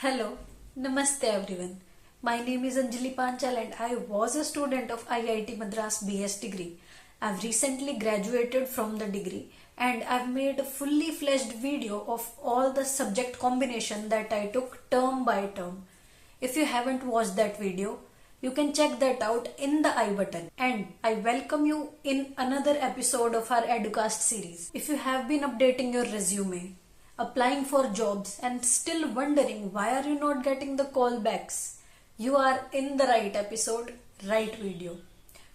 Hello, Namaste everyone. My name is Anjali Panchal and I was a student of IIT Madras BS degree. I've recently graduated from the degree and I've made a fully fledged video of all the subject combination that I took term by term. If you haven't watched that video, you can check that out in the I button. And I welcome you in another episode of our EduCast series. If you have been updating your resume, applying for jobs and still wondering why are you not getting the callbacks, you are in the right episode, right video.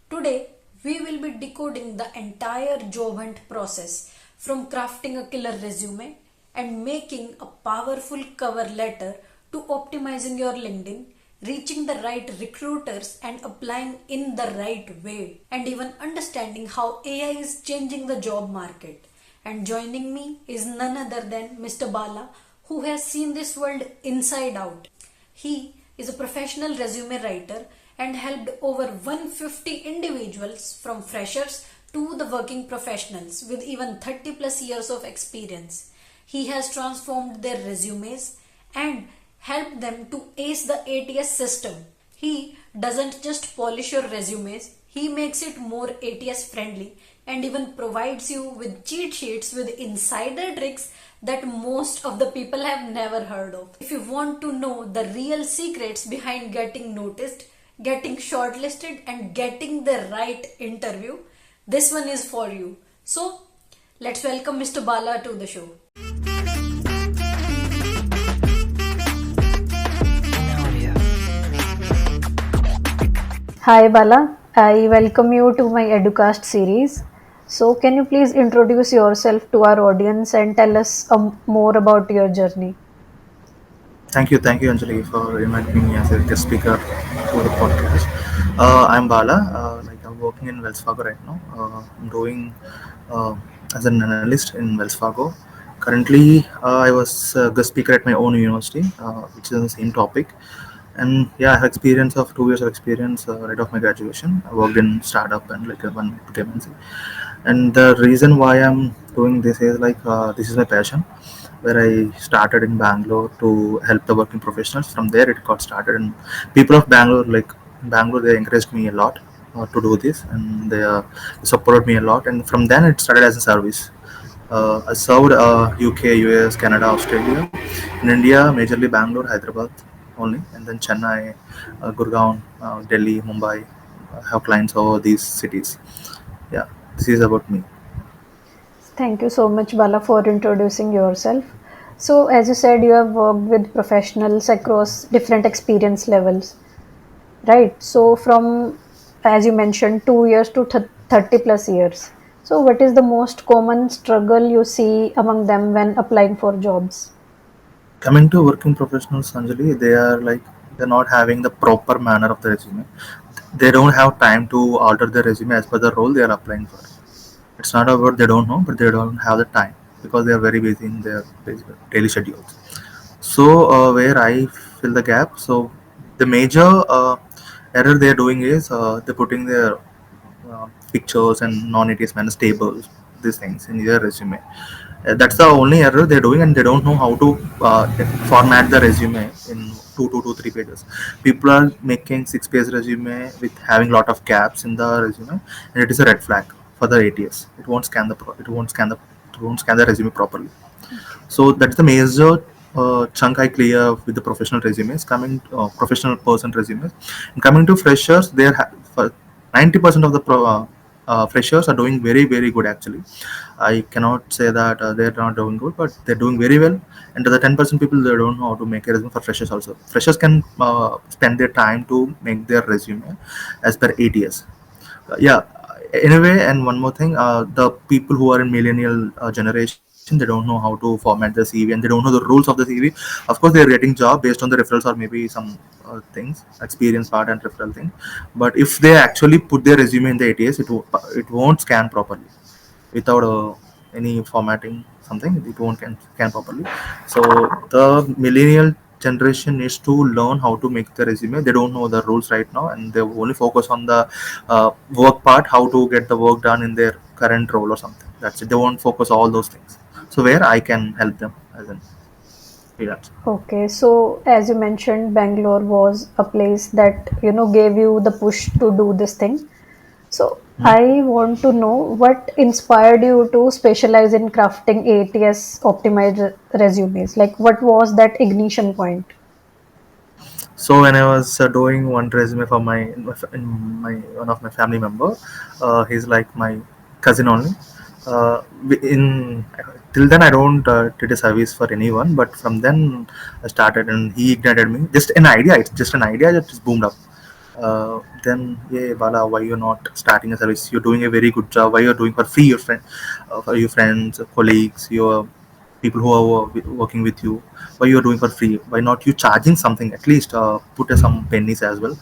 Today we will be decoding the entire job hunt process from crafting a killer resume and making a powerful cover letter to optimizing your LinkedIn, reaching the right recruiters and applying in the right way, and even understanding how AI is changing the job market. And joining me is none other than Mr. Bala, who has seen this world inside out. He is a professional resume writer and helped over 150 individuals from freshers to the working professionals with even 30 plus years of experience. He has transformed their resumes and helped them to ace the ATS system. He doesn't just polish your resumes, he makes it more ATS friendly and even provides you with cheat sheets with insider tricks that most of the people have never heard of. If you want to know the real secrets behind getting noticed, getting shortlisted, and getting the right interview, this one is for you. So, let's welcome Mr. Bala to the show. Hi Bala, I welcome you to my EduCast series. So, can you please introduce yourself to our audience and tell us more about your journey? Thank you, Anjali, for inviting me as a guest speaker to the podcast. I'm Bala. I'm working in Wells Fargo right now. I'm doing uh, as an analyst in Wells Fargo. Currently, I was a guest speaker at my own university, which is on the same topic. And yeah, I have experience of 2 years of experience right off my graduation. I worked in startup and like a one MNC. And the reason why I'm doing this is this is my passion, where I started in Bangalore to help the working professionals. From there, it got started, and people of Bangalore, they encouraged me a lot to do this, and they supported me a lot. And from then, it started as a service. I served UK, US, Canada, Australia. In India, majorly Bangalore, Hyderabad only, and then Chennai, Gurgaon, Delhi, Mumbai. I have clients over these cities. Yeah, this is about me. Thank you so much, Bala, for introducing yourself. So, as you said, you have worked with professionals across different experience levels, right? So, from as you mentioned, 2 years to 30 plus years. So, what is the most common struggle you see among them when applying for jobs? Coming to working professionals, Anjali, they're not having the proper manner of the resume. They don't have time to alter their resume as per the role they are applying for. It's not about they don't know, but they don't have the time because they are very busy in their daily schedules. So where I fill the gap. So the major error they're doing is they're putting their pictures and non-ATS managed tables, these things in their resume. That's the only error they're doing, and they don't know how to format the resume in two, 3 pages. People are making 6 page resume with having a lot of gaps in the resume, and it is a red flag for the ATS. It won't scan the resume properly. So that's the major chunk I clear with the professional resumes. Coming professional person resumes, and coming to freshers, 90% of the freshers are doing very good actually. I cannot say that they're not doing good, but they're doing very well. And to the 10% people, they don't know how to make a resume for freshers also. Freshers can spend their time to make their resume as per ATS. Yeah. Anyway, and one more thing, the people who are in millennial generation, they don't know how to format the CV, and they don't know the rules of the CV. Of course, they're getting job based on the referrals or maybe some things, experience part and referral thing. But if they actually put their resume in the ATS, it won't scan properly without any formatting something. It won't can properly. So the millennial generation needs to learn how to make the resume. They don't know the rules right now, and they only focus on the work part, how to get the work done in their current role or something. That's it. They won't focus all those things. So where I can help them as an Yeah. Okay, so as you mentioned, Bangalore was a place that gave you the push to do this thing. So Hmm. I want to know what inspired you to specialize in crafting ATS optimized resumes. Like, what was that ignition point? So when I was doing one resume for in my one of my family member, he's like my cousin only. In till then I don't did a service for anyone, but from then I started and he ignited me. Just an idea. It's just an idea that just boomed up. Then yeah, Bala, why you're not starting a service? You're doing a very good job. Why you're doing for free? Your friend, for your friends, colleagues, your people who are working with you, why you are doing for free, why not you charging something, at least put some pennies as well.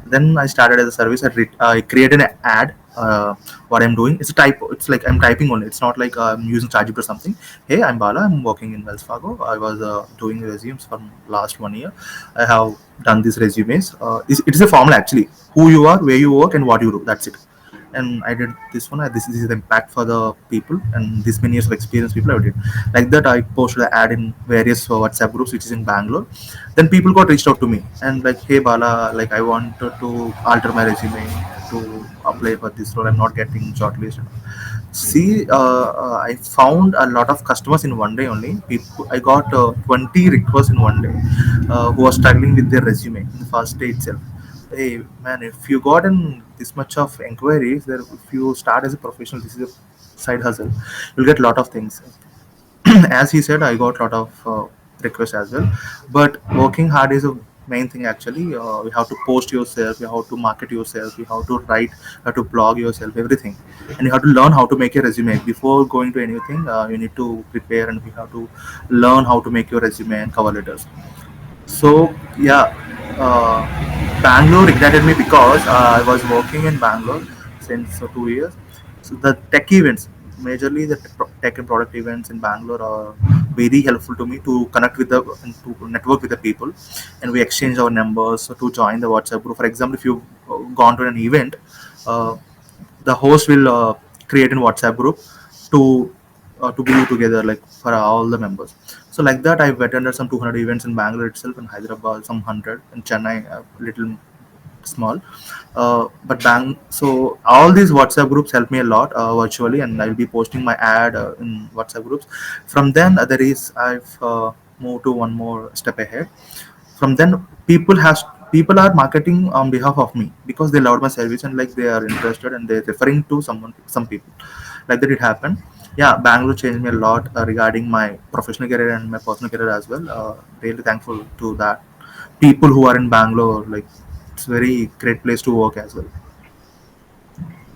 Then I started as a service. I created an ad. What I'm doing, it's a type, it's like I'm typing only, it's not like I'm using ChatGPT or something. Hey, I'm Bala, I'm working in Wells Fargo. I was doing resumes for last 1 year. I have done these resumes. It is a formula actually, who you are, where you work, and what you do, that's it. And I did this one. This is the impact for the people, and this many years of experience people I did. Like that, I posted an ad in various WhatsApp groups, which is in Bangalore. Then people got reached out to me and like, hey Bala, like I wanted to alter my resume to apply for this role. I'm not getting shortlisted. See, I found a lot of customers in one day only. People, I got 20 requests in one day who are struggling with their resume in the first day itself. Hey man, if you got in this much of inquiries, there if you start as a professional, this is a side hustle. You'll get a lot of things. As he said, I got a lot of requests as well. But working hard is a main thing actually. You have to post yourself, you have to market yourself, you have to write, you have to blog yourself, everything. And you have to learn how to make a resume. Before going to anything, you need to prepare and you have to learn how to make your resume and cover letters. So yeah, uh, Bangalore ignited me because I was working in Bangalore since 2 years. So the tech events, majorly the tech and product events in Bangalore, are very helpful to me to connect with the and to network with the people, and we exchange our numbers to join the WhatsApp group. For example, if you've gone to an event, uh, the host will create a WhatsApp group to be together like for all the members. So like that, I've attended some 200 events in Bangalore itself, in Hyderabad some 100, in Chennai little small. But bang, so all these WhatsApp groups help me a lot virtually, and I'll be posting my ad in WhatsApp groups. From then, there is I've moved to one more step ahead. From then, people are marketing on behalf of me because they loved my service and like they are interested and they're referring to some people. Like that, it happened. Yeah, Bangalore changed me a lot regarding my professional career and my personal career as well. Really thankful to that. People who are in Bangalore, like it's very great place to work as well.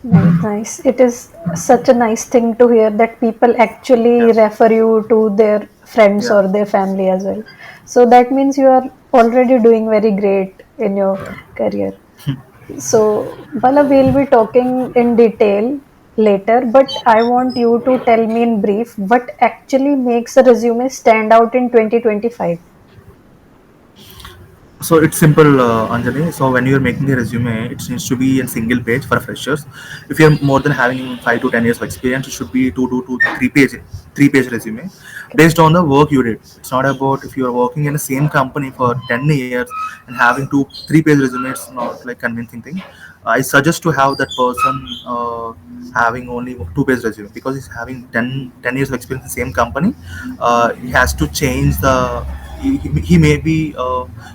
Right, nice. It is such a nice thing to hear that people Yeah, actually refer you to their friends yeah, or their family as well. So that means you are already doing very great in your yeah. career. So, Bala, we'll be talking in detail later, but I want you to tell me in brief what actually makes a resume stand out in 2025. So it's simple, Anjali. So when you're making a resume, it needs to be a single page for freshers. If you're more than having 5 to 10 years of experience, it should be two to three page resume, Okay. based on the work you did. It's not about if you're working in the same company for 10 years and having 3 page resume. It's not like convincing thing. I suggest to have that person having only 2 page resume because he's having 10 years of experience in the same company. He has to change the he may be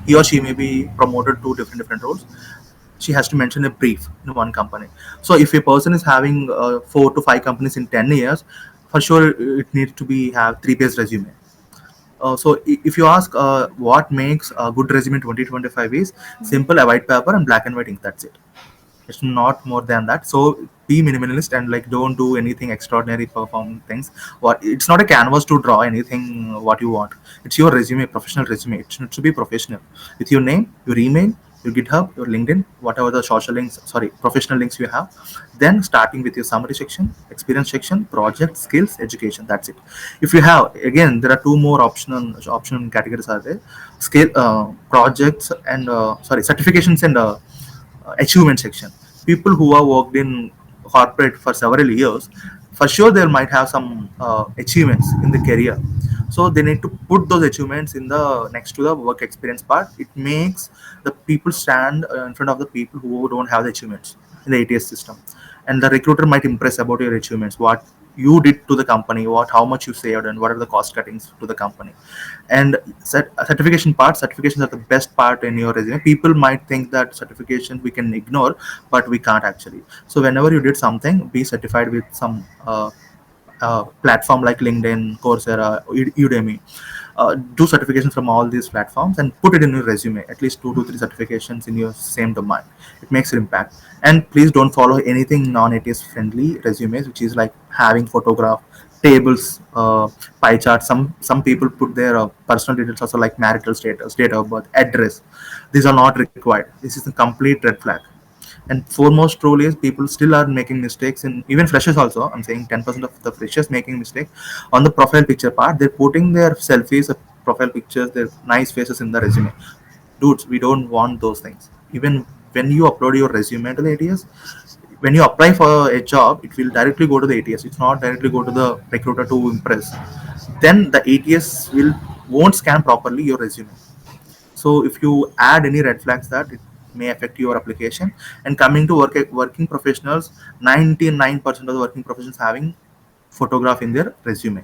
he or she may be promoted to different roles. She has to mention a brief in one company. So if a person is having 4 to 5 companies in 10 years, for sure it needs to be have 3 page resume. So if you ask what makes a good resume in 2025 is simple, a white paper and black and white ink, that's it. It's not more than that. So be minimalist and like don't do anything extraordinary perform things. What, it's not a canvas to draw anything what you want. It's your resume, professional resume. It should be professional with your name, your email, your GitHub, your LinkedIn, whatever the social links, sorry, professional links you have. Then starting with your summary section, experience section, project, skills, education, that's it. If you have, again, there are two more optional categories are there: skill, projects, and sorry, certifications and achievement section. People who have worked in corporate for several years, for sure they might have some achievements in the career. So they need to put those achievements in the next to the work experience part. It makes the people stand in front of the people who don't have the achievements in the ATS system, and the recruiter might impress about your achievements, what you did to the company, what how much you saved, and what are the cost cuttings to the company. And certification part, certifications are the best part in your resume. People might think that certification we can ignore, but we can't actually. So whenever you did something, be certified with some platform like LinkedIn, Coursera, Udemy. Do certifications from all these platforms and put it in your resume. At least 2 to 3 certifications in your same domain. It makes an impact. And please don't follow anything non-ATS friendly resumes, which is like having photograph, tables, pie charts. Some people put their personal details also, like marital status, date of birth, address. These are not required. This is a complete red flag. And foremost rule is people still are making mistakes in even freshers also. I'm saying 10% of the freshers making mistake on the profile picture part. They're putting their selfies, profile pictures, their nice faces in the resume. Dudes, we don't want those things. Even when you upload your resume to the ATS, when you apply for a job, it will directly go to the ATS. It's not directly go to the recruiter to impress. Then the ATS will won't scan properly your resume. So if you add any red flags, that it may affect your application. And coming to working professionals, 99% of the working professionals having photograph in their resume.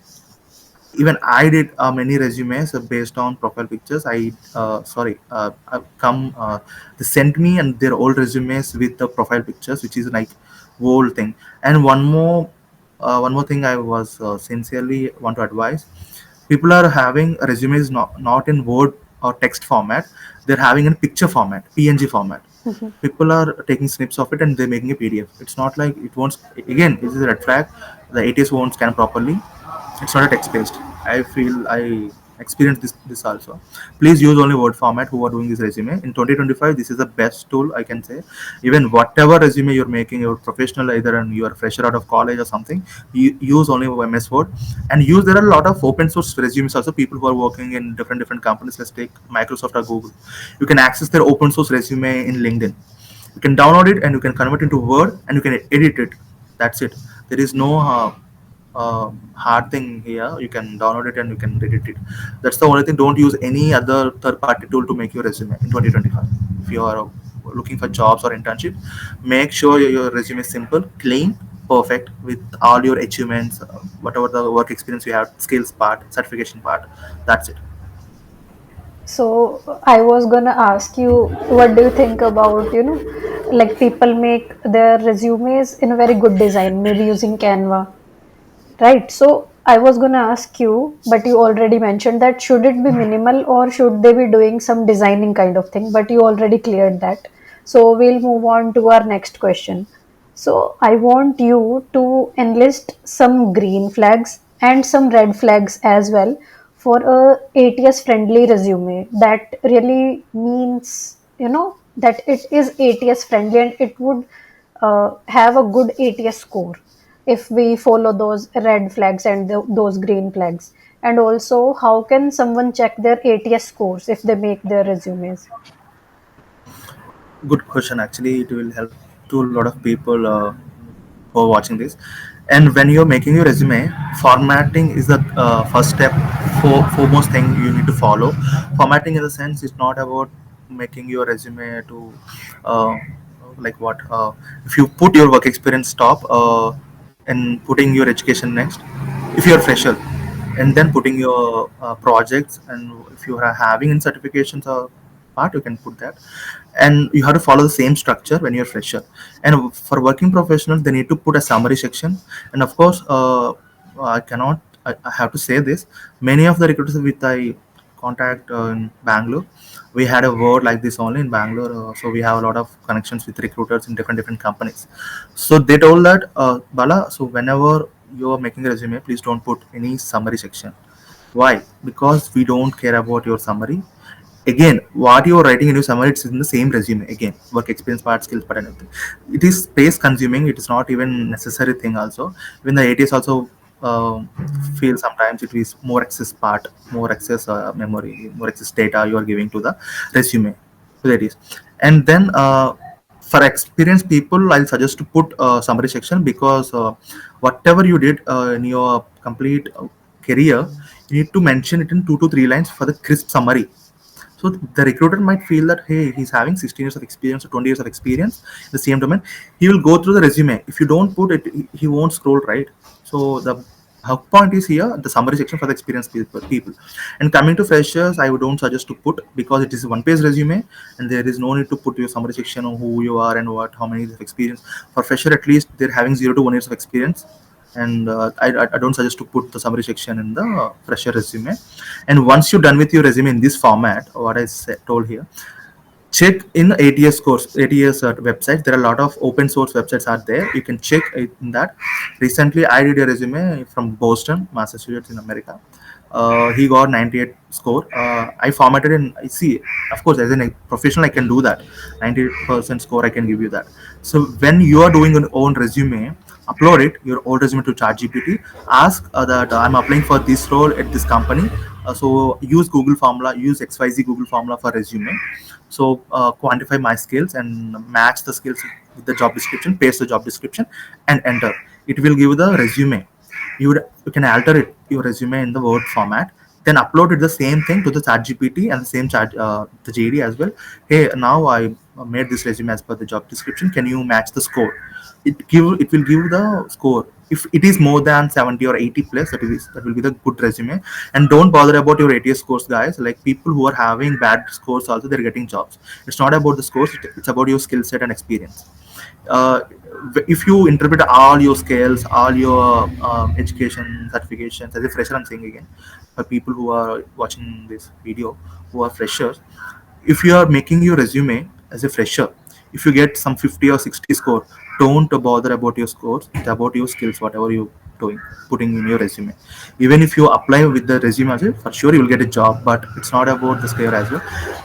Even I did many resumes based on profile pictures. They sent me and their old resumes with the profile pictures, which is like old thing. And one more thing I was sincerely want to advise. People are having resumes not in Word or text format. They're having in picture format, PNG format. Mhm. People are taking snips of it and they're making a PDF. It's not like it won't. Again, this is a red flag. The ATS won't scan properly. It's not a text based. I feel I experienced this also. Please use only Word format who are doing this resume. In 2025, this is the best tool I can say. Even whatever resume you're making, you're professional, either and you are fresher out of college or something, you use only MS Word. And use there are a lot of open source resumes also. People who are working in different companies, let's take Microsoft or Google. You can access their open source resume in LinkedIn. You can download it and you can convert it into Word and you can edit it. That's it. There is no hard thing here. You can download it and you can edit it. That's the only thing. Don't use any other third party tool to make your resume in 2025. If you are looking for jobs or internship, make sure your resume is simple, clean, perfect with all your achievements, whatever the work experience you have, skills part, certification part. That's it. So I was gonna ask you, what do you think about, like people make their resumes in a very good design, maybe using Canva, right? So I was gonna ask you, but you already mentioned that should it be minimal or should they be doing some designing kind of thing? But you already cleared that. So we'll move on to our next question. So I want you to enlist some green flags and some red flags as well for a ATS friendly resume. That really means, that it is ATS friendly and it would have a good ATS score if we follow those red flags and those green flags. And also, how can someone check their ATS scores if they make their resumes? Good question. Actually, it will help to a lot of people who are watching this. And when you're making your resume, formatting is the first step, foremost thing you need to follow. Formatting in the sense is not about making your resume to uh, like what if you put your work experience top and putting your education next, if you're fresher, and then putting your projects, and if you are having in certifications or part, you can put that. And you have to follow the same structure when you're fresher. And for working professionals, they need to put a summary section. And of course, I have to say this. Many of the recruiters with I contact in Bangalore, we had a word like this only in Bangalore. So we have a lot of connections with recruiters in different companies. So they told that, Bala, so whenever you are making a resume, please don't put any summary section. Why? Because we don't care about your summary. Again, what you are writing in your summary, it's in the same resume. Again, work experience part, skills part, and everything. It is space consuming. It is not even necessary thing. Also, even the ATS also feel sometimes it is more access part, more access memory, more access data you are giving to the resume. So that is, and then for experienced people, I'll suggest to put summary section, because whatever you did in your complete career, You need to mention it in 2 to 3 lines for the crisp summary. So the recruiter might feel that, hey, he's having 16 years of experience or 20 years of experience in the same domain. He will go through the resume. If you don't put it, he won't scroll, right? So the hub point is here, the summary section for the experienced people. And coming to freshers, I would don't suggest to put, because it is a one-page resume and there is no need to put your summary section on who you are and what, how many years of experience. For fresher, at least they're having 0 to 1 years of experience, and I don't suggest to put the summary section in the fresher resume. And once you're done with your resume in this format, what I told here, check in ATS course, ATS website. There are a lot of open source websites out there. You can check it in that. Recently, I did a resume from Boston, Massachusetts, in America. He got 98 score. I formatted in. I see. Of course, as a professional, I can do that. 98% score, I can give you that. So when you are doing your own resume, upload it, your old resume, to ChatGPT. Ask that I'm applying for this role at this company. So use Google formula, use XYZ Google formula for resume. So quantify my skills and match the skills with the job description, paste the job description, and enter. It will give the resume. You can alter it, your resume, in the Word format, then upload it the same thing to the chat GPT and the same chat, the JD as well. Hey, now I made this resume as per the job description, can you match the score? It will give the score. If it is more than 70 or 80 plus, that will be the good resume. And don't bother about your ATS scores, guys. Like, people who are having bad scores also, they're getting jobs. It's not about the scores, it's about your skill set and experience. uh, if you interpret all your skills, all your education certifications as a fresher, I'm saying again, for people who are watching this video who are freshers, if you are making your resume as a fresher, if you get some 50 or 60 score, don't bother about your scores. It's about your skills, whatever you doing, putting in your resume. Even if you apply with the resume as well, for sure you will get a job, but it's not about the score as well.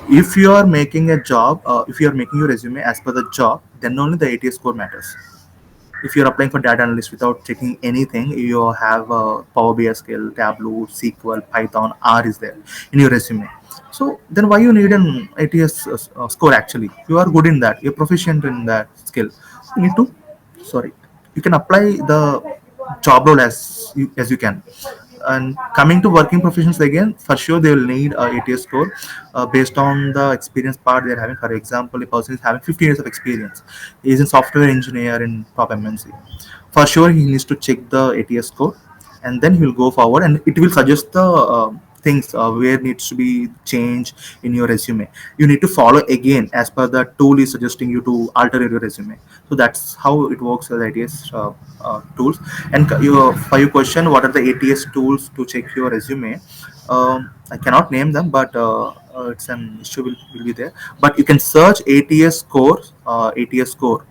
If you are making a job, if you are making your resume as per the job, then only the ATS score matters. If you're applying for data analyst without checking anything, you have a Power BI skill, Tableau, SQL, Python, R is there in your resume. So then why you need an ATS score? Actually, you are good in that. You're proficient in that skill. You need to, sorry, you can apply the job role as you can. And coming to working professions again, for sure they will need a ATS score based on the experience part they're having. For example, a person is having 15 years of experience, he is a software engineer in top MNC. For sure, he needs to check the ATS score, and then he will go forward, and it will suggest the things where needs to be changed in your resume. You need to follow again as per the tool is suggesting you to alter your resume. So that's how it works with ATS tools. And for your question, what are the ATS tools to check your resume? I cannot name them, but it's an issue will be there. But you can search ATS score, ATS score.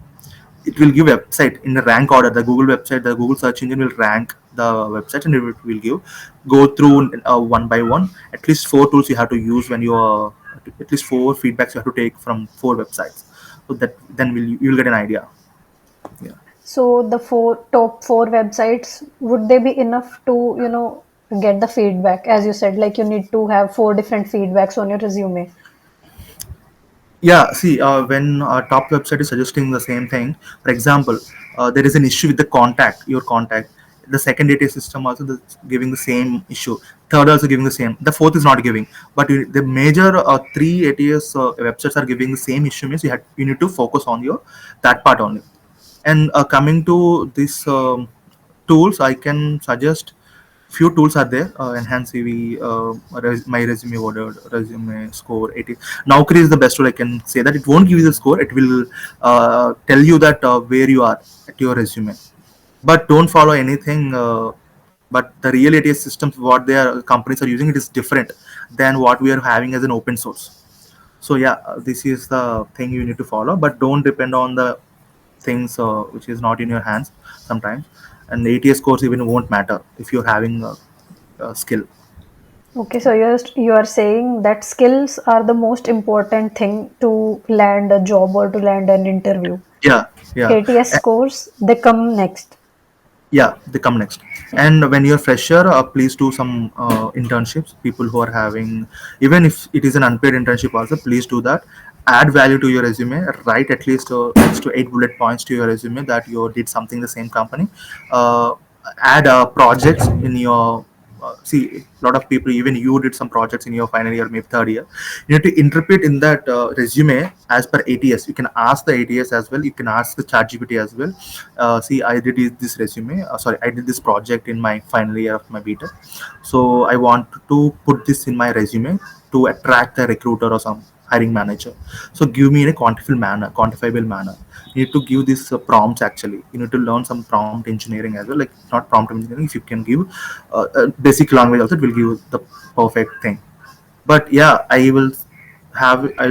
It will give website in the rank order. The Google website, the Google search engine will rank the website, and it will give, go through one by one. At least four tools you have to use when you are, at least four feedbacks you have to take from four websites. So that then you'll get an idea. Yeah. So the top four websites, would they be enough to, get the feedback? As you said, like you need to have four different feedbacks on your resume. Yeah, see, when a top website is suggesting the same thing, for example, there is an issue with the contact, your contact. The second data system also giving the same issue. Third also giving the same. The fourth is not giving. But the major three ATS websites are giving the same issue, means you need to focus on your that part only. And coming to this tools, I can suggest few tools are there. Enhance CV, my resume ordered, resume score 80. Naukri is the best tool. I can say that it won't give you the score. It will tell you that where you are at your resume. But don't follow anything. But the real ATS systems, what their companies are using, it is different than what we are having as an open source. So yeah, this is the thing you need to follow. But don't depend on the things which is not in your hands sometimes. And the ATS scores even won't matter if you're having a skill. Okay, so you are saying that skills are the most important thing to land a job or to land an interview. Yeah, yeah. ATS scores, they come next. Yeah, they come next. And when you're fresher, please do some internships. People who are having, even if it is an unpaid internship also, please do that. Add value to your resume. Write at least 6 to 8 bullet points to your resume that you did something the same company. uh, Add projects in your see, a lot of people, even you did some projects in your final year, maybe third year. You need to interpret in that resume as per ATS. You can ask the ATS as well, you can ask the ChatGPT as well. See, I did this resume, sorry, I did this project in my final year of my beta, so I want to put this in my resume to attract a recruiter or some hiring manager. So give me in a quantifiable manner. You need to give these prompts. Actually, you need to learn some prompt engineering as well, like not prompt engineering. If you can give basic language also, it will give the perfect thing. But yeah, I will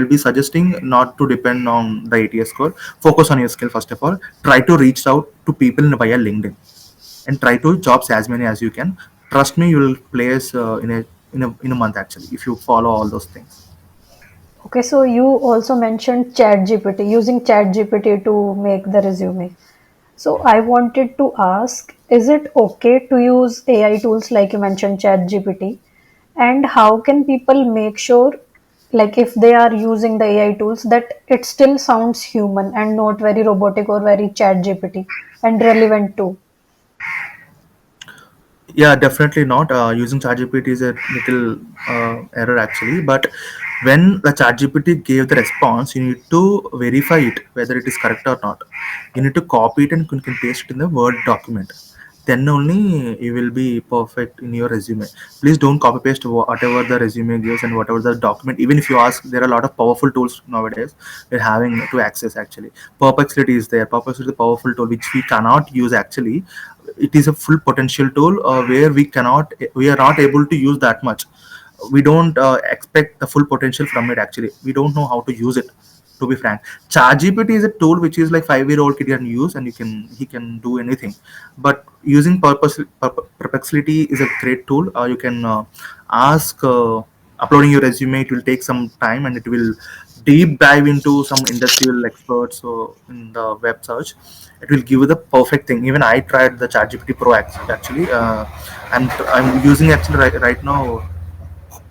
be suggesting not to depend on the ATS score. Focus on your skill first of all. Try to reach out to people via LinkedIn, and try to jobs as many as you can. Trust me, you will place in a month actually, if you follow all those things. Okay, so you also mentioned ChatGPT, using ChatGPT to make the resume. So I wanted to ask, is it okay to use AI tools like you mentioned ChatGPT? And how can people make sure, like if they are using the AI tools, that it still sounds human and not very robotic or very ChatGPT and relevant too? Yeah, definitely not. Using ChatGPT is a little error actually. But when the ChatGPT gave the response, you need to verify it whether it is correct or not. You need to copy it and you can paste it in the Word document. Then only you will be perfect in your resume. Please don't copy paste whatever the resume gives and whatever the document. Even if you ask, there are a lot of powerful tools nowadays we're having to access actually. Perplexity is there. Perplexity is a powerful tool which we cannot use actually. It is a full potential tool where we are not able to use that much. We don't expect the full potential from it actually. We don't know how to use it, to be frank. ChatGPT is a tool which is like 5-year-old kid can use, and he can do anything. But using perplexity is a great tool. You can ask uploading your resume, it will take some time and it will deep dive into some industrial experts in the web search. It will give you the perfect thing. Even I tried the ChatGPT Pro actually. I'm using actually right now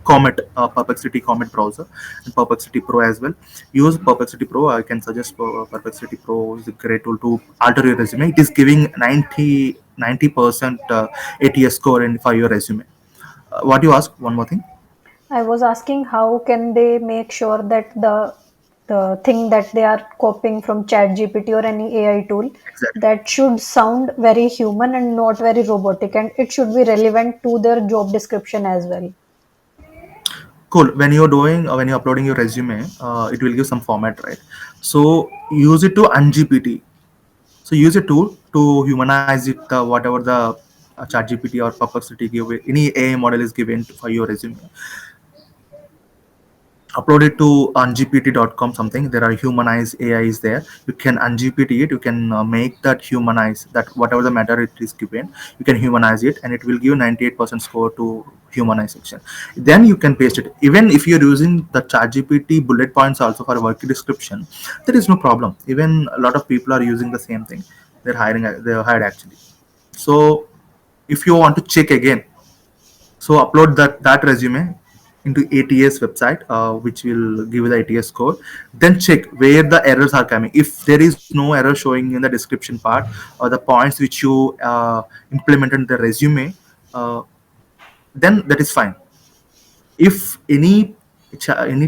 Comet, Perplexity Comet browser, and Perplexity Pro as well. Use Perplexity Pro. I can suggest Perplexity Pro is a great tool to alter your resume. It is giving 90% ATS score for your resume. What you ask? One more thing. I was asking how can they make sure that the thing that they are copying from ChatGPT or any AI tool, Exactly. that should sound very human and not very robotic, and it should be relevant to their job description as well. Cool. When you're doing when you're uploading your resume, it will give some format, right? So use it to ungpt. So use a tool to humanize it, whatever the ChatGPT or Perplexity give it, any AI model is given for your resume. Upload it to ungpt.com something. There are humanized AIs there. You can ungpt it. You can make that humanize that whatever the matter it is given. You can humanize it, and it will give 98% score to humanize section. Then you can paste it. Even if you're using the ChatGPT bullet points also for work description, there is no problem. Even a lot of people are using the same thing. They're hired actually. So if you want to check again, so upload that resume into ATS website, which will give you the ATS score. Then check where the errors are coming. If there is no error showing in the description part or the points which you implemented in the resume, uh, then that is fine. If any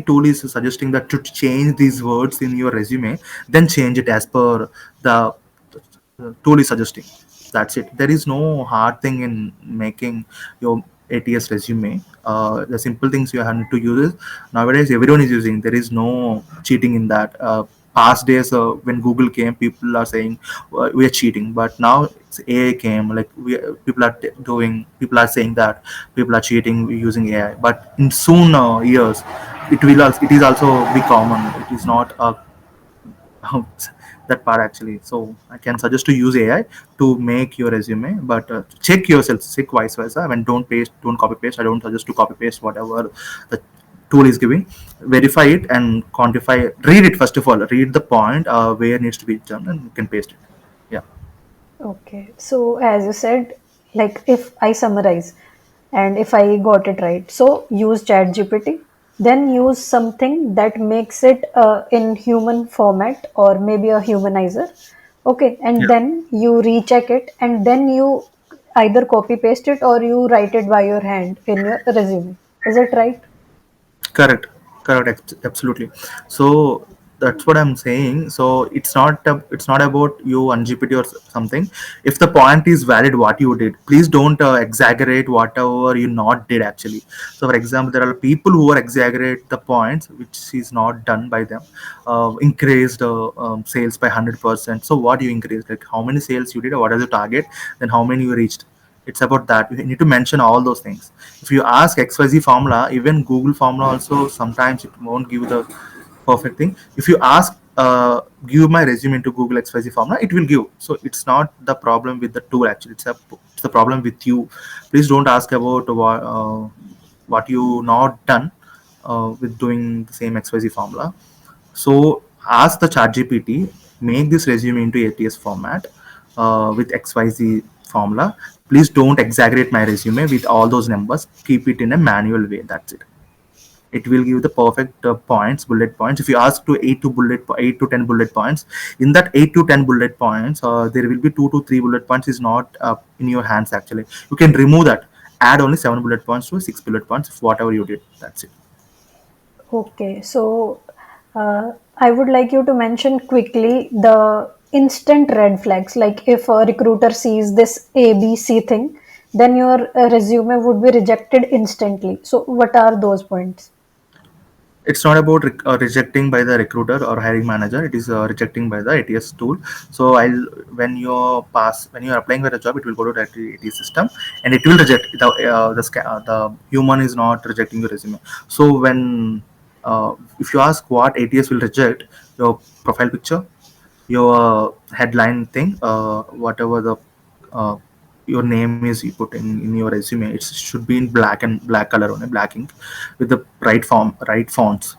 tool is suggesting that to change these words in your resume, then change it as per the tool is suggesting. That's it. There is no hard thing in making your ATS resume. The simple things you have to use is nowadays everyone is using. There is no cheating in that. Past days when Google came, people are saying we are cheating, but now it's AI came. Like people are saying that people are cheating using AI. But in soon years, it is also be common. It is not a that part actually. So I can suggest to use AI to make your resume, but check yourself, check vice versa. I mean, don't copy paste. I don't suggest to copy paste whatever the tool is giving. Verify it and quantify it. Read it first of all. Read the point where it needs to be done, and you can paste it. Yeah. Okay, so as you said, like if I summarize and if I got it right, so use ChatGPT, then use something that makes it in human format or maybe a humanizer. Okay, and Yeah. then you recheck it, and then you either copy paste it or you write it by your hand in your resume. Is it right? Correct, correct, absolutely. So that's what I'm saying. So it's not about you on GPT or something. If the point is valid, what you did, please don't exaggerate whatever you not did actually. So for example, there are people who are exaggerate the points which is not done by them. Increased sales by 100%. So what you increased, like how many sales you did, or what is the target, then how many you reached. It's about that. You need to mention all those things. If you ask XYZ formula, even Google formula also sometimes it won't give the perfect thing. If you ask, give my resume into Google XYZ formula, it will give. So it's not the problem with the tool actually. It's the problem with you. Please don't ask about what you not done with doing the same XYZ formula. So ask the ChatGPT, make this resume into ATS format with XYZ formula. Please don't exaggerate my resume with all those numbers. Keep it in a manual way. That's it. It will give the perfect points, bullet points. If you ask to 8 to 10 bullet points, in that 8 to 10 bullet points, there will be 2 to 3 bullet points is not in your hands actually. You can remove that. Add only 7 bullet points to 6 bullet points. Whatever you did, that's it. Okay, so I would like you to mention quickly the instant red flags. Like if a recruiter sees this ABC thing, then your resume would be rejected instantly. So, what are those points? It's not about rejecting by the recruiter or hiring manager. It is rejecting by the ATS tool. So I'll when you're applying for a job, it will go to the ATS system, and it will reject the human is not rejecting your resume. So when if you ask what ATS will reject, your profile picture, your headline thing, whatever the uh, your name is you put in your resume, it should be in black color on a black ink with the right fonts,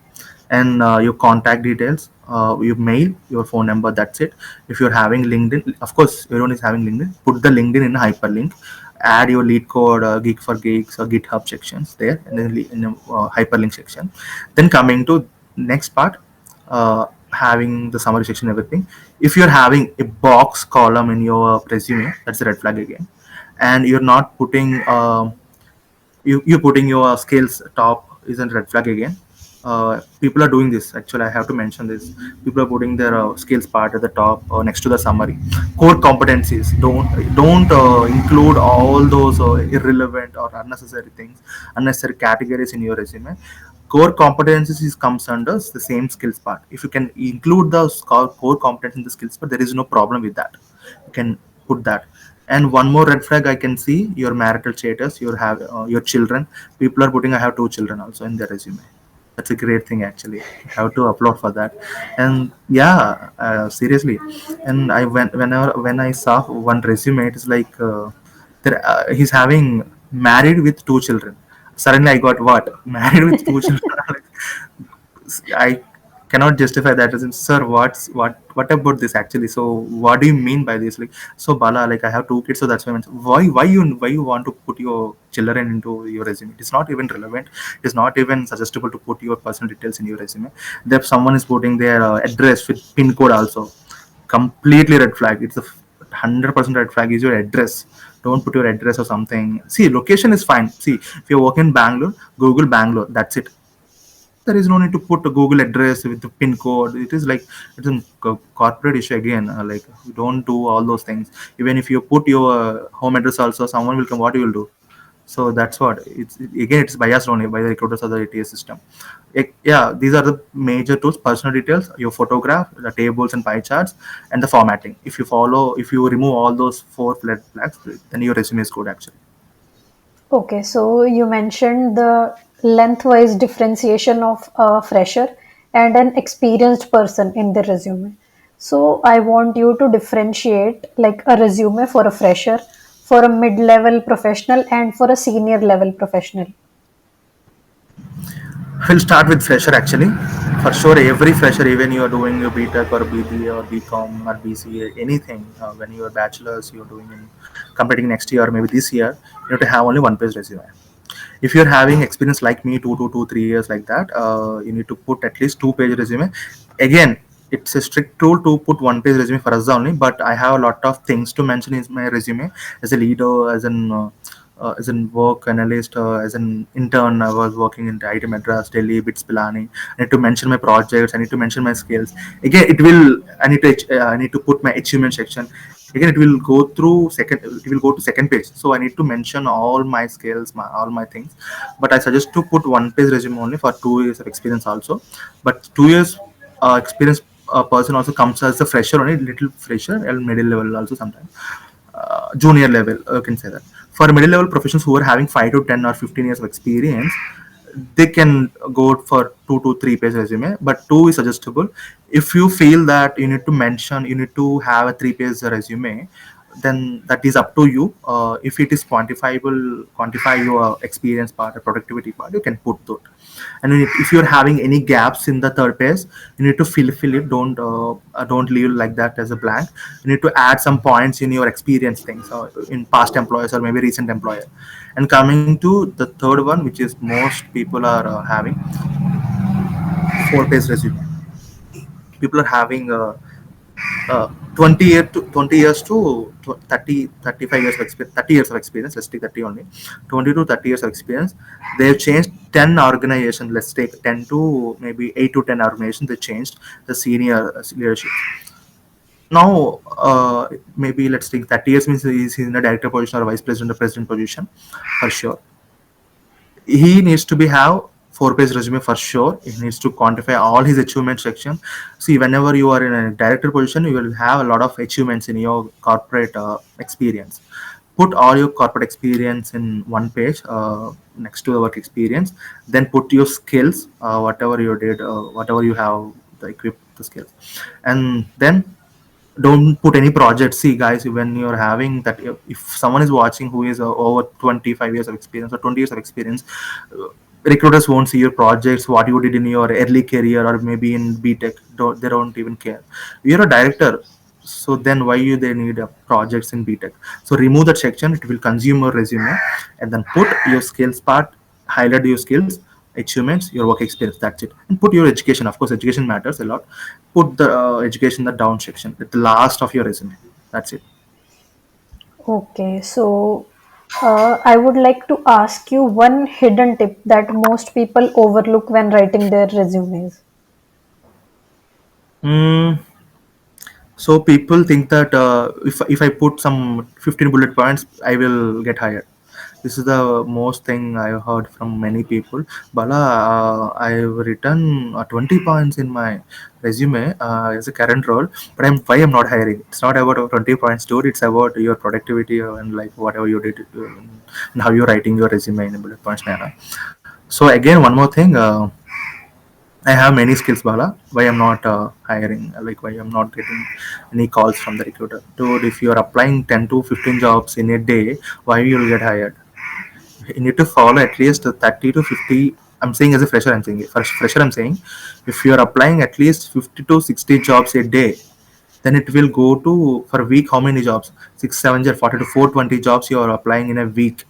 and your contact details, your mail, your phone number. That's it. If you're having LinkedIn, of course, everyone is having LinkedIn. Put the LinkedIn in a hyperlink. Add your lead code, Geek for Geeks or GitHub sections there, and then in a hyperlink section. Then coming to next part, having the summary section, everything. If you're having a box column in your resume, that's a red flag again. And you're not putting you putting your skills top isn't red flag again. People are doing this actually. I have to mention this. People are putting their skills part at the top or next to the summary. Core competencies, don't include all those irrelevant or unnecessary things, unnecessary categories in your resume. Core competencies is comes under the same skills part. If you can include the core competence in the skills part, there is no problem with that. You can put that. And one more red flag I can see, your marital status, your children. People are putting I have 2 children also in their resume. That's a great thing actually. You have to upload for that. And yeah, seriously. And when I saw one resume, it is like he's having married with 2 children. Suddenly I got what? Married with 2 children. Like, I cannot justify that as in, sir, what about this actually? So what do you mean by this? Like, so Bala, like I have 2 kids, so that's why I mentioned. Why you want to put your children into your resume? It's not even relevant. It's not even suggestible to put your personal details in your resume. If someone is putting their address with pin code also, completely red flag. It's a 100% red flag is your address. Don't put your address or something. See, location is fine. See, if you're working in Bangalore, Google Bangalore. That's it. There is no need to put a Google address with the pin code. It is like it's a corporate issue again. Like you don't do all those things. Even if you put your home address also, someone will come. What you will do? So that's what it's biased only by the recruiters or the ATS system. Yeah, these are the major tools: personal details, your photograph, the tables and pie charts, and the formatting. If you remove all those 4 red flags, then your resume is good actually. Okay, so you mentioned the lengthwise differentiation of a fresher and an experienced person in the resume. So I want you to differentiate like a resume for a fresher, for a mid-level professional, and for a senior level professional. We'll start with fresher actually. For sure, every fresher, even you are doing your BTech or BBA or BCom or BCA, anything, when you are bachelor's, you're doing in completing next year or maybe this year, you have to have only one page resume. If you're having experience like me, 2 to 3 years like that, you need to put at least 2 page resume. Again, it's a strict rule to put one page resume for us only, but I have a lot of things to mention in my resume as a leader, as an work analyst, as an intern. I was working in IT Madras, Delhi, BITS Pilani. I need to mention my projects. I need to mention my skills. Again, it will. I need to put my achievement section. Again, it will go through second. It will go to second page. So I need to mention all my skills, all my things. But I suggest to put one page resume only for 2 years of experience also. But 2 years experienced person also comes as a fresher only, little fresher and middle level also sometimes, junior level, you can say that. For middle level professionals who are having 5 to 10 or 15 years of experience, they can go for 2 to 3 page resume, but two is suggestible. If you feel that you need to have a 3 page resume, then that is up to you. If it is quantifiable, quantify your experience part, or productivity part, you can put that. And if you're having any gaps in the third page, you need to fill it. Don't leave like that as a blank. You need to add some points in your experience things, in past employers or maybe recent employer. And coming to the third one, which is most people are having, 4 page resume. People are having 20 years to 30 35 years of experience, 30 years of experience. Let's take 30 only. 20 to 30 years of experience. They've changed 10 organizations. Let's take 10 to maybe 8 to 10 organizations. They changed the senior leadership. Now, maybe let's take 30 years means he's in a director position or vice president or president position for sure. He needs to be have 4 page resume for sure. He needs to quantify all his achievement section. See, whenever you are in a director position, you will have a lot of achievements in your corporate experience. Put all your corporate experience in one page, next to the work experience. Then put your skills, whatever you did, whatever you have, the equip the skills. And then don't put any project. See guys, when you're having that, if someone is watching who is over 25 years of experience or 20 years of experience, recruiters won't see your projects, what you did in your early career or maybe in btech. They don't even care. You're a director, so then why you they need projects in btech? So remove that section. It will consume your resume. And then put your skills part, highlight your skills, achievements, your work experience. That's it. And put your education. Of course, education matters a lot. Put the education in the down section at the last of your resume. That's it. Okay, so I would like to ask you one hidden tip that most people overlook when writing their resumes. Mm, so people think that if I put some 15 bullet points, I will get hired. This is the most thing I've heard from many people. Bala, I've written 20 points in my resume as a current role, but I'm not hiring. It's not about 20 points, dude. It's about your productivity and like whatever you did, and how you're writing your resume in a bullet points manner. So again, one more thing. I have many skills, Bala. Why I'm not hiring? Like why I'm not getting any calls from the recruiter? Dude, if you're applying 10 to 15 jobs in a day, why you'll get hired? You need to follow at least 30 to 50. I'm saying as a fresher, I'm saying for fresher, I'm saying if you're applying at least 50 to 60 jobs a day, then it will go to for a week how many jobs? 6, 7, 40 to 420 jobs you are applying in a week.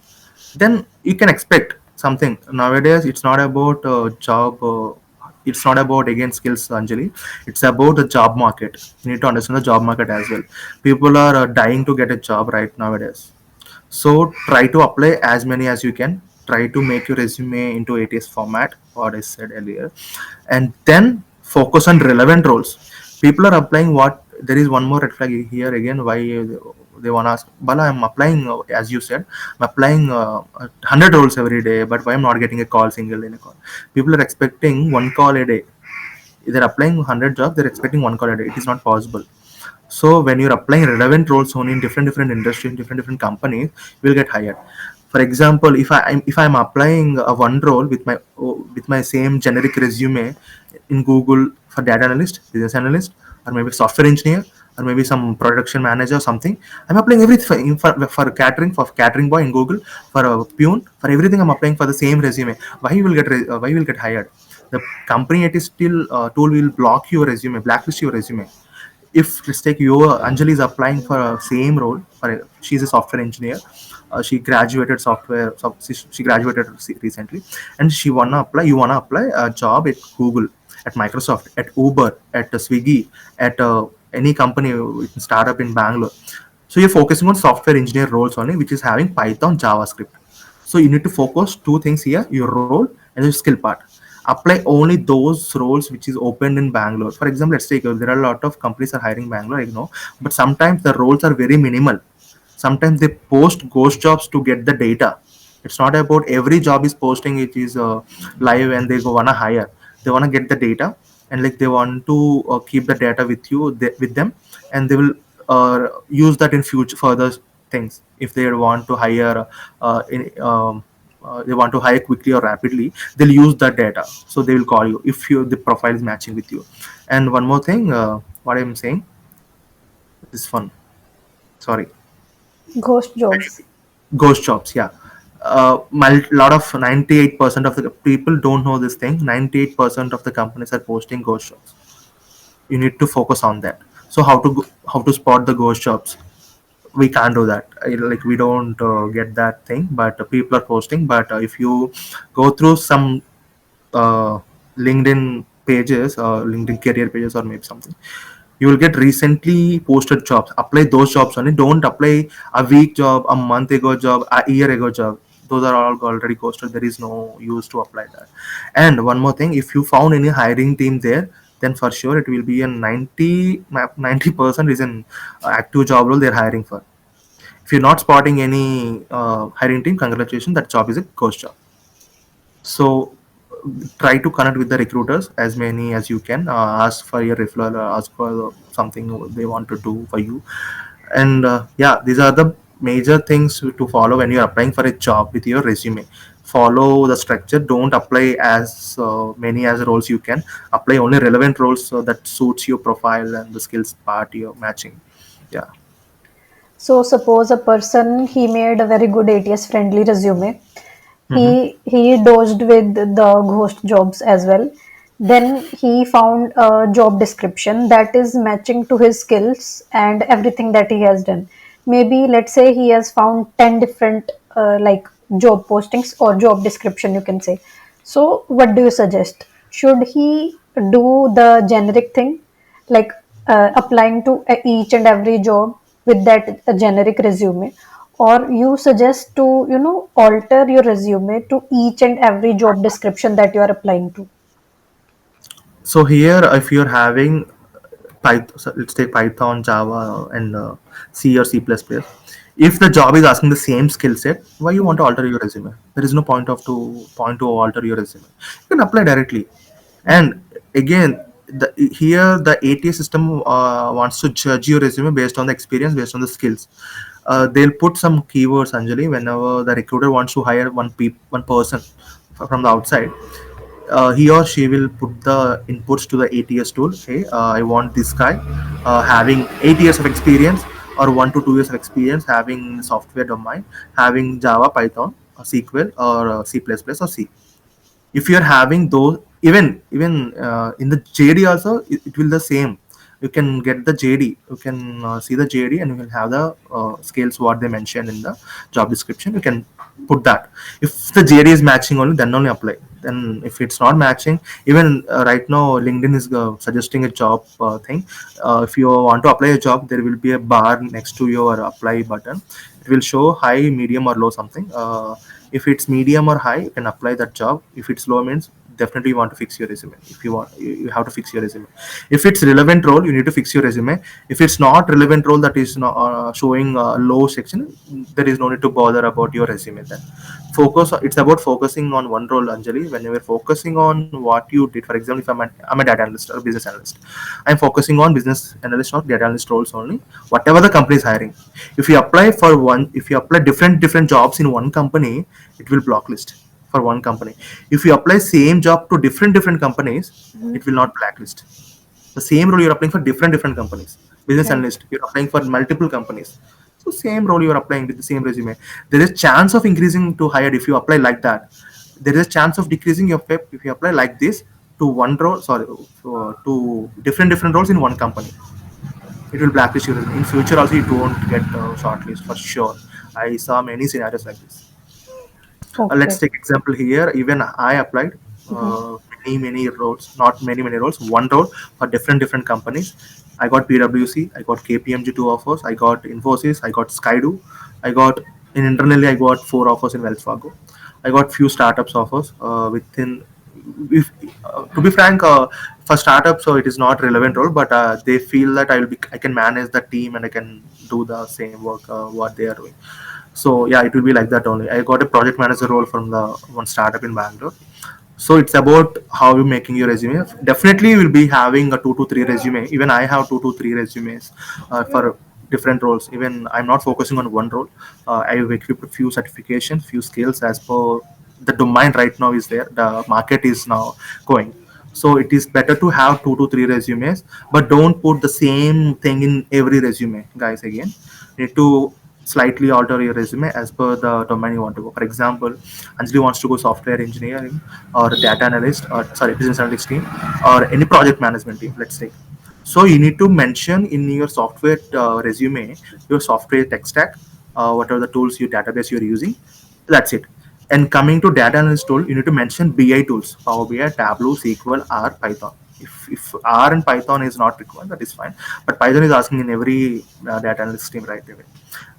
Then you can expect something. Nowadays, it's not about job. It's not about again skills, Anjali. It's about the job market. You need to understand the job market as well. People are dying to get a job right nowadays. So try to apply as many as you can. Try to make your resume into ATS format, what I said earlier, and then focus on relevant roles. People are applying what there is one more red flag here again. Why they want to ask, Bala, I'm applying as you said, I'm applying 100 roles every day, but why I'm not getting a call, single in a call? People are expecting one call a day. They're applying 100 jobs, they're expecting one call a day. It is not possible. So when you're applying relevant roles only in different industries, different companies, you will get hired. For example, if I'm applying one role with my same generic resume in Google for data analyst, business analyst, or maybe software engineer, or maybe some production manager or something, I'm applying everything for catering boy in Google, for a peon, for everything. I'm applying for the same resume. Why you will get hired? The company it is still tool will block your resume, blacklist your resume. If let's take your Anjali is applying for a same role, she's a software engineer. She graduated she graduated recently, and she wanna apply. You wanna apply a job at Google. at Microsoft, at Uber, at Swiggy, at any company, startup in Bangalore. So you're focusing on software engineer roles only, which is having Python, JavaScript. So you need to focus two things here: your role and your skill part. Apply only those roles which is opened in Bangalore. For example, let's take there are a lot of companies are hiring Bangalore, I know, but sometimes the roles are very minimal. Sometimes they post ghost jobs to get the data. It's not about every job is posting it is live and they go wanna hire. They wanna get the data, and like they want to keep the data with with them, and they will use that in future further things. If they want to hire they want to hire quickly or rapidly, they'll use that data. So they will call you if the profile is matching with you. And one more thing, what I'm saying is fun. Sorry. Ghost jobs. Ghost jobs, yeah. Lot of 98% of the people don't know this thing. 98% of the companies are posting ghost jobs. You need to focus on that. So how to spot the ghost jobs? We can't do that. Like we don't get that thing, but people are posting. But if you go through some uh, LinkedIn pages or LinkedIn career pages or maybe something, you will get recently posted jobs. Apply those jobs only. Don't apply a week job, a month ago job, a year ago job. Those are all already posted. There is no use to apply that. And one more thing, if you found any hiring team there, then for sure it will be a 90% is an active job role they're hiring for. If you're not spotting any hiring team, congratulations, that job is a ghost job. So try to connect with the recruiters as many as you can. Ask for your referral, ask for something they want to do for you. And yeah, these are the major things to follow when you're applying for a job with your resume. Follow the structure. Don't apply as many as roles you can. Apply only relevant roles that suits your profile and the skills part you're matching. Yeah. So suppose a person, he made a very good ATS friendly resume. Mm-hmm. He dosed with the ghost jobs as well. Then he found a job description that is matching to his skills and everything that he has done. Maybe let's say he has found 10 different like job postings or job description, you can say. So what do you suggest? Should he do the generic thing, like applying to each and every job with that generic resume, or you suggest to alter your resume to each and every job description that you are applying to? So here, if you're having Python, so let's take Python, Java, and C or C++. If the job is asking the same skill set, why you want to alter your resume? There is no point to alter your resume. You can apply directly. And again, here the ATS system wants to judge your resume based on the experience, based on the skills. They'll put some keywords, Anjali, whenever the recruiter wants to hire one person from the outside. He or she will put the inputs to the ATS tool. Hey, I want this guy having 8 years of experience or 1 to 2 years of experience having software domain, having Java, Python, SQL, or C++ or C. If you're having those, even in the JD also, it will the same. You can get the JD, you can see the JD, and you will have the skills what they mentioned in the job description. You can put that. If the JD is matching only, then only apply. Then if it's not matching, even right now LinkedIn is suggesting a job thing. If you want to apply a job, there will be a bar next to your apply button. It will show high, medium, or low something. If it's medium or high, you can apply that job. If it's low, means definitely you want to fix your resume. If you want, you have to fix your resume. If it's relevant role, you need to fix your resume. If it's not relevant role, that is not showing low section, there is no need to bother about your resume. Then focus, it's about focusing on one role, Anjali. When you are focusing on what you did, for example, if I'm a data analyst or business analyst, I'm focusing on business analyst or data analyst roles only, whatever the company is hiring. If you apply different jobs in one company, it will blacklist for one company. If you apply same job to different companies, it will not blacklist. The same role you're applying for different companies. Business Right. analyst, you're applying for multiple companies. So same role you're applying with the same resume. There is chance of increasing to higher if you apply like that. There is a chance of decreasing your FEP if you apply like this to one role, sorry, to different roles in one company. It will blacklist you. In future also you don't get shortlist for sure. I saw many scenarios like this. Let's Okay. take example here. Even I applied Mhm. many roles, not many roles, one role for different companies. I got PwC, I got KPMG two offers, I got Infosys, I got Skydo, I got in internally I got four offers in Wells Fargo. I got few startups offers within. If, to be frank, for startups, so it is not relevant role, but they feel that I can manage the team and I can do the same work what they are doing. So yeah, it will be like that only. I got a project manager role from the one startup in Bangalore. So it's about how you making your resume. Definitely you will be having a 2 to 3 resume. Even I have 2 to 3 resumes for different roles. Even I'm not focusing on one role. I have equipped a few certifications, few skills as per the domain right now is there. The market is now going. So it is better to have 2 to 3 resumes, but don't put the same thing in every resume, guys. Again, you need to slightly alter your resume as per the domain you want to go. For example, Anjali wants to go software engineering or data analyst or sorry business analyst team or any project management team. Let's say. So you need to mention in your software resume your software tech stack, whatever the tools your database you're using. That's it. And coming to data analyst tool, you need to mention BI tools: Power BI, Tableau, SQL, R, Python. If R and Python is not required, that is fine. But Python is asking in every data analyst team right away.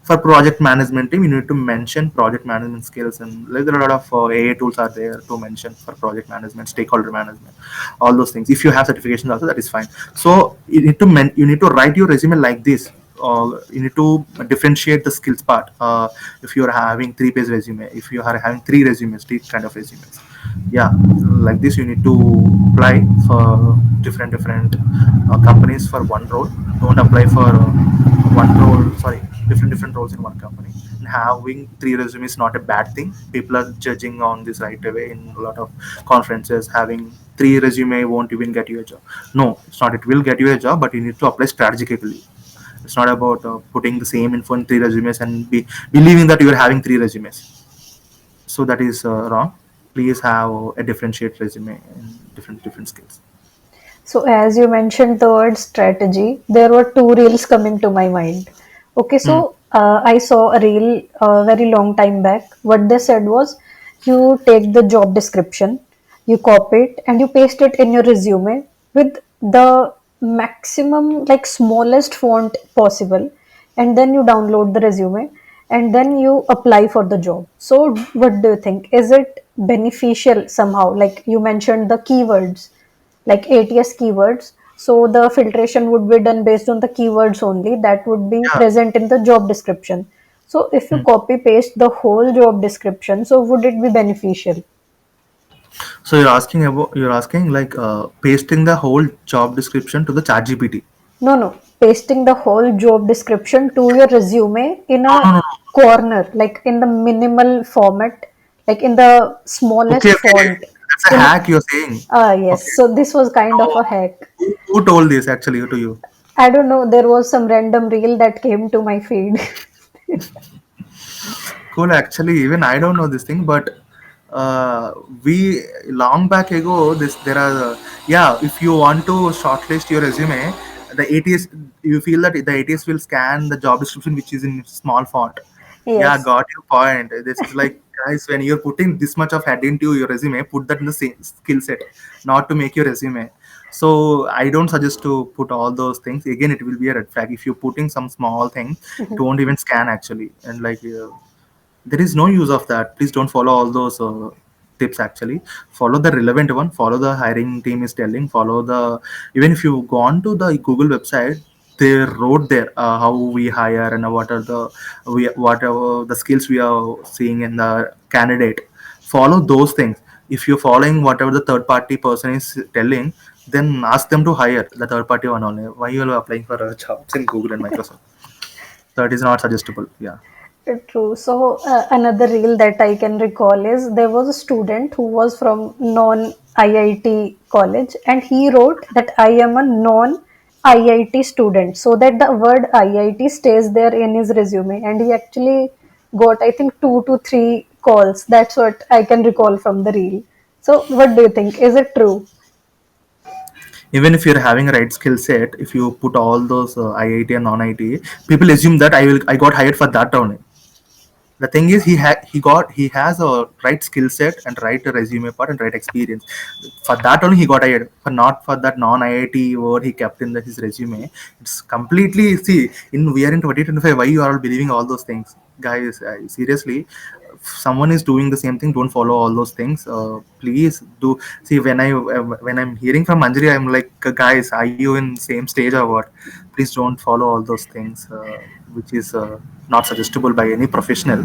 For project management team, you need to mention project management skills, and like there are a lot of AI tools are there to mention for project management, stakeholder management, all those things. If you have certifications also, that is fine. So you need to write your resume like this. You need to differentiate the skills part. If you are having 3 page resume, if you are having 3 resumes, 3 kind of resumes, yeah, like this you need to apply for different companies for one role. Don't apply for one role, sorry, different roles in one company. And having 3 resumes is not a bad thing. People are judging on this right away in a lot of conferences. Having 3 resume won't even get you a job. No, it's not. It will get you a job, but you need to apply strategically. It's not about putting the same info in 3 resumes and believing that you are having 3 resumes. So that is wrong. Please have a differentiate resume and different skills. So, as you mentioned the word strategy, there were two reels coming to my mind. Okay, Hmm. so I saw a reel very long time back. What they said was you take the job description, you copy it, and you paste it in your resume with the maximum, like smallest font possible, and then you download the resume and then you apply for the job. So, what do you think? Is it beneficial somehow? Like you mentioned the keywords like ATS keywords. So the filtration would be done based on the keywords only that would be Yeah. present in the job description. So if you Hmm. copy paste the whole job description, so would it be beneficial? So you're asking like pasting the whole job description to the chat GPT. No, no. Pasting the whole job description to your resume in No, a no, no. corner, like in the minimal format, like in the Okay, smallest okay. font. That's a In hack you're saying. yes. Okay. So this was kind of So a hack. who told this actually to you? I don't know. There was some random reel that came to my feed. Cool. Actually, even I don't know this thing, but we long back ago. This there are yeah. If you want to shortlist your resume, the ATS you feel that the ATS will scan the job description which is in small font. Yeah, Yes. got your point. This is like guys, when you're putting this much of head into your resume, put that in the same skill set, not to make your resume. So I don't suggest to put all those things. Again, it will be a red flag if you're putting some small thing. It won't even scan actually, and like. There is no use of that. Please don't follow all those tips actually. Follow the relevant one, follow the hiring team is telling, follow the, even if you go on to the Google website, they wrote there how we hire and whatever the skills we are seeing in the candidate. Follow those things. If you're following whatever the third party person is telling, then ask them to hire the third party one only. Why you are applying for jobs in Google and Microsoft? So it is not suggestible. Yeah. True. So another reel that I can recall is there was a student who was from non IIT college and he wrote that I am a non IIT student so that the word IIT stays there in his resume and he actually got I think 2 to 3 calls. That's what I can recall from the reel. So what do you think? Is it true? Even if you're having a right skill set, if you put all those IIT and non-IT, people assume that I got hired for that only. The thing is, he has a right skill set and right resume part and right experience. For that only he got hired. For not for that non IIT word he kept in his resume. It's completely, see, in we are in 2025. Why you are all believing all those things, guys? Seriously, if someone is doing the same thing, don't follow all those things. Please do. See, when I'm hearing from Anjali, I'm like, guys, are you in same stage or what? Please don't follow all those things, which is not suggestible by any professional.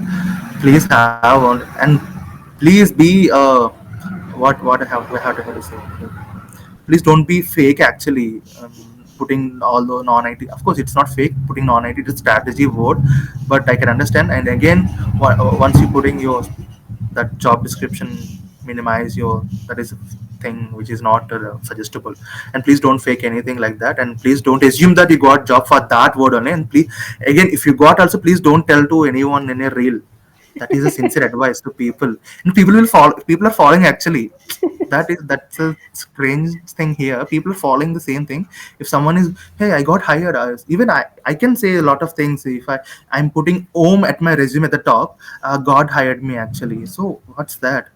Please have on, and please be what I have to say. Please don't be fake actually. Putting all the non-IT, of course it's not fake, putting non-IT is strategy word, but I can understand. And again, once you putting your that job description, minimize your, that is a thing which is not suggestible. And please don't fake anything like that, and please don't assume that you got job for that word only. And please, again, if you got also, please don't tell to anyone in a reel. That is a sincere advice to people, and people will follow, people are following actually. That's a strange thing here. People are following the same thing. If someone is, hey, I got hired, even I can say a lot of things. If I'm putting om at my resume at the top, God hired me actually. So what's that?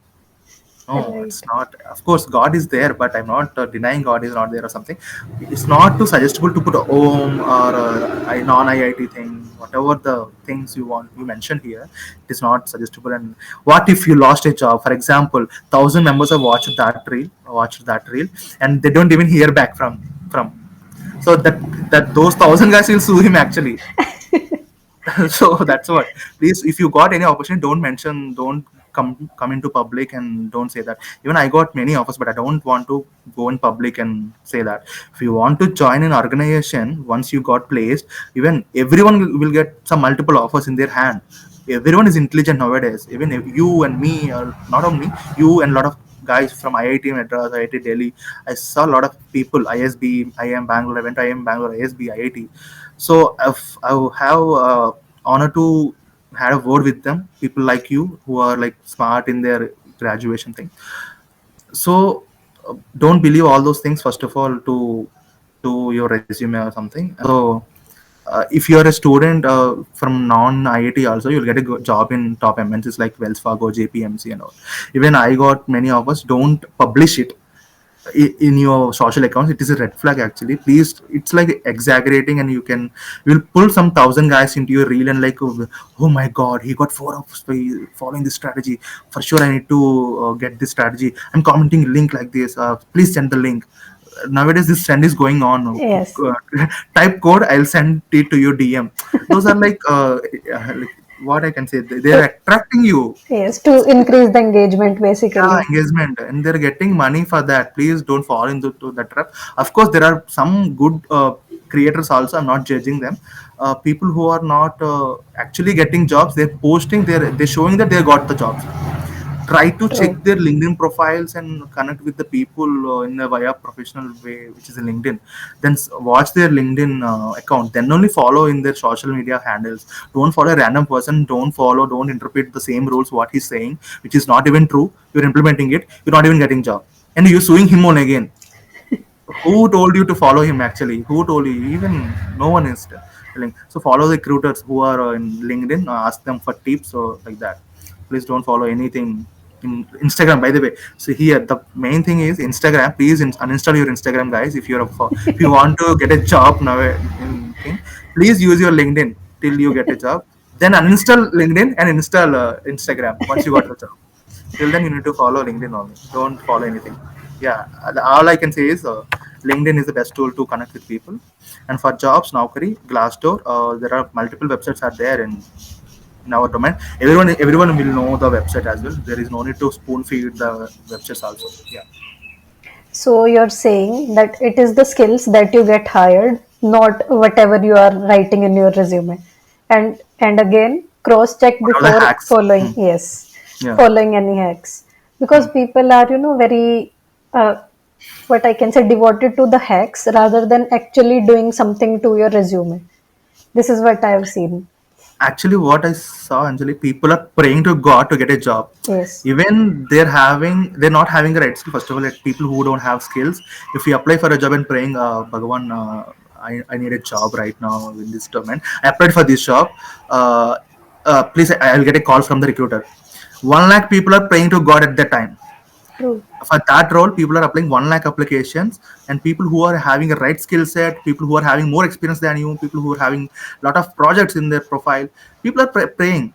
No, Right. it's not. Of course, God is there, but I'm not denying God is not there or something. It's not too suggestible to put a Om or a non-IIT thing, whatever the things you want you mentioned here. It is not suggestible. And what if you lost a job? For example, 1,000 members have watched that reel, and they don't even hear back from. So that those 1,000 guys will sue him actually. So that's what. Please, if you got any opportunity, don't mention, don't come into public and don't say that. Even I got many offers, but I don't want to go in public and say that. If you want to join an organization, once you got placed, even everyone will get some multiple offers in their hand. Everyone is intelligent nowadays. Even if you and me, or not only you and a lot of guys from IIT Madras, IIT Delhi. I saw a lot of people, ISB, IIM Bangalore. I went to IIM Bangalore, ISB, IIT. So if I have honor to had a word with them, people like you who are like smart in their graduation thing. So don't believe all those things first of all to your resume or something. So if you are a student from non IIT also, you'll get a good job in top MNCs like Wells Fargo, JPMC, and all. Even I got many offers. Don't publish it in your social accounts. It is a red flag actually. Please, it's like exaggerating, and you will pull some 1,000 guys into your reel and like, oh my god, he got 4 offers by following this strategy. For sure I need to get this strategy. I'm commenting link like this, please send the link. Nowadays this trend is going on. Yes. Type code, I'll send it to your DM. Those are like what I can say, they are To, attracting you. yes, to increase the engagement Yeah, basically. engagement, and they're getting money for that. Please don't fall into to that trap. Of course, there are some good creators also. I'm not judging them. People who are not actually getting jobs, they're posting, they're showing that they got the jobs. Try to check True. their LinkedIn profiles and connect with the people in a via professional way, which is a LinkedIn. Then watch their LinkedIn account, then only follow in their social media handles. Don't follow a random person. Don't interpret the same rules what he's saying, which is not even true. You're implementing it, you're not even getting job, and you're suing him on again. Who told you to follow him actually? Who told you? Even no one is telling. So follow the recruiters who are in LinkedIn, ask them for tips or like that. Please don't follow anything in Instagram, by the way. So here the main thing is Instagram. Please uninstall your Instagram, guys. If you want to get a job now in thing, please use your LinkedIn till you get a job. Then uninstall LinkedIn and install Instagram once you got the job. Till then, you need to follow LinkedIn only. Don't follow anything. Yeah, all I can say is LinkedIn is the best tool to connect with people. And for jobs, Naukri, Glassdoor, there are multiple websites are there in our domain. Everyone will know the website as well. There is no need to spoon feed the websites also. Yeah. So you're saying that it is the skills that you get hired, not whatever you are writing in your resume. And again, cross check What are the before hacks? following. Yes, Yeah. following any hacks, because Hmm. people are very what I can say devoted to the hacks rather than actually doing something to your resume. This is what I have seen. Actually, what I saw, Anjali, people are praying to God to get a job. Yes, Even they're not having the right skill. First of all, like people who don't have skills, if you apply for a job and praying, Bhagavan, I need a job right now in this domain. I applied for this job. please, I'll get a call from the recruiter. 1 lakh people are praying to God at that time. True. For that role, people are applying 1 lakh applications, and people who are having a right skill set, people who are having more experience than you, people who are having a lot of projects in their profile, people are praying.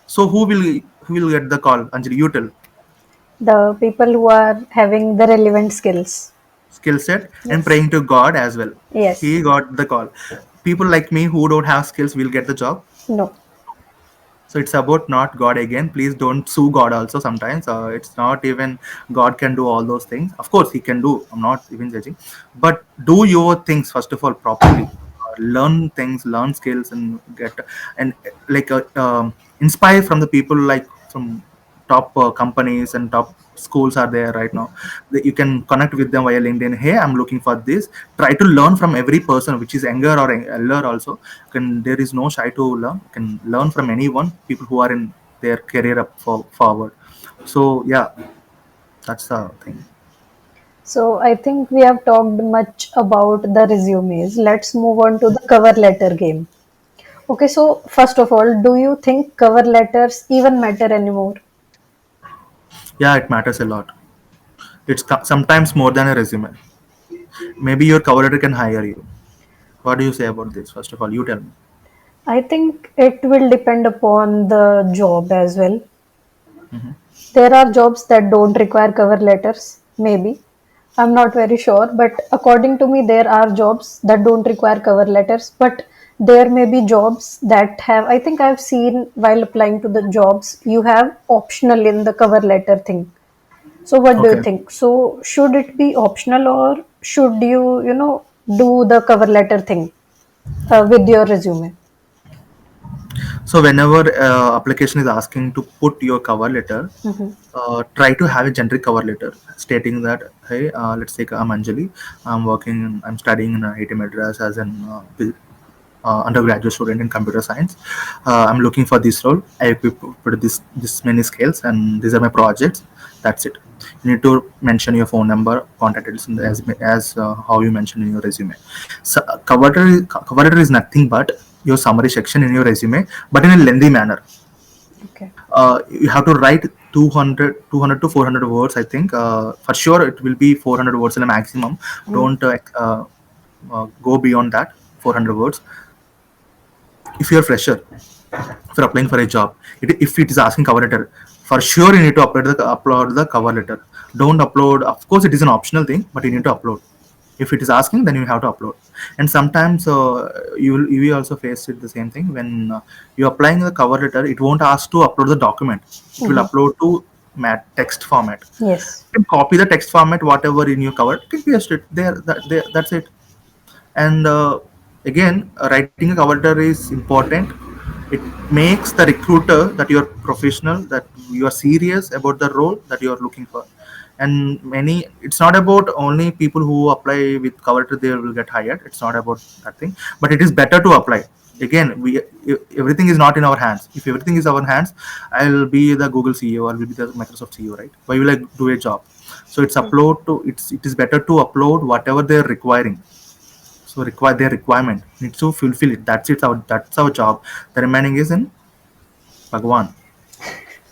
So who will get the call? Anjali, you tell. The people who are having the relevant skills. Skill set and Yes. praying to God as well. Yes. He got the call. People like me who don't have skills will get the job. No. So it's about not God again. Please don't sue God also sometimes. It's not even God can do all those things. Of course, He can do. I'm not even judging. But do your things first of all properly. Learn things, learn skills, and get and like inspire from the people like from top companies and top schools are there right now. You can connect with them via LinkedIn. Hey, I'm looking for this. Try to learn from every person, which is younger or elder also. There is no shy to learn. You can learn from anyone. People who are in their career forward. So yeah, that's the thing. So I think we have talked much about the resumes. Let's move on to the cover letter game. Okay, so first of all, do you think cover letters even matter anymore? Yeah, it matters a lot. It's sometimes more than a resume. Maybe your cover letter can hire you. What do you say about this? First of all, you tell me. I think it will depend upon the job as well. There are jobs that don't require cover letters, maybe. I'm not very sure, but according to me, there are jobs that don't require cover letters, but there may be jobs that have, I think I've seen while applying to the jobs, you have optional in the cover letter thing. So, what do you Okay. think? So, should it be optional or should you do the cover letter thing with your resume? So whenever application is asking to put your cover letter, Hmm. try to have a generic cover letter stating that, hey, let's take I'm Anjali. I'm studying in IIT Madras as an undergraduate student in computer science. I'm looking for this role. I equip with this many skills, and these are my projects. That's it. You need to mention your phone number, contact details as how you mentioned in your resume. So cover letter is nothing but your summary section in your resume, but in a lengthy manner. Okay. You have to write 200 to 400 words. I think for sure it will be 400 words in a maximum. Mm. Don't go beyond that 400 words. If you're a fresher, if you're applying for a job, if it is asking cover letter, for sure you need to upload the cover letter. Don't upload, of course it is an optional thing, but you need to upload. If it is asking, then you have to upload. And sometimes you will also face it the same thing when you're applying the cover letter. It won't ask to upload the document. It will Mhm. upload to text format. Yes. You can copy the text format whatever in your cover, you can paste it there. That's it. And again, writing a cover letter is important. It makes the recruiter that you're professional, that you are serious about the role that you are looking for. And it's not about only people who apply with cover letter they will get hired. It's not about that thing, but it is better to apply. Again, everything is not in our hands. If everything is our hands, I'll be the Google CEO, I will be the Microsoft CEO, right? Why will I do a job? So it is better to upload whatever they're requiring. So require their requirement needs to fulfill it. That's our job. The remaining is in Bhagwan.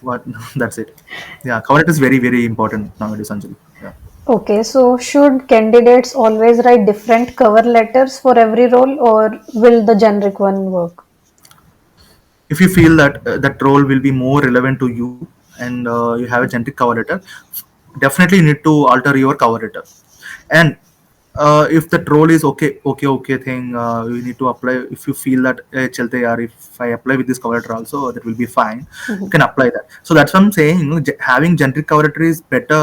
What that's it. Yeah, cover is very, very important nowadays, Anjali. Yeah. Okay, so should candidates always write different cover letters for every role, or will the generic one work? If you feel that that role will be more relevant to you, and you have a generic cover letter, definitely you need to alter your cover letter. And if that role is okay thing, you need to apply. If you feel that chalte yaar, if I apply with this cover letter also, that will be fine. You Mhm. can apply that. So that's what I'm saying. Having generic cover letter is better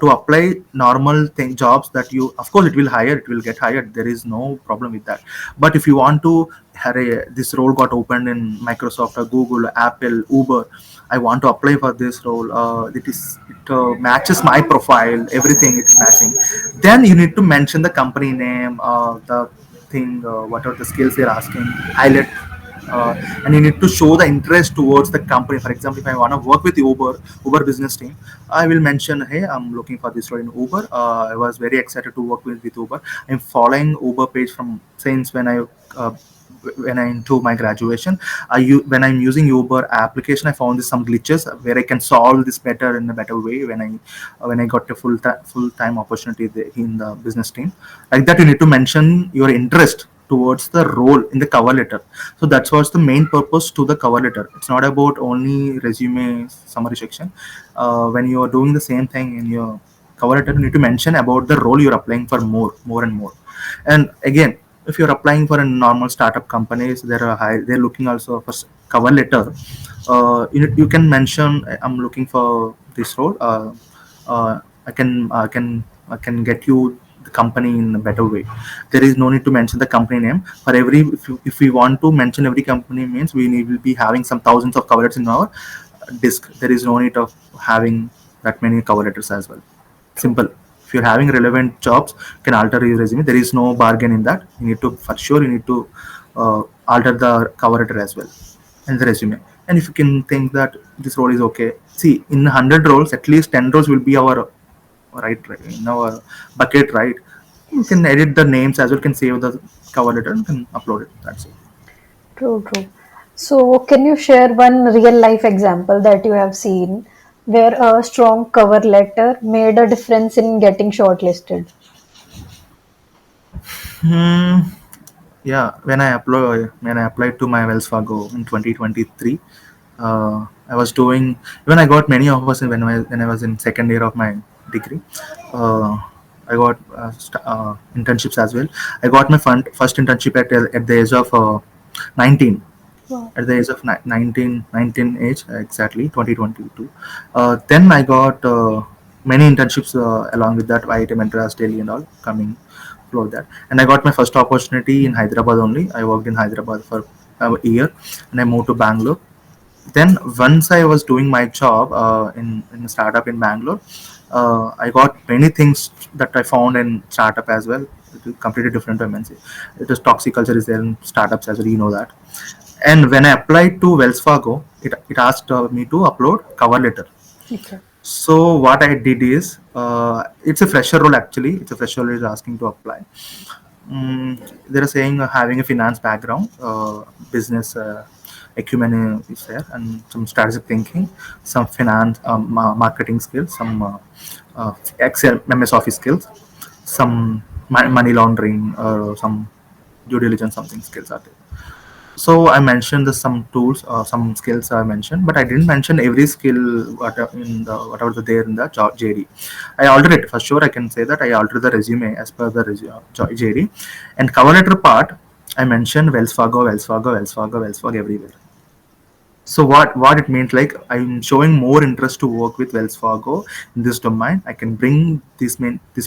to apply normal thing jobs that you, of course, it will get hired. There is no problem with that. But if you want to have this role got opened in Microsoft or Google, Apple, Uber, I want to apply for this role. It matches my profile. Everything it's matching. Then you need to mention the company name, the thing, what are the skills they're asking, highlight, uh, and you need to show the interest towards the company. For example, if I want to work with the Uber business team, I will mention, hey, I'm looking for this role in Uber. I was very excited to work with Uber. I'm following Uber page from since when I uh, when I into my graduation. When I'm using Uber application, I found this some glitches where I can solve this better in a better way when I got a full time opportunity in the business team. Like that, you need to mention your interest towards the role in the cover letter. So that's what's the main purpose to the cover letter. It's not about only resume summary section. When you are doing the same thing in your cover letter, you need to mention about the role you're applying for more and more. And again, if you're applying for a normal startup companies, they're looking also for cover letter. You can mention, I'm looking for this role. I can get you the company in a better way. There is no need to mention the company name for every. If we want to mention every company, means will be having some thousands of cover letters in our disk. There is no need of having that many cover letters as well. True. Simple. If you're having relevant jobs, you can alter your resume. There is no bargain in that. You need to, for sure, you need to alter the cover letter as well and the resume. And if you can think that this role is okay, see, in 100 roles, at least 10 roles will be our right in our bucket, right? You can edit the names as well. Can save the cover letter and can upload it. That's it. True, true. So, can you share one real life example that you have seen where a strong cover letter made a difference in getting shortlisted? Hmm. Yeah, when I applied to my Wells Fargo in 2023, I was doing, when I got many offers when I was in second year of my degree. Uh, I got internships as well. I got my first internship at the age of 19. Wow. At the age of 19 age, exactly 2022. Then I got many internships along with that, IIT Madras, Delhi, and all coming for that. And I got my first opportunity in Hyderabad only. I worked in Hyderabad for a year, and I moved to Bangalore. Then once I was doing my job in a startup in Bangalore, I got many things that I found in startup as well. It is completely different to MNC. It is toxic culture is there in startups as well. You know that. And when I applied to Wells Fargo, it asked me to upload cover letter. Okay. So what I did is, it's a fresher role actually. It's a fresher role is asking to apply. They're saying having a finance background, business acumen is there, and some strategic thinking, some finance, marketing skills, some Excel, MS Office skills, some money laundering, some due diligence, something skills are there. So I mentioned some tools, some skills I mentioned, but I didn't mention every skill whatever there in the JD. I altered it for sure. I can say that I altered the resume as per the JD, and cover letter part. I mentioned Wells Fargo, Wells Fargo, Wells Fargo, Wells Fargo everywhere. So what it means, like, I'm showing more interest to work with Wells Fargo in this domain. I can bring this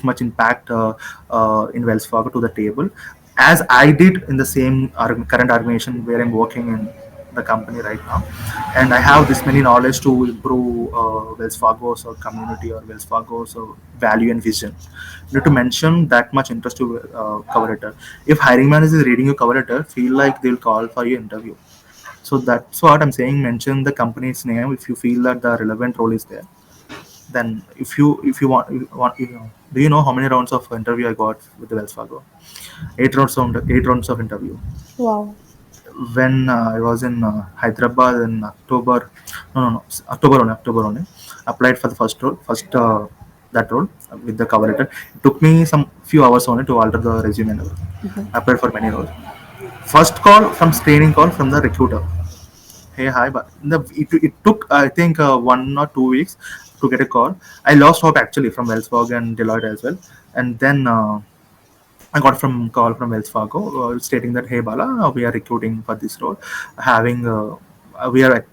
much impact in Wells Fargo to the table, as I did in the same current organization where I'm working in the company right now, and I have this many knowledge to improve Wells Fargo's or community or Wells Fargo's value and vision. You need to mention that much interest to cover letter. If hiring manager is reading your cover letter, feel like they'll call for your interview. So that's what I'm saying. Mention the company's name if you feel that the relevant role is there. Then if you want, do you know how many rounds of interview I got with the Wells Fargo? 8 rounds of interview. Wow. When I was in Hyderabad in October, no, October only. Applied for the that role with the cover letter. It took me some few hours only to alter the resume and all. Applied for many roles. First call from screening call from the recruiter. Hey, hi, but it took, I think, 1 or 2 weeks to get a call. I lost hope actually from Wells Fargo and Deloitte as well. And then I got from call from Wells Fargo stating that, hey Bala, we are recruiting for this role, having we are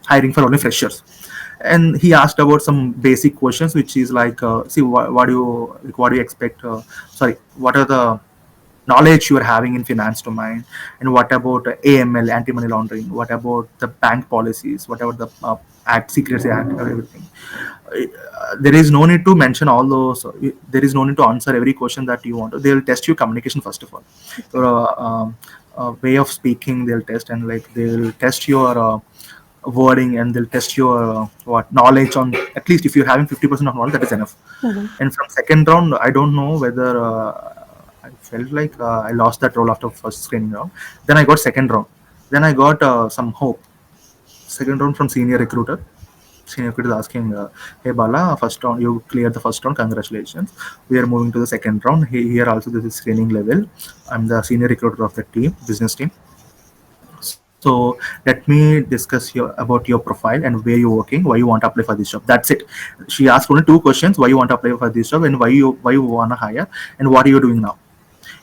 hiring for only freshers. And he asked about some basic questions, which is like, see, what do you expect? Sorry, what are the knowledge you are having in finance domain, and what about AML, anti-money laundering? What about the bank policies? What about the Act, Secrecy Act, everything? There is no need to mention all those. There is no need to answer every question that you want. They will test your communication first of all, your way of speaking. They'll test, and like they'll test your wording, and they'll test your what knowledge on. At least if you're having 50% of knowledge, that is enough. Mhm. And from second round, I don't know whether I felt like I lost that role after first screening round. Then I got second round. Then I got some hope. Second round from senior recruiter. Senior recruiter is asking, "Hey Bala, first round you cleared the first round. Congratulations. We are moving to the second round. Here also this is screening level. I'm the senior recruiter of the team, business team. So let me discuss about your profile and where you're working, why you want to apply for this job. That's it. She asked only two questions: why you want to apply for this job and why you want to hire and what are you doing now.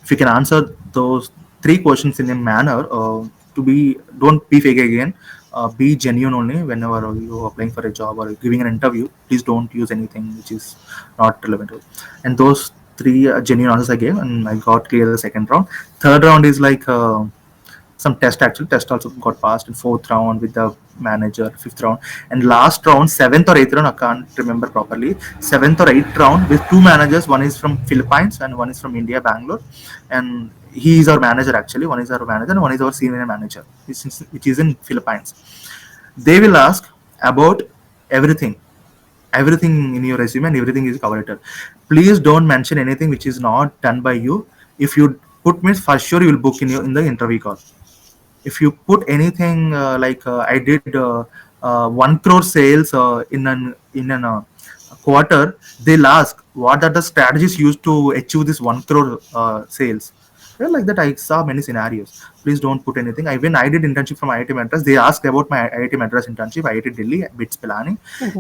If you can answer those three questions in a manner to be don't be fake again, be genuine only whenever you're applying for a job or giving an interview. Please don't use anything which is not relevant. And those three genuine answers I gave, and I got clear the second round. Third round is like some test, actually test also got passed in fourth round with the manager, fifth round, and last round, seventh or eighth round, I can't remember properly, seventh or eighth round with two managers. One is from Philippines and one is from India, Bangalore, and he is our manager actually. One is our manager and one is our senior manager, which is in Philippines. They will ask about everything, everything in your resume and everything is covered. Please don't mention anything which is not done by you. If you put me, for sure you will book in the interview call. If you put anything like I did 1 crore sales in an quarter, they'll ask what are the strategies used to achieve this 1 crore sales. Well, like that, I saw many scenarios. Please don't put anything. When I did internship from IIT Madras, they asked about my IIT Madras internship, IIT Delhi, bits planning.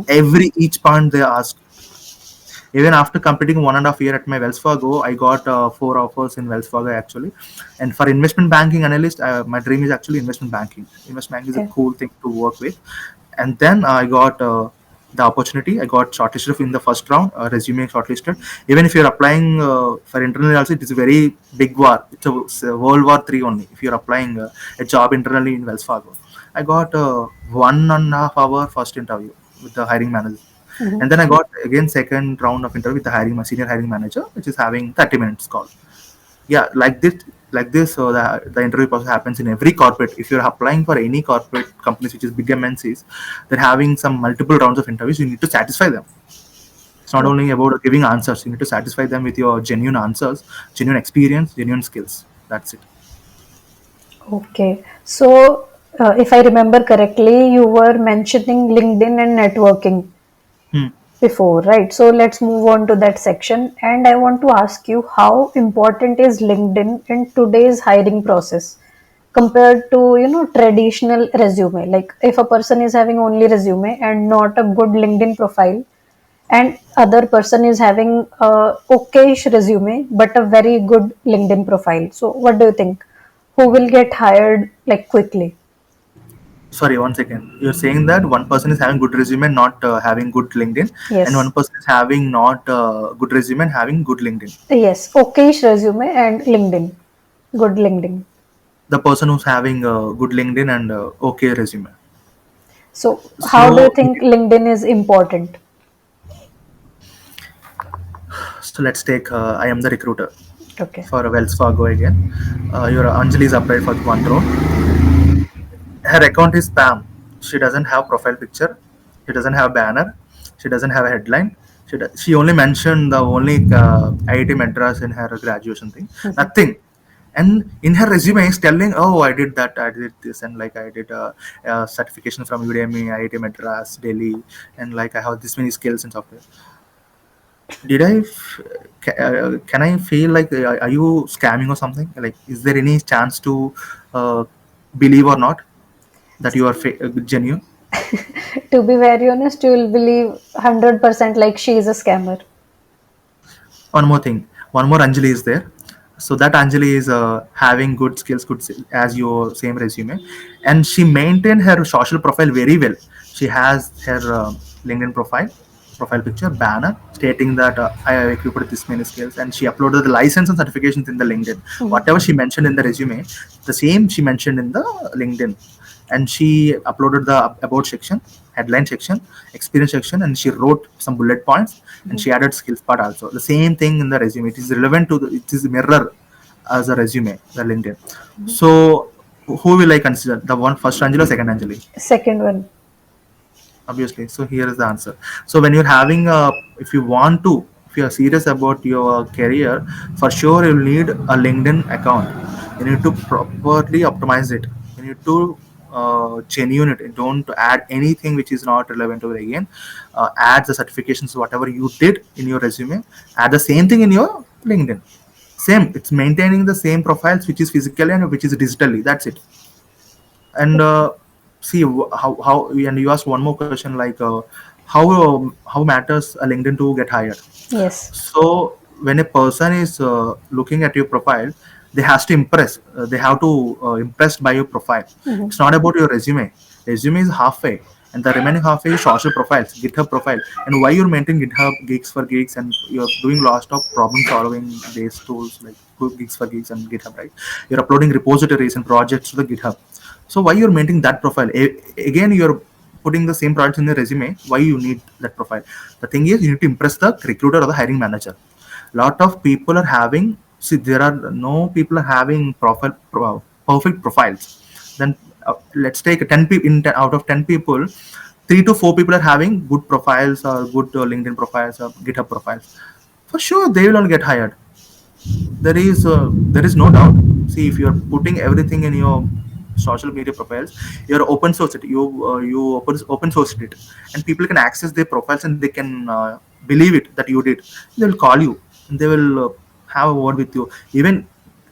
Every each point they asked. Even after completing 1.5 year at my Wells Fargo, I got 4 offers in Wells Fargo actually. And for investment banking analyst, my dream is actually investment banking. Investment banking is a Okay. cool thing to work with. And then I got the opportunity. I got shortlisted in the first round, resume shortlisted. Even if you're applying for internally also, it is a very big war. It's a World War III only. If you're applying a job internally in Wells Fargo, I got 1.5 hour first interview with the hiring manager, Mhm. and then I got again second round of interview with the hiring my senior hiring manager, which is having 30 minutes call. Yeah, like this. So the interview process happens in every corporate. If you're applying for any corporate companies, which is big MNCs, they're having some multiple rounds of interviews. You need to satisfy them. It's not only about giving answers. You need to satisfy them with your genuine answers, genuine experience, genuine skills. That's it. Okay. So, if I remember correctly, you were mentioning LinkedIn and networking Hmm. before, right? So, let's move on to that section. And I want to ask you, how important is LinkedIn in today's hiring process compared to, traditional resume? Like, if a person is having only resume and not a good LinkedIn profile, and other person is having a okayish resume but a very good LinkedIn profile. So, what do you think? Who will get hired like quickly? Sorry, one second. You're saying that one person is having good resume, not having good LinkedIn, and one Yes, person is having not good resume and having good LinkedIn. yes, okayish resume and LinkedIn, good LinkedIn. The person who's having good LinkedIn and okay resume. So, how do you So, think LinkedIn is important? so let's take. I am the recruiter Okay. for Wells Fargo again. Your Anjali is applied for one role. Her account is spam. She doesn't have profile picture. She doesn't have banner. She doesn't have a headline. She only mentioned the only IIT Madras in her graduation thing. Mhm. Nothing. And in her resume, is telling, "Oh, I did that, I did this, and like I did a certification from Udemy, IIT Madras, Delhi, and like I have this many skills in software." Did can I feel like are you scamming or something? Like, is there any chance to uh, believe or not that you are genuine? To be very honest, you will believe 100% like she is a scammer. One more thing, one more Anjali is there. So that Anjali is having good skills, as your same resume, and she maintained her social profile very well. She has her LinkedIn profile picture banner stating that I have equipped this many skills, and she uploaded the license and certifications in the LinkedIn. Mhm. Whatever she mentioned in the resume, the same she mentioned in the LinkedIn, and she uploaded the about section, headline section, experience section, and she wrote some bullet points, and she added skills part also. The same thing in the resume. It is relevant to it is mirror as a resume, the LinkedIn. So who will I consider? The one first Anjali or second Anjali? Second one. Obviously. So here is the answer. So when you're having if you want to, if you are serious about your career, for sure you'll need a LinkedIn account. You need to properly optimize it. You need to genuine it. Don't add anything which is not relevant to it again. Add the certifications, whatever you did in your resume. Add the same thing in your LinkedIn. Same. It's maintaining the same profiles, which is physically and which is digitally. That's it. And see how and you asked one more question like how matters a LinkedIn to get hired. Yes. So when a person is looking at your profile, they has to impress. They have to impressed by your profile. Mhm. It's not about your resume. Resume is halfway, and the remaining halfway is social profiles, GitHub profile. And why you're maintaining GitHub gigs for gigs, and you're doing lots of problem solving based tools like gigs for gigs and GitHub, right? You're uploading repositories and projects to the GitHub. So why you're maintaining that profile? Again, you're putting the same projects in the resume. Why you need that profile? The thing is, you need to impress the recruiter or the hiring manager. Lot of people are having, see, there are no people are having perfect profiles. Then let's take 10 people in 10, out of 10 people, 3 to 4 people are having good profiles or good LinkedIn profiles or GitHub profiles. For sure, they will all get hired. There is no doubt. See, if you are putting everything in your social media profiles, you're open source it. You open source it, and people can access their profiles and they can believe it that you did. They'll call you and they will have a word with you. Even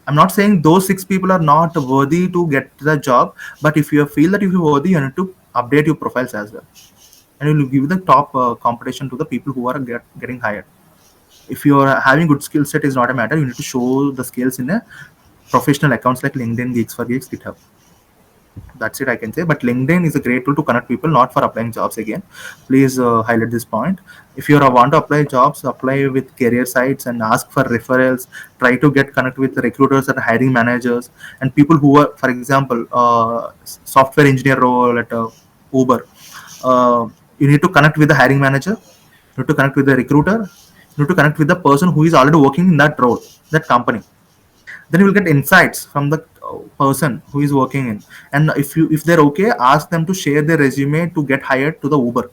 I'm not saying those 6 people are not worthy to get the job, but if you feel that if you're worthy, you need to update your profiles as well, and you will give the top competition to the people who are getting hired. If you are having good skill set is not a matter. You need to show the skills in a professional accounts like LinkedIn, Gigs for Gigs, GitHub. That's it I can say. But LinkedIn is a great tool to connect people, not for applying jobs. Again, please highlight this point. If you want to apply jobs, apply with career sites and ask for referrals. Try to get connect with the recruiters and hiring managers and people who are, for example, software engineer role at Uber. uh, you need to connect with the hiring manager. You need to connect with the recruiter. You need to connect with the person who is already working in that role, that company. Then you will get insights from the person who is working in. And if they're okay, ask them to share their resume to get hired to the Uber.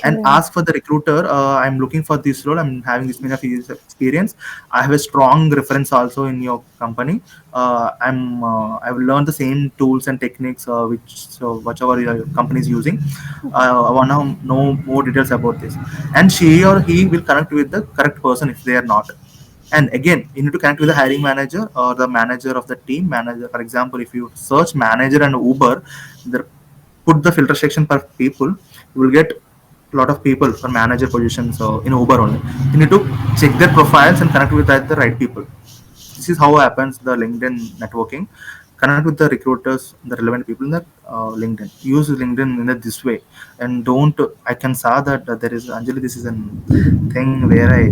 And Okay. ask for the recruiter, I'm looking for this role, I'm having this many of years of experience, I have a strong reference also in your company. I've learned the same tools and techniques which so whichever your company is using. I want to know more details about this. And she or he will connect with the correct person if they are not. And again, you need to connect with the hiring manager or the manager of the team manager. For example, if you search manager and Uber, there, put the filter section per people, you will get a lot of people for manager positions in Uber only. You need to check their profiles and connect with the right people. This is how happens the LinkedIn networking. Connect with the recruiters, the relevant people in the LinkedIn. Use LinkedIn in this way, and don't. I can saw that there is Anjali. This is a thing where I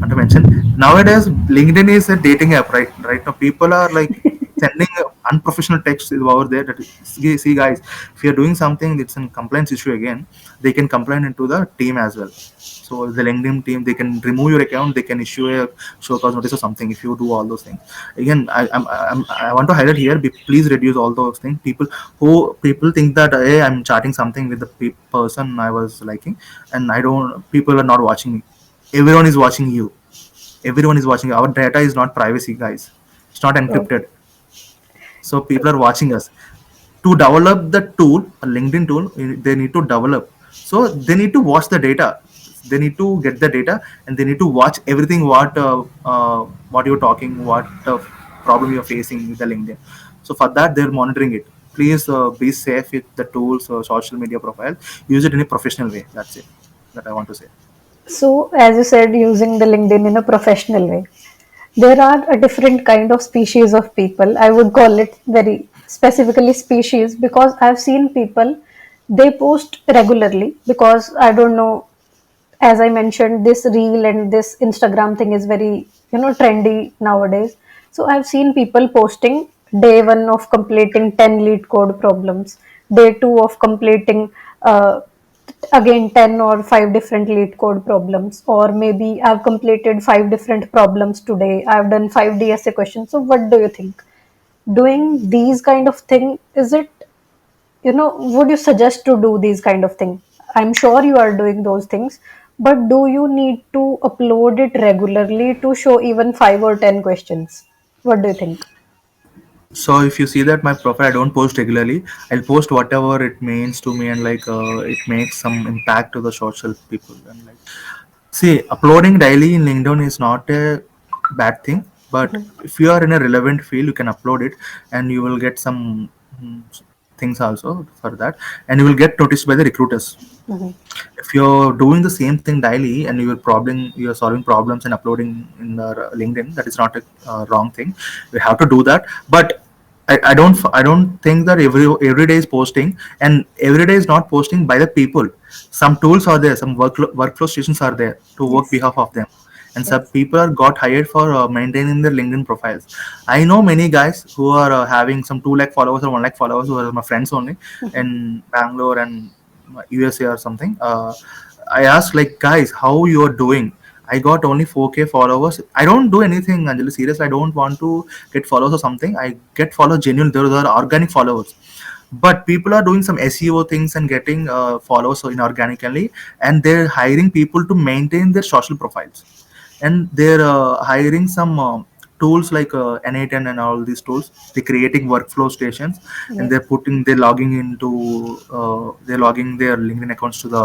want to mention. Nowadays, LinkedIn is a dating app, right? Right now, people are like sending unprofessional text over there. That see, guys, if you're doing something, it's a complaints issue again. They can complain into the team as well. So the LinkedIn team, they can remove your account. They can issue a show cause notice or something if you do all those things. Again, I want to highlight here. Please reduce all those things. People think that hey, I'm chatting something with the person I was liking, and I don't. People are not watching me. Everyone is watching you. Everyone is watching. Our data is not privacy, guys. It's not Oh, encrypted. So people are watching us. To develop the tool, a LinkedIn tool, they need to develop. So they need to watch the data. They need to get the data, and they need to watch everything what you're talking, what problem you're facing with the LinkedIn. So for that, they're monitoring it. Please be safe with the tools or social media profile. Use it in a professional way. That's it that I want to say. so as you said, using the LinkedIn in a professional way, there are a different kind of species of people. I would call it very specifically species because I've seen people, they post regularly because I don't know, as I mentioned, this reel and this Instagram thing is very, trendy nowadays. So I've seen people posting day one of completing 10 lead code problems, day two of completing again 10 or 5 different lead code problems, or maybe I've completed 5 different problems today. I've done 5 DSA questions. So what do you think? Doing these kind of thing, is it, would you suggest to do these kind of thing? I'm sure you are doing those things, But do you need to upload it regularly to show even 5 or 10 questions? What do you think? So if you see that my profile, I don't post regularly. I'll post whatever it means to me, and like it makes some impact to the social people. And like, see, uploading daily in LinkedIn is not a bad thing, but Mhm. if you are in a relevant field, you can upload it, and you will get some things also for that, and you will get noticed by the recruiters. Mhm. If you're doing the same thing daily and you're solving problems and uploading in the LinkedIn, that is not a wrong thing. We have to do that, but I don't think that every day is posting, and every day is not posting by the people. Some tools are there, some workflow stations are there to work Yes. behalf of them, and some Yes. people are got hired for maintaining their LinkedIn profiles. I know many guys who are having some 2 lakh followers or 1 lakh followers, who are my friends only Mhm. in Bangalore and USA or something. I asked like, guys, how you are doing? I got only 4K followers. I don't do anything, Anjali. Seriously, I don't want to get followers or something. I get followers genuine. Those are organic followers. But people are doing some SEO things and getting followers inorganically, and they're hiring people to maintain their social profiles, and they're hiring some tools like N8 and all these tools. They're creating workflow stations, and Yes. they're logging their LinkedIn accounts to the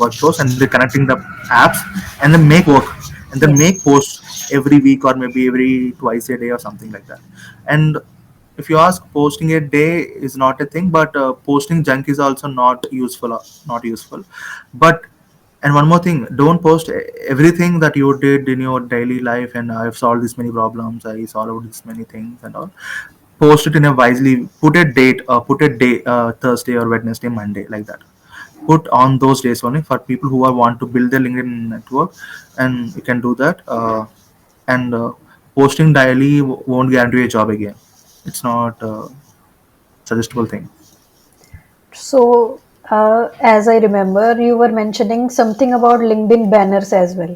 workflows, and they're connecting the apps, and then make work, and then Yes. make posts every week or maybe every twice a day or something like that. And if you ask, posting a day is not a thing, but posting junk is also not useful. But and one more thing, don't post everything that you did in your daily life, and I've solved this many problems, I solved this many things and all. Post it in a wisely, put a day, Thursday or Wednesday, Monday, like that. Put on those days only for people who are want to build their LinkedIn network, and you can do that. And posting daily won't guarantee you a job again. It's not a suggestible thing. So, as I remember, you were mentioning something about LinkedIn banners as well.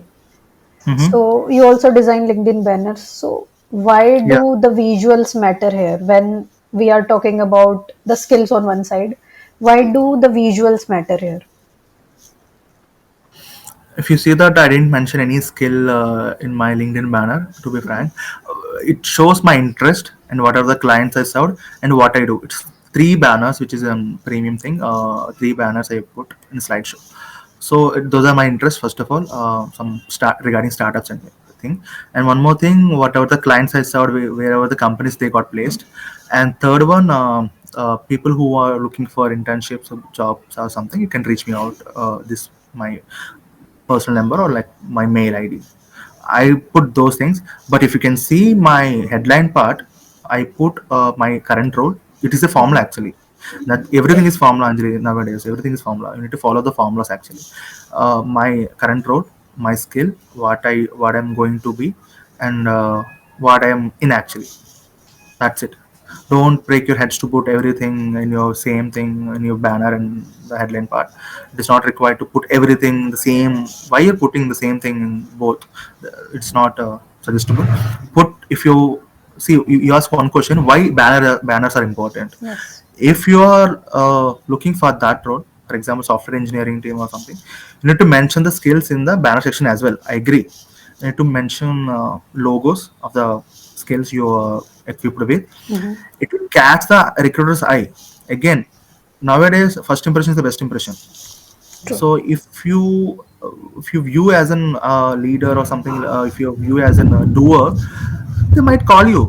Mm-hmm. So, you also design LinkedIn banners. So, why Yeah. do the visuals matter here when we are talking about the skills on one side? Why do the visuals matter here? If you see that I didn't mention any skill in my LinkedIn banner, to be Mhm. frank, it shows my interest and what are the clients I served and what I do. It's three banners, which is a premium thing. Three banners I put in slideshow. So those are my interests first of all. Some start regarding startups and thing, and one more thing, whatever the clients I served, wherever the companies they got placed, and third one. People who are looking for internships or jobs or something, you can reach me out. This my personal number or like my mail ID. I put those things, but if you can see my headline part, I put my current role. It is a formula Mhm. actually. That everything is formula, Anjali, nowadays. Everything is formula. You need to follow the formulas actually. My current role, my skill, what I'm going to be, and what I am in actually. That's it. Don't break your heads to put everything in your same thing in your banner and the headline part. It is not required to put everything the same. Why you're putting the same thing in both? It's not suggestible. Put if you see you ask one question, why banners are important. Yes. If you are looking for that role, for example, software engineering team or something, you need to mention the skills in the banner section as well. I agree. You need to mention logos of the skills you are equipped with. Mhm. It will catch the recruiter's eye. Again, nowadays, first impression is the best impression. True. So if you view as an leader or something, if you view as an doer, they might call you.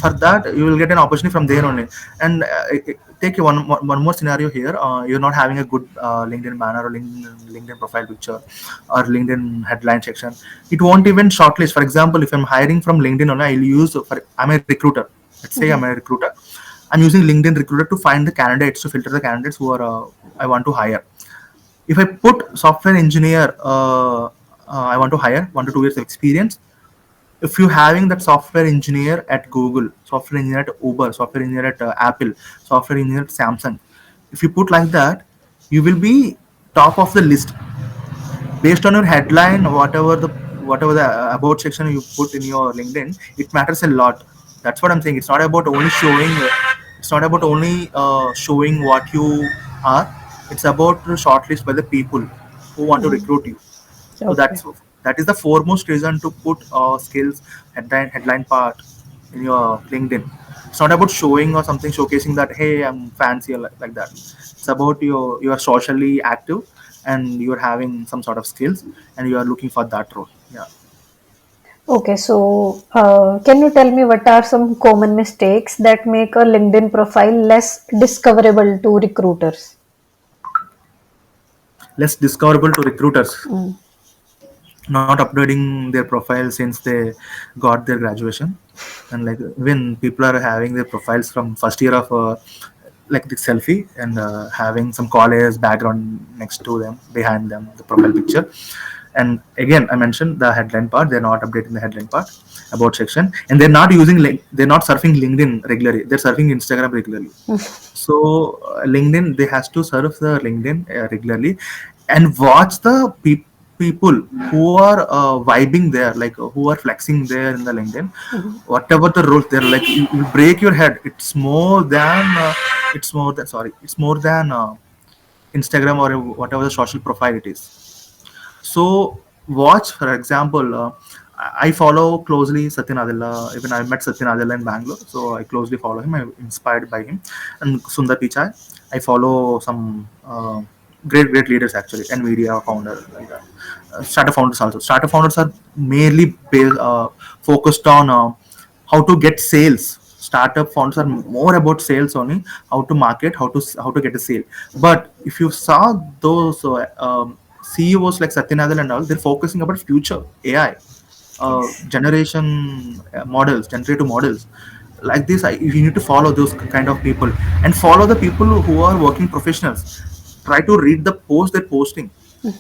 For that, you will get an opportunity from there only. And take one more scenario here. You're not having a good LinkedIn banner or LinkedIn profile picture or LinkedIn headline section. It won't even shortlist. For example, if I'm hiring from LinkedIn only, I'm a recruiter. Let's say I'm Mhm. a recruiter. I'm using LinkedIn recruiter to find the candidates, to filter the candidates who are I want to hire. If I put software engineer, I want to hire 1 to 2 years of experience. If you having that software engineer at Google, software engineer at Uber, software engineer at Apple, software engineer at Samsung, if you put like that, you will be top of the list based on your headline, whatever the about section you put in your LinkedIn. It matters a lot. That's what I'm saying. It's not about only showing. It's not about only showing what you are. It's about the shortlist by the people. who want to recruit you. So Okay. that is the foremost reason to put skills headline part in your LinkedIn. It's not about showing or something showcasing that hey I'm fancy or like that. It's about you are socially active and you are having some sort of skills and you are looking for that role. Yeah. Okay, so can you tell me what are some common mistakes that make a LinkedIn profile less discoverable to recruiters? Less discoverable to recruiters. Mm. Not updating their profile since they got their graduation, and like when people are having their profiles from first year of like the selfie and having some college background next to them behind them the profile picture. And again I mentioned the headline part, they're not updating the headline part about section, and they're not using they're not surfing LinkedIn regularly, they're surfing Instagram regularly. So LinkedIn, they has to surf the LinkedIn regularly and watch the people who are vibing there, like who are flexing there in the LinkedIn. Whatever the rules, they're like you break your head. It's more than sorry, it's more than Instagram or whatever the social profile it is. So watch, for example, I follow closely Satya Nadella. Even I met Satya Nadella in Bangalore, so I closely follow him. I'm inspired by him. And Sundar Pichai, I follow some great leaders actually, and media founder like that. Startup founders also. Startup founders are mainly focused on how to get sales. Startup founders are more about sales only, how to market, how to get a sale. But if you saw those CEOs like Satya Nadella and all, they're focusing about future AI, Yes. generation models, generative models. Like this, you need to follow those kind of people and follow the people who are working professionals. Try to read the post they're posting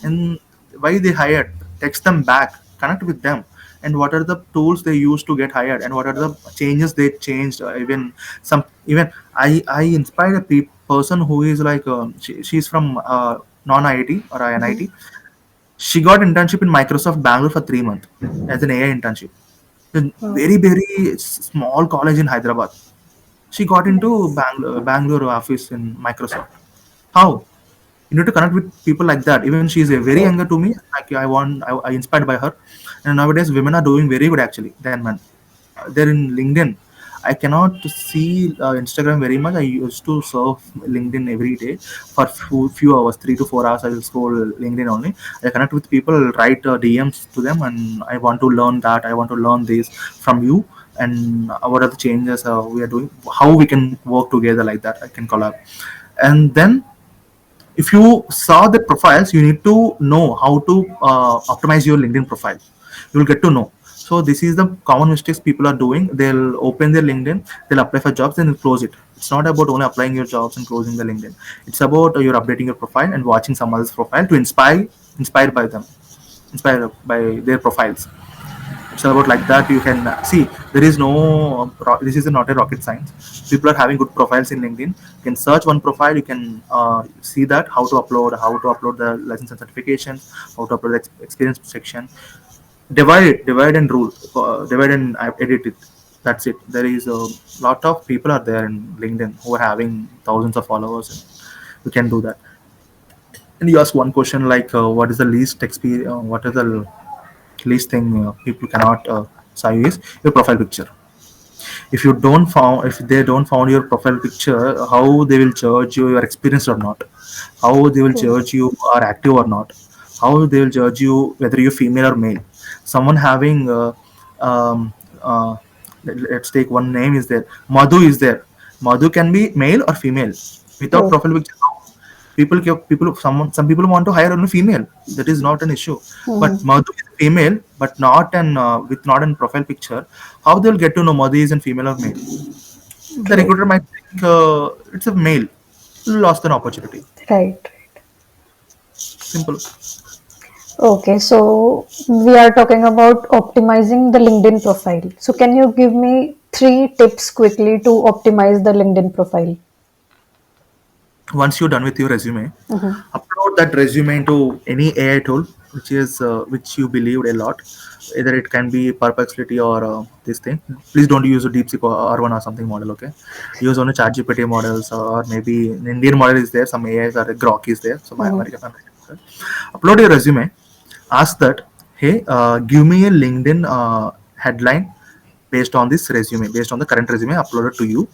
and why they hired. Text them back, connect with them, and what are the tools they use to get hired, and what are the changes they changed. Even I inspired a person who is like she's from non IIT or NIT. She got internship in Microsoft Bangalore for 3 months as an AI internship. A Oh, very small college in Hyderabad. She got into Bangalore office in Microsoft. How? You need to connect with people like that. Even she is a very okay. younger to me. Like I inspired by her. And nowadays women are doing very good actually than men. They're in LinkedIn. I cannot see Instagram very much. I used to surf LinkedIn every day for few hours, 3 to 4 hours. I will scroll LinkedIn only. I connect with people, write DMs to them, and I want to learn that. I want to learn this from you, and what are the changes we are doing, how we can work together like that. I can collab, and then if you saw the profiles, you need to know how to optimize your LinkedIn profile. You will get to know. So this is the common mistakes people are doing. They'll open their LinkedIn, they'll apply for jobs, and they'll close it. It's not about only applying your jobs and closing the LinkedIn. It's about you're updating your profile and watching some other's profile to inspired by them, inspired by their profiles. It's about like that. You can see there is no this is not a rocket science. People are having good profiles in LinkedIn. You can search one profile, you can see that how to upload the license and certifications, how to upload the experience section. Divide and rule, divide and edit it. That's it. There is a lot of people are there in LinkedIn who are having thousands of followers, and you can do that. And you ask one question like what is the least experience, what is the least thing people cannot say is your profile picture. If they don't found your profile picture, how they will judge you your experience or not, how they will True. judge you are active or not, how they will judge you whether you're female or male. Someone having um, uh, let's take one name is there, Madhu is there. Madhu can be male or female without True. profile picture. Some people want to hire only female. That is not an issue. But Mhm. Madhu is female, but not an with not an profile picture. How they'll get to know Madhu is a female or male? The True. recruiter might think it's a male. Lost an opportunity. Right. Simple. Okay, so we are talking about optimizing the LinkedIn profile. So can you give me three tips quickly to optimize the LinkedIn profile? Once you're done with your resume, Mm-hmm. upload that resume into any AI tool which you believed a lot. Either it can be Perplexity or this thing. Please don't use a DeepSeek or R1 or something model. Okay, use only ChatGPT models or maybe an Indian model is there. Some AIs are Grok is there. Some Mm-hmm. American. Upload your resume. Ask that, hey, give me a LinkedIn headline based on this resume, based on the current resume uploaded to you,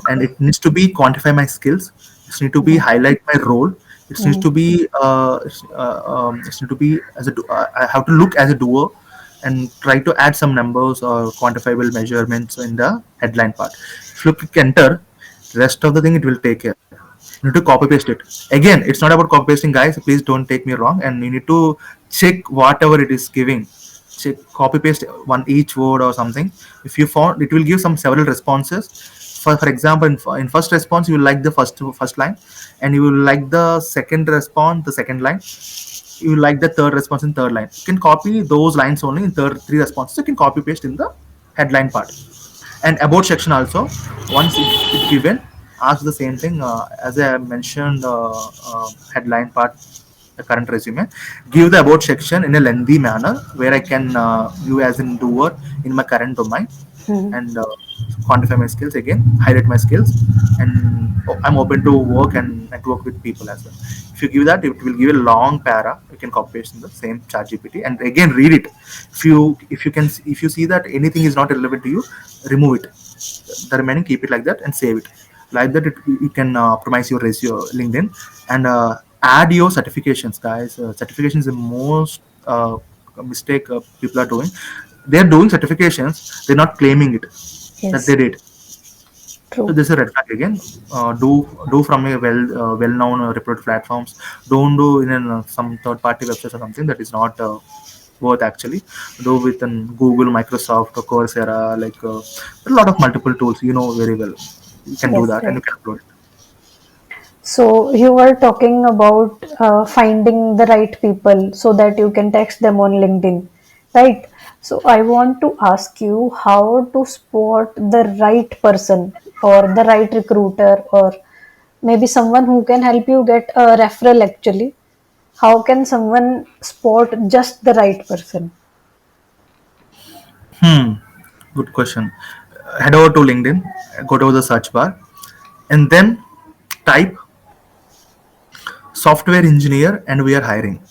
and Okay. it needs to be quantify my skills. It needs to be Mhm. highlight my role. It needs Mhm. to be it needs to be as a I have to look as a doer and try to add some numbers or quantifiable measurements in the headline part. If you click enter, rest of the thing it will take care. You need to copy paste it. Again, it's not about copy pasting, guys. Please don't take me wrong. And you need to check whatever it is giving. Check copy paste one each word or something. If you found it will give some several responses. For example, in first response, you will like the first line, and you will like the second response, the second line. You will like the third response in third line. You can copy those lines only in third three responses. You can copy paste in the headline part. And about section also, once it given, ask the same thing as I mentioned, headline part, the current resume. Give the about section in a lengthy manner where I can view as in doer in my current domain, Mhm. and quantify my skills again, highlight my skills, and I'm open to work and network with people as well. If you give that, it will give a long para. You can copy paste in the same chat GPT and again read it. If you see that anything is not relevant to you, remove it. The remaining, keep it like that and save it. Like that, you can optimize your ratio LinkedIn, and add your certifications, guys. Certifications is the most mistake people are doing. They're doing certifications, they're not claiming it that Yes. they did. So True. this is a red flag again. Do from a well known reputed platforms. Don't do in some third party websites or something that is not worth actually. Do with Google, Microsoft, or Coursera. Like a lot of multiple tools. You know very well. You can do Yes. that and Yes. you can upload it. So you were talking about finding the right people so that you can text them on LinkedIn, right? So I want to ask you how to spot the right person or the right recruiter or maybe someone who can help you get a referral actually. How can someone spot just the right person? Hmm. Good question. Head over to LinkedIn. Go to the search bar and then type software engineer and we are hiring.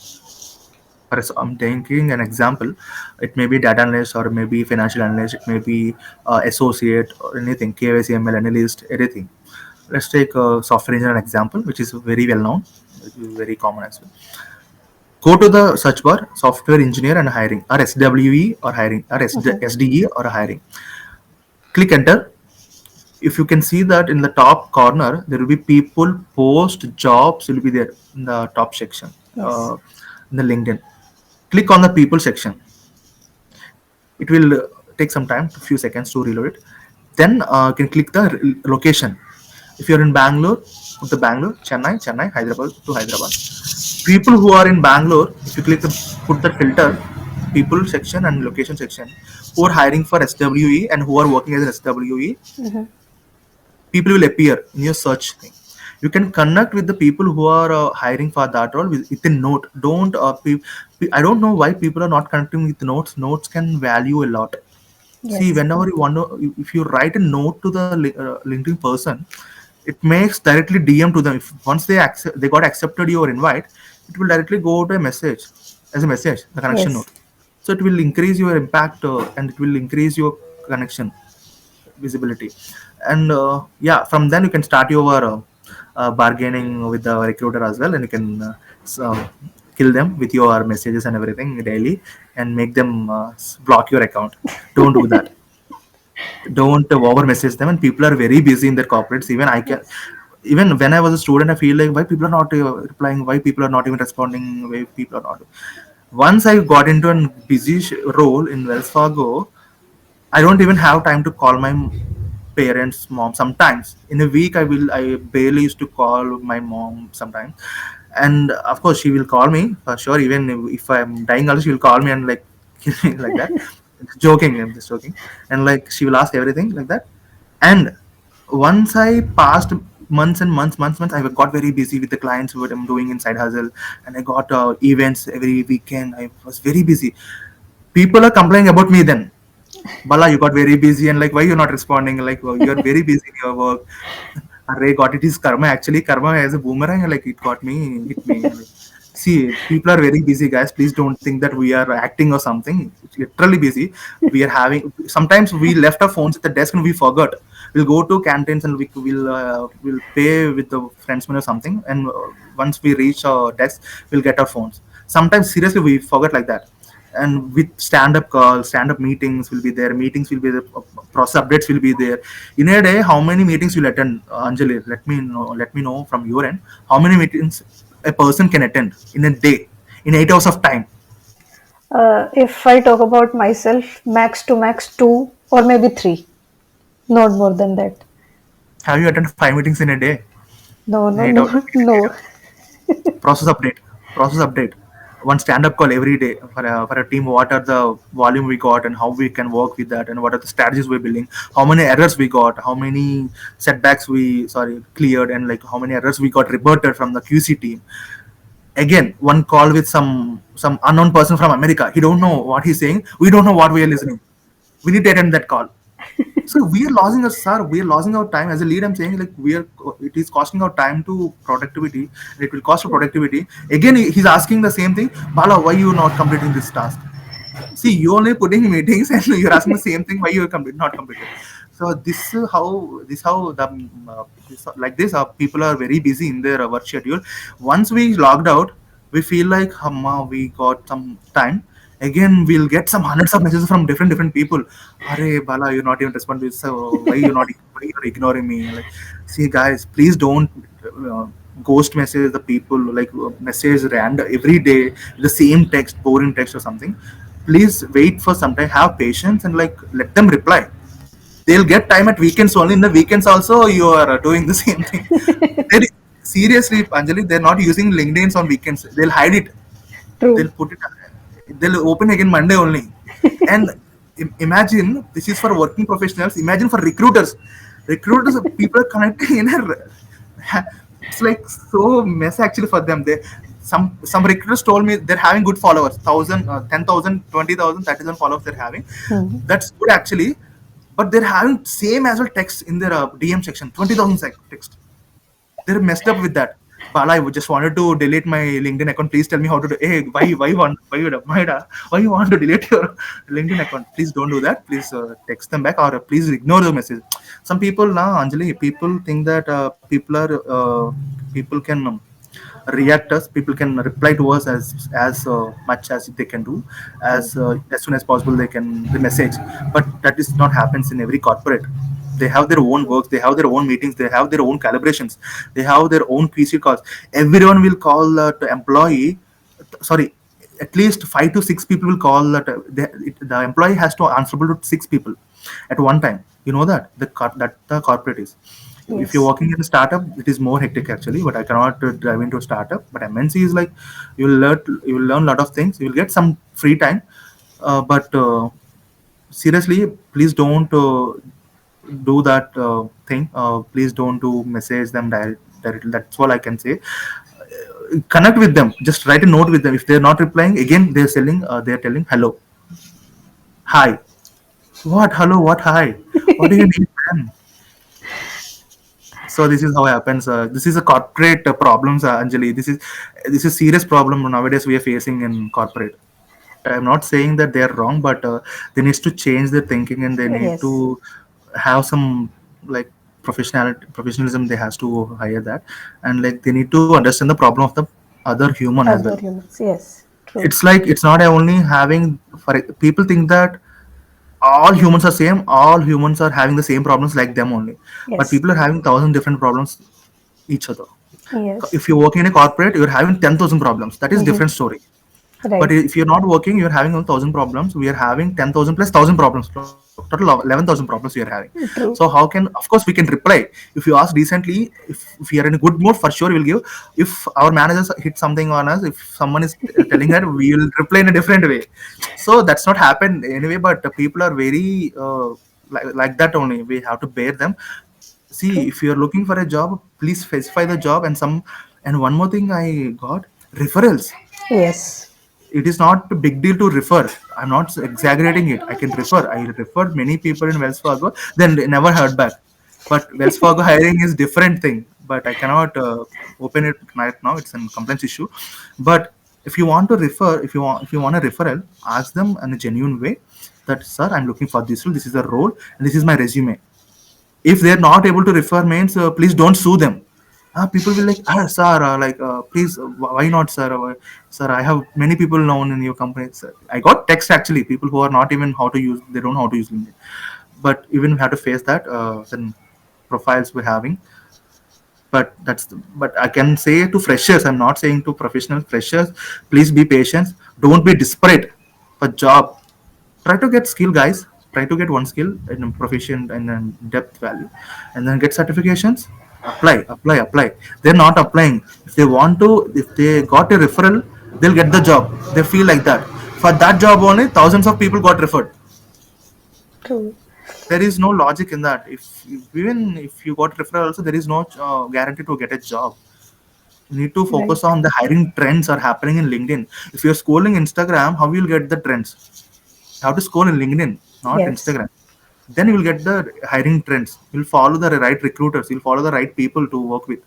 I'm taking an example. It may be data analyst or maybe financial analyst. It may be associate or anything, KYC, ML analyst, anything. Let's take software engineer example, which is very well known, very common as well. Go to the search bar, software engineer and hiring, or SWE or hiring, or SDE or hiring. Click enter. If you can see that in the top corner, there will be people post jobs will be there in the top section, Yes. in the LinkedIn. Click on the people section. It will take some time, a few seconds to reload it. Then you can click the location. If you're in Bangalore, put the Bangalore, Chennai, Hyderabad to Hyderabad. People who are in Bangalore, if you click the put the filter, people section and location section, who are hiring for SWE and who are working as an SWE, Mhm. people will appear in your search thing. You can connect with the people who are hiring for that role with a note. Don't I don't know why people are not connecting with notes. Notes can value a lot. See, Yes. whenever you want to, if you write a note to the LinkedIn person, it makes directly DM to them. If once they got accepted your invite, it will directly go to a message as a message, the connection Yes. note. So it will increase your impact and it will increase your connection visibility. And yeah, from then you can start your bargaining with the recruiter as well, and you can kill them with your messages and everything daily and make them block your account. Don't do that. Don't over message them, and people are very busy in their corporates. Even I can, Yes. even when I was a student, I feel like why people are not replying, why people are not even responding, why people are not. Once I got into a busy role in Wells Fargo, I don't even have time to call my parents, mom. Sometimes in a week, I barely used to call my mom sometimes, and of course she will call me for sure. Even if I'm dying, also she will call me and like kill me like that. Joking, I'm just joking, and like she will ask everything like that. And once I passed months, I got very busy with the clients what I'm doing in side hustle, and I got events every weekend. I was very busy. People are complaining about me then. Bala, you got very busy and like why you're not responding? Like oh, you're very busy in your work. Array got it is karma. Actually, karma as a boomerang, like it got me, hit me. Like, See, people are very busy, guys. Please don't think that we are acting or something. It's literally busy. We are having. Sometimes we left our phones at the desk and we forgot. We'll go to canteens and we'll pay with the friends money or something. And once we reach our desk, we'll get our phones. Sometimes seriously we forget like that. And with stand-up calls, stand-up meetings will be there. Meetings will be there. Process updates will be there. In a day, how many meetings will attend? Anjali, let me know. Let me know from your end. How many meetings a person can attend in a day, in 8 hours of time? If I talk about myself, max to max two or maybe three, not more than that. Have you attended 5 meetings in a day? No, In no, 8 hours? no, no. Process update. Process update. One stand-up call every day for a team. What are the volume we got and how we can work with that, and what are the strategies we're building? How many errors we got? How many setbacks we cleared, and like how many errors we got reverted from the QC team? Again, one call with some unknown person from America. He don't know what he's saying. We don't know what we are listening. We need to attend that call. So we are losing our sir. We are losing our time as a lead. I'm saying like we are. It is costing our time to productivity. It will cost productivity. Again, he's asking the same thing. Bala, why you not completing this task? See, you only putting meetings and you're asking the same thing. Why you not completed? So this how the like this people are very busy in their work schedule. Once we logged out, we feel like Hamma, we got some time. Again, we'll get some hundreds of messages from different people. Arey Bala, you're not even responding. So why you're ignoring me? Like, see guys, please don't uh, ghost message the people, like message random every day the same text, boring text or something. Please wait for some time, have patience, and like let them reply. They'll get time at weekends only. In the weekends also, you are doing the same thing. They're, seriously, Anjali, they're not using LinkedIn's on weekends. They'll hide it. They'll True. put it. They'll open again Monday only. And imagine this is for working professionals. Imagine for recruiters. Recruiters, people are connecting in a. It's like so mess actually for them. They some recruiters told me they're having good followers, 1,000, 10,000, 20,000, 30,000 followers they're having. Hmm. That's good actually, but they're having same as well text in their DM section, 20,000 text. They're messed up with that. Bala, I just wanted to delete my LinkedIn account. Please tell me how to do. Hey, why you want to delete your LinkedIn account? Please don't do that. Please text them back, or please ignore the message. Some people now, Anjali, people think that people can react us. People can reply to us as much as they can do, as soon as possible they can the message. But that is not happens in every corporate. They have their own works, they have their own meetings, they have their own calibrations, they have their own PC calls. Everyone will call to employee. Sorry, at least 5 to 6 people will call that. The employee has to answerable to 6 people at one time. You know that that the corporate is. If you're Yes. working in a startup, it is more hectic actually. But I cannot dive into a startup. But MNC is like you will learn a lot of things. You will get some free time. But seriously, please don't do that thing. Please don't do message them directly. That's all I can say. Connect with them. Just write a note with them. If they're not replying, again they're telling hello, hi. What hello? What hi? What do you need, man? So this is how it happens. This is a corporate problems, Anjali. This is serious problem nowadays we are facing in corporate. I'm not saying that they're wrong, but they need to change their thinking and they need Yes. to have some like professionalism. They has to hire that, and like they need to understand the problem of the other human as well. Other humans. Yes. True. It's like it's not only having for people think that all humans are same, all humans are having the same problems like them only, but Yes. people are having thousand different problems each other. Yes. If you're working in a corporate, you're having 10,000 problems. That is Hmm. different story. But Right. if you're not working, you're having 1,000 problems. We are having 10,000 plus 1,000 problems. Total of 11,000 problems we are having. So True. how can, of course, we can reply. If you ask decently, if we are in a good mood, for sure we'll give. If our managers hit something on us, if someone is telling her, we will reply in a different way. So that's not happened anyway. But the people are very like that only. We have to bear them. See, True. if you're looking for a job, please specify the job and some. And one more thing I got, referrals. Yes. It is not a big deal to refer. I'm not exaggerating it. I can refer. I referred many people in Wells Fargo, then they never heard back. But Wells Fargo hiring is different thing. but I cannot open it right now. It's a complaints issue. But if you want to refer, if you want a referral, ask them in a genuine way that, sir, I'm looking for this role. This is the role, and this is my resume. If they're not able to refer, means please don't sue them. People will like, sir, please, why not, sir? Sir, I have many people known in your company. Sir. I got text actually, people who are not even how to use, they don't know how to use LinkedIn. But even we have to face that, then profiles we're having. But I can say to freshers, I'm not saying to professional freshers, please be patient. Don't be desperate for job. Try to get skill, guys. Try to get one skill and proficient and depth value, and then get certifications. Apply. They're not applying. If they want to, if they got a referral, they'll get the job. They feel like that. For that job only, thousands of people got referred. True. There is no logic in that. Even if you got referral, also there is no guarantee to get a job. You need to Right. focus on the hiring trends are happening in LinkedIn. If you're scrolling Instagram, how you'll get the trends? You have to scroll in LinkedIn, not Yes. Instagram. Then you will get the hiring trends. You'll follow the right recruiters. You'll follow the right people to work with.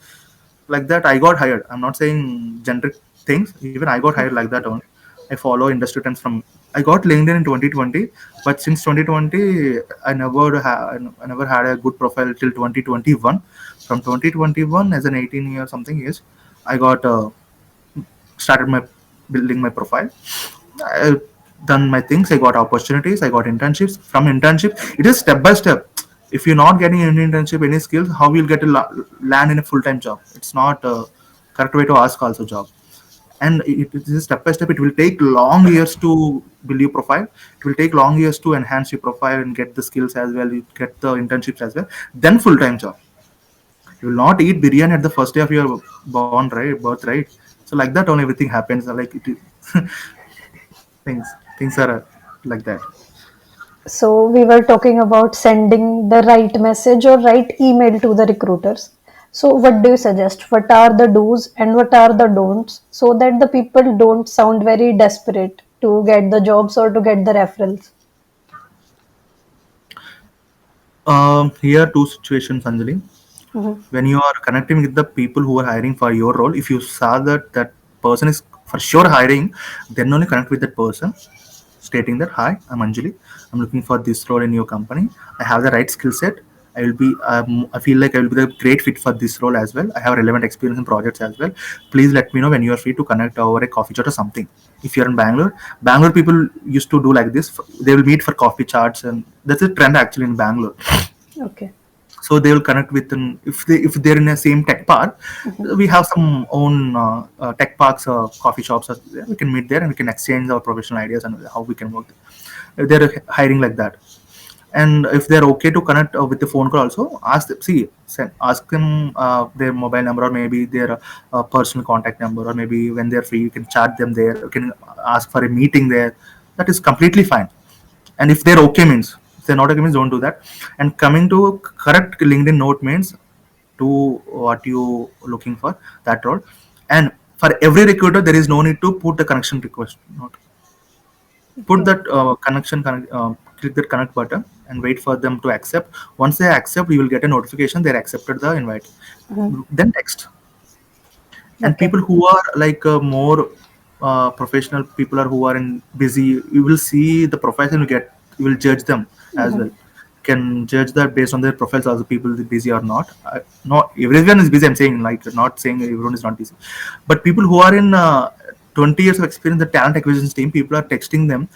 Like that, I got hired. I'm not saying generic things. Even I got hired like that only. I follow industry trends from. I got LinkedIn in 2020, but since 2020, I never had a good profile till 2021. From 2021, as an 18 year something years, I got started my building my profile. I done my things. I got opportunities. I got internships. From internship, it is step by step. If you're not getting any internship, any skills, how you'll get to land in a full time job? It's not a correct way to ask also job. And it is step by step. It will take long years to build your profile. It will take long years to enhance your profile and get the skills as well. You get the internships as well. Then full time job. You will not eat biryani at the first day of your born, right? Birth, right? So like that, only everything happens. Like it, things things are like that. So we were talking about sending the right message or right email to the recruiters. So what do you suggest? What are the do's and what are the don'ts so that the people don't sound very desperate to get the jobs or to get the referrals? Here are two situations, Anjali. Mhm. When you are connecting with the people who are hiring for your role, if you saw that that person is for sure hiring, then only connect with that person, stating that, hi, I'm Anjali. I'm looking for this role in your company. I have the right skill set. I will be. I feel like I will be the great fit for this role as well. I have relevant experience in projects as well. Please let me know when you are free to connect over a coffee chat or something. If you're in Bangalore people used to do like this. They will meet for coffee chats, and that's a trend actually in Bangalore. Okay. So they will connect with an, if they're in the same tech park, we have some own tech parks, coffee shops. We can meet there and we can exchange our professional ideas and how we can work. They're hiring like that. And if they're okay to connect with the phone call also, ask them their mobile number, or maybe their personal contact number, or maybe when they're free you can chat them there, you can ask for a meeting there. That is completely fine. And if they're okay, means, if they're not okay, means don't do that. And coming to correct LinkedIn note means, do what you looking for, that role. And for every recruiter there is no need to put the connection request note. Put Okay. that click that connect button and wait for them to accept. Once they accept, you will get a notification they accepted the invite. Mhm. Then text. And Okay. people who are like more professional people, or who are in busy, you will see the profiles and you will judge them as well. Mhm. Can judge that based on their profiles, also people is busy or not. Not everyone is busy, I'm saying, like, not saying everyone is not busy, but people who are in 20 years of experience, the talent acquisition team, people are texting them.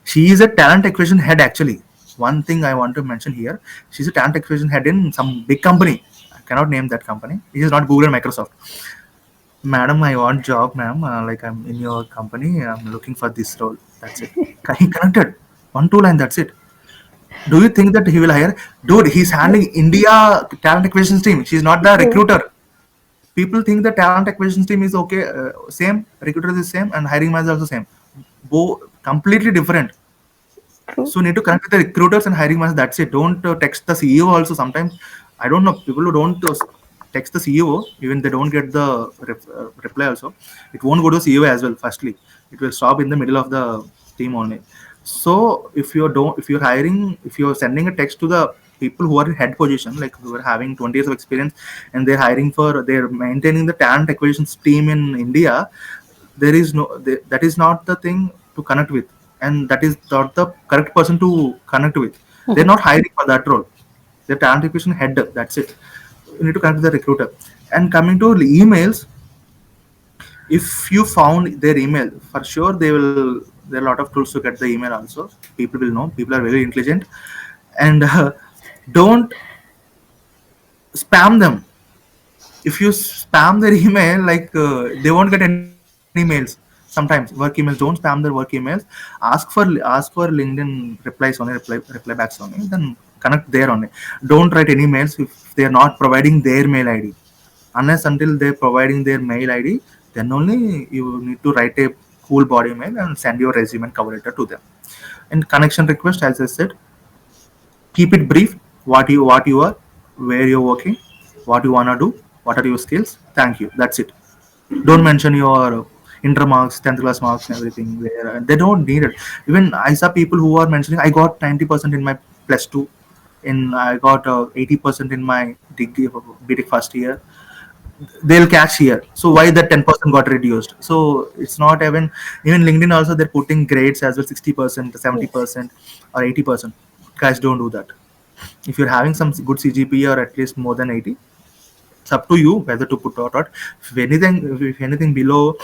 She is a talent acquisition head actually. One thing I want to mention here, she's a talent acquisition head in some big company. I cannot name that company. It is not Google and Microsoft. Madam, I want job, ma'am. Like, I'm in your company. I'm looking for this role. That's it. He connected. One, two line. That's it. Do you think that he will hire? Dude, he's handling India talent acquisition team. She's not the True. recruiter. People think the talent acquisition team is okay. Same. Recruiter is same. And hiring manager is also same. Both completely different. True. So you need to connect with the recruiters and hiring managers. That's it. Don't text the CEO also. Sometimes I don't know, people who don't text the CEO, even they don't get the reply also. It won't go to CEO as well. Firstly, it will stop in the middle of the team only. So if you're hiring, if you're sending a text to the people who are in head position, like who are having 20 years of experience, and they're hiring for, they're maintaining the talent acquisitions team in India, there is that is not the thing to connect with, and that is not the correct person to connect with. They're not hiring for that role. They're talent acquisition head. That's it. You need to connect with the recruiter. And coming to emails, if you found their email, for sure they will, there are a lot of tools to get the email also. People will know, people are very intelligent. And don't spam them. If you spam their email, like they won't get any mails. Sometimes work emails, don't spam their work emails. Ask for LinkedIn replies only, reply backs only, then connect there only. Don't write any mails if they are not providing their mail ID. Unless until they're providing their mail ID, then only you need to write a cool body mail and send your resume and cover letter to them. And connection request, as I said, keep it brief. What you are, where you're working, what you wanna do, what are your skills. Thank you. That's it. Don't mention your inter marks, 10th class marks, and everything. There, they don't need it. Even I saw people who are mentioning, I got 90% in my plus two, in I got 80% in my degree, BTech first year. They'll catch here. So why that 10% got reduced? So it's not even LinkedIn also, they're putting grades as well, 60%, Yes. 70%, or 80%. Guys, don't do that. If you're having some good CGPA or at least more than 80, it's up to you whether to put or not. If anything below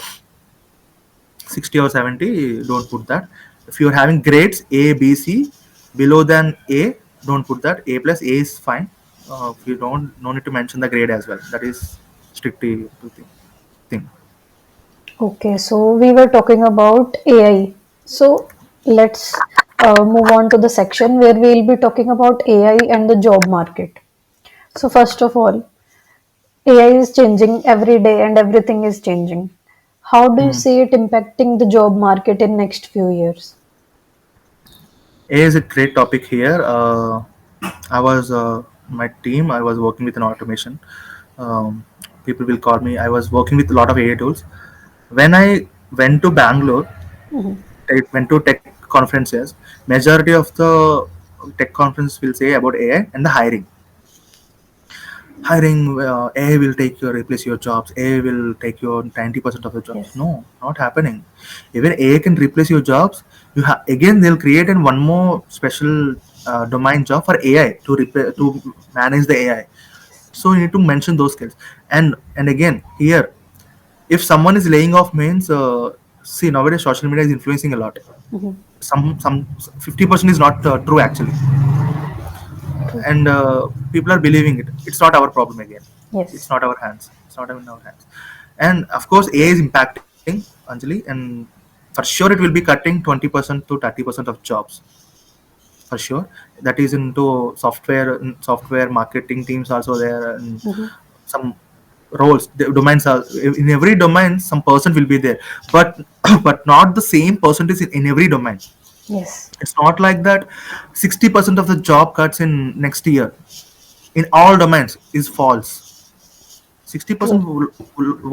60 or 70, don't put that. If you're having grades A, B, C, below than A, don't put that. A plus A is fine. If you don't, no need to mention the grade as well. That is strictly the thing. Okay, so we were talking about AI. So let's move on to the section where we'll be talking about AI and the job market. So first of all, AI is changing every day and everything is changing. How do you Mm. see it impacting the job market in next few years? A is a great topic here. I was my team. I was working with an automation. Um, People will call me. I was working with a lot of AI tools. When I went to Bangalore, Mhm. I went to tech conferences. Majority of the tech conference will say about AI and the hiring. AI will take your replace your jobs. AI will take your 90% of the jobs. Yes. No, not happening. Even AI can replace your jobs. Again, they'll create an one more special domain job for AI to repair, to manage the AI. So you need to mention those skills. And again here, if someone is laying off means, see, nowadays social media is influencing a lot. Mhm. Some 50% is not true actually, True. and people are believing it. It's not our problem again. It's Yes. not our hands. It's not in our hands. And of course AI is impacting, Anjali, and for sure it will be cutting 20% to 30% of jobs, for sure. That is into software marketing teams also there, and Mhm. some roles, the domains are in every domain, some person will be there, but but not the same percentage in every domain. Yes. It's not like that 60% of the job cuts in next year in all domains is false. 60% True.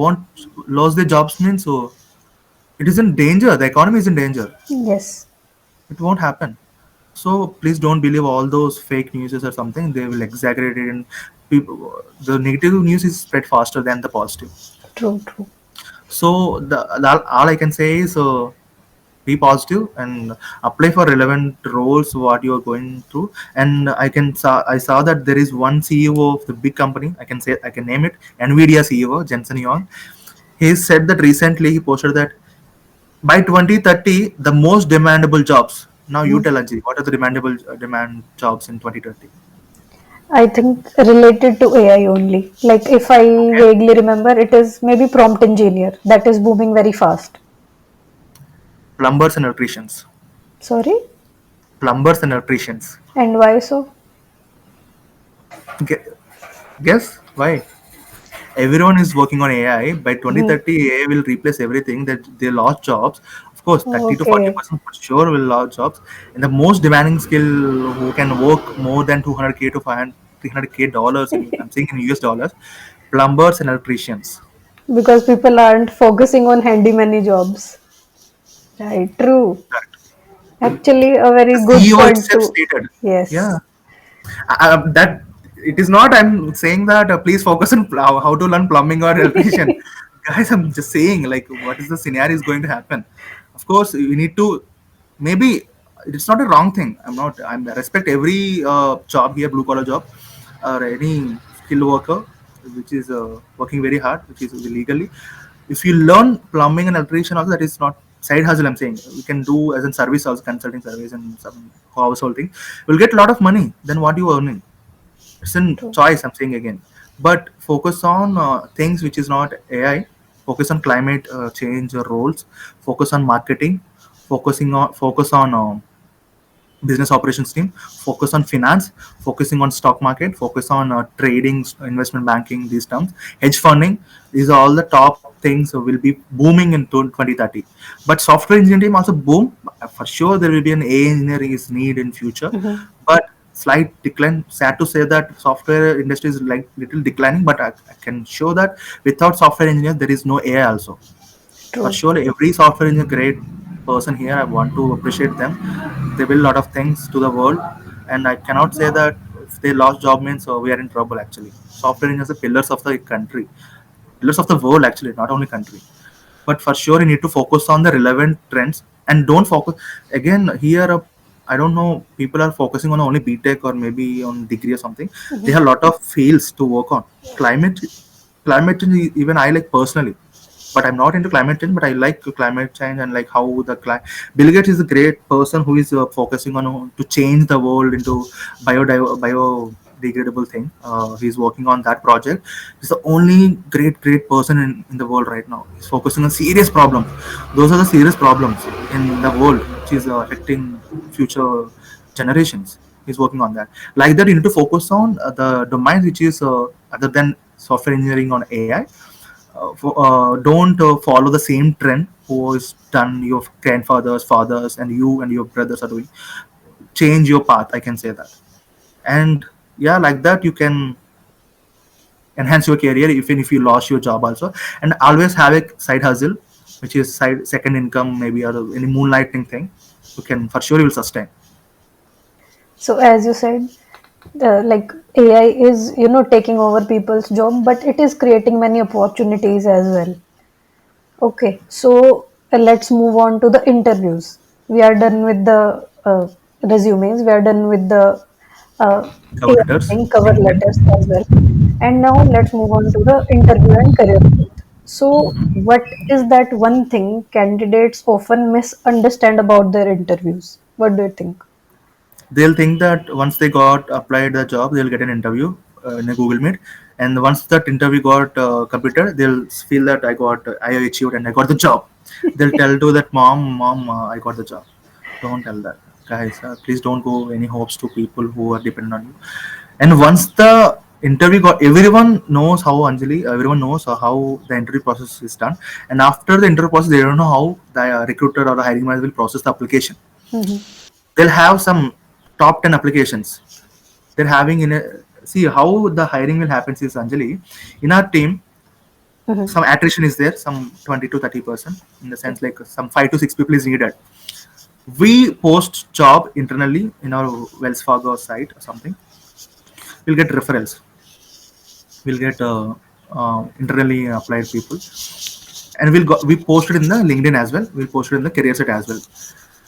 won't lose their jobs means, so it is in danger, the economy is in danger. Yes. It won't happen. So please don't believe all those fake news or something. They will exaggerate it, and people, the negative news is spread faster than the positive. True. True. So all I can say is, be positive and apply for relevant roles what you are going through. And I saw that there is one CEO of the big company. I can name it, Nvidia CEO Jensen Huang. He said that recently, he posted that by 2030 the most demandable jobs. Now you Mhm. tell Ajay, what are the demand jobs in 2030? I think related to AI only. Like if I Okay. vaguely remember, it is maybe prompt engineer that is booming very fast. Plumbers and electricians. Sorry? Plumbers and electricians. And why so? Gue- Guess why? Everyone is working on AI. By Mhm. 2030, AI will replace everything. That they lost jobs. Of course, 30 to Okay. 40% for sure will lose jobs. And the most demanding skill, who can work more than 200k to 500, 300k dollars in, I'm saying in US dollars, plumbers and electricians. Because people aren't focusing on handyman jobs. Right, true. Correct. Actually, a The very good CEO point itself to. stated. Yeah. Yes. That it is not. I'm saying that please focus on how to learn plumbing or electrician, guys. I'm just saying like what is the scenario is going to happen. Of course, you need to maybe it's not a wrong thing. I respect every job here, blue collar job or any skilled worker which is working very hard, which is legally. If you learn plumbing and electrician also, that is not side hustle. I'm saying you can do as a service also, consulting service and some household thing. You'll get a lot of money than what you earning. It's a True. choice. I'm saying again, but focus on things which is not AI. Focus on climate change roles. Focus on marketing. Focus on business operations team, focus on finance, focusing on stock market, focus on trading, investment banking, these terms, hedge funding. These are all the top things will be booming in 2030. But software engineering team also boom. For sure, there will be an AI engineering is need in future, Mhm. but slight decline. Sad to say that software industry is like little declining, but I can show that without software engineers, there is no AI also. For True. sure, every software engineer, great person here. I want to appreciate them. They build a lot of things to the world, and I cannot say that if they lost job means we are in trouble. Actually, software engineers are pillars of the country, pillars of the world. Actually, not only country. But for sure, you need to focus on the relevant trends and don't focus again here. I don't know. People are focusing on only BTech or maybe on degree or something. They have a lot of fields to work on. Climate, climate change. Even I like personally, but I'm not into climate change. But I like climate change and like how the Bill Gates is a great person who is focusing on to change the world into biodegradable thing. He's working on that project. He's the only great person in the world right now. He's focusing on serious problems. Those are the serious problems in the world which is affecting future generations. He's working on that. Like that, you need to focus on the domains which is other than software engineering on AI. Don't follow the same trend who is done your grandfathers, fathers, and you and your brothers are doing. Change your path. I can say that. And yeah, like that you can enhance your career even if you lost your job also. And always have a side hustle, which is side second income, maybe or any moonlighting thing. You can for sure you will sustain. So as you said, like AI is, taking over people's job, but it is creating many opportunities as well. Okay, so let's move on to the interviews. We are done with the resumes. We are done with the Cover AI letters, thing, cover LinkedIn. letters as well. And now let's move on to the interview and career growth. So, what is that one thing candidates often misunderstand about their interviews? What do you think? They'll think that once they got applied the job, they'll get an interview in a Google Meet, and once that interview got completed, they'll feel that I achieved and I got the job. They'll tell to that mom, I got the job. Don't tell that, guys. Please don't go any hopes to people who are dependent on you. And once the interview got, everyone knows how Anjali, everyone knows how the interview process is done. And after the interview process, they don't know how the recruiter or the hiring manager will process the application. Mhm. They'll have some top 10 applications they're having in a see how the hiring will happen is Anjali. In our team, Mhm. some attrition is there, some 20 to 30%, in the sense like some 5 to 6 people is needed. We post job internally in our Wells Fargo site or something. We'll get referrals. We'll get internally applied people, and we post it in the LinkedIn as well. We'll post it in the career site as well.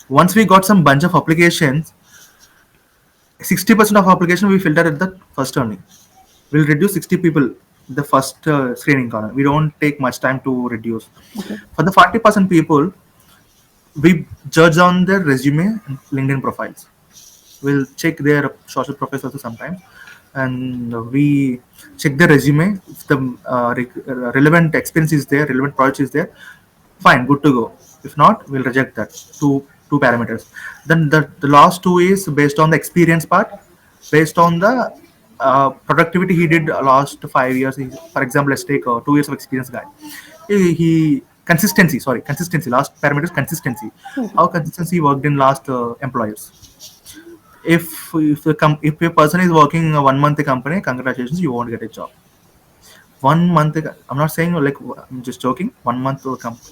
Once we got some bunch of applications, 60% of application we filter at the first only. We'll reduce 60 people the first screening corner. We don't take much time to reduce. Okay. For the 40% people, we judge on their resume and LinkedIn profiles. We'll check their social profiles also sometimes, and we check their resume. If the relevant experience is there, relevant project is there, fine, good to go. If not, we'll reject that. Two parameters. Then the last two is based on the experience part, based on the productivity he did last 5 years. For example, let's take a 2 years of experience guy. He consistency. Sorry, consistency. Last parameter is consistency. How consistency worked in last employers. If a person is working in a 1 month company, congratulations, you won't get a job. 1 month, I'm not saying like I'm just joking. 1 month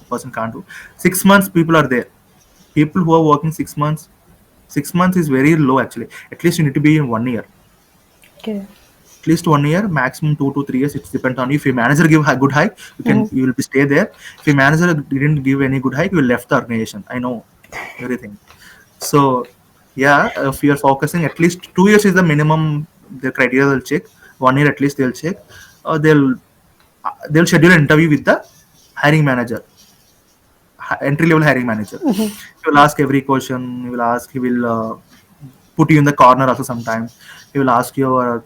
person can't do. 6 months people are there. People who are working 6 months 6 months is very low actually. At least you need to be in 1 year. Okay. At least 1 year, maximum 2 to 3 years. It depends on you. If your manager give a good hike, Mhm. you will be stay there. If your manager didn't give any good hike, you will left the organization. I know everything. So yeah, if you're focusing, at least 2 years is the minimum. The criteria they'll check. 1 year at least they'll check. They'll schedule an interview with the hiring manager, entry level hiring manager. Mhm. He will ask every question. He will ask. He will put you in the corner also sometimes. He will ask your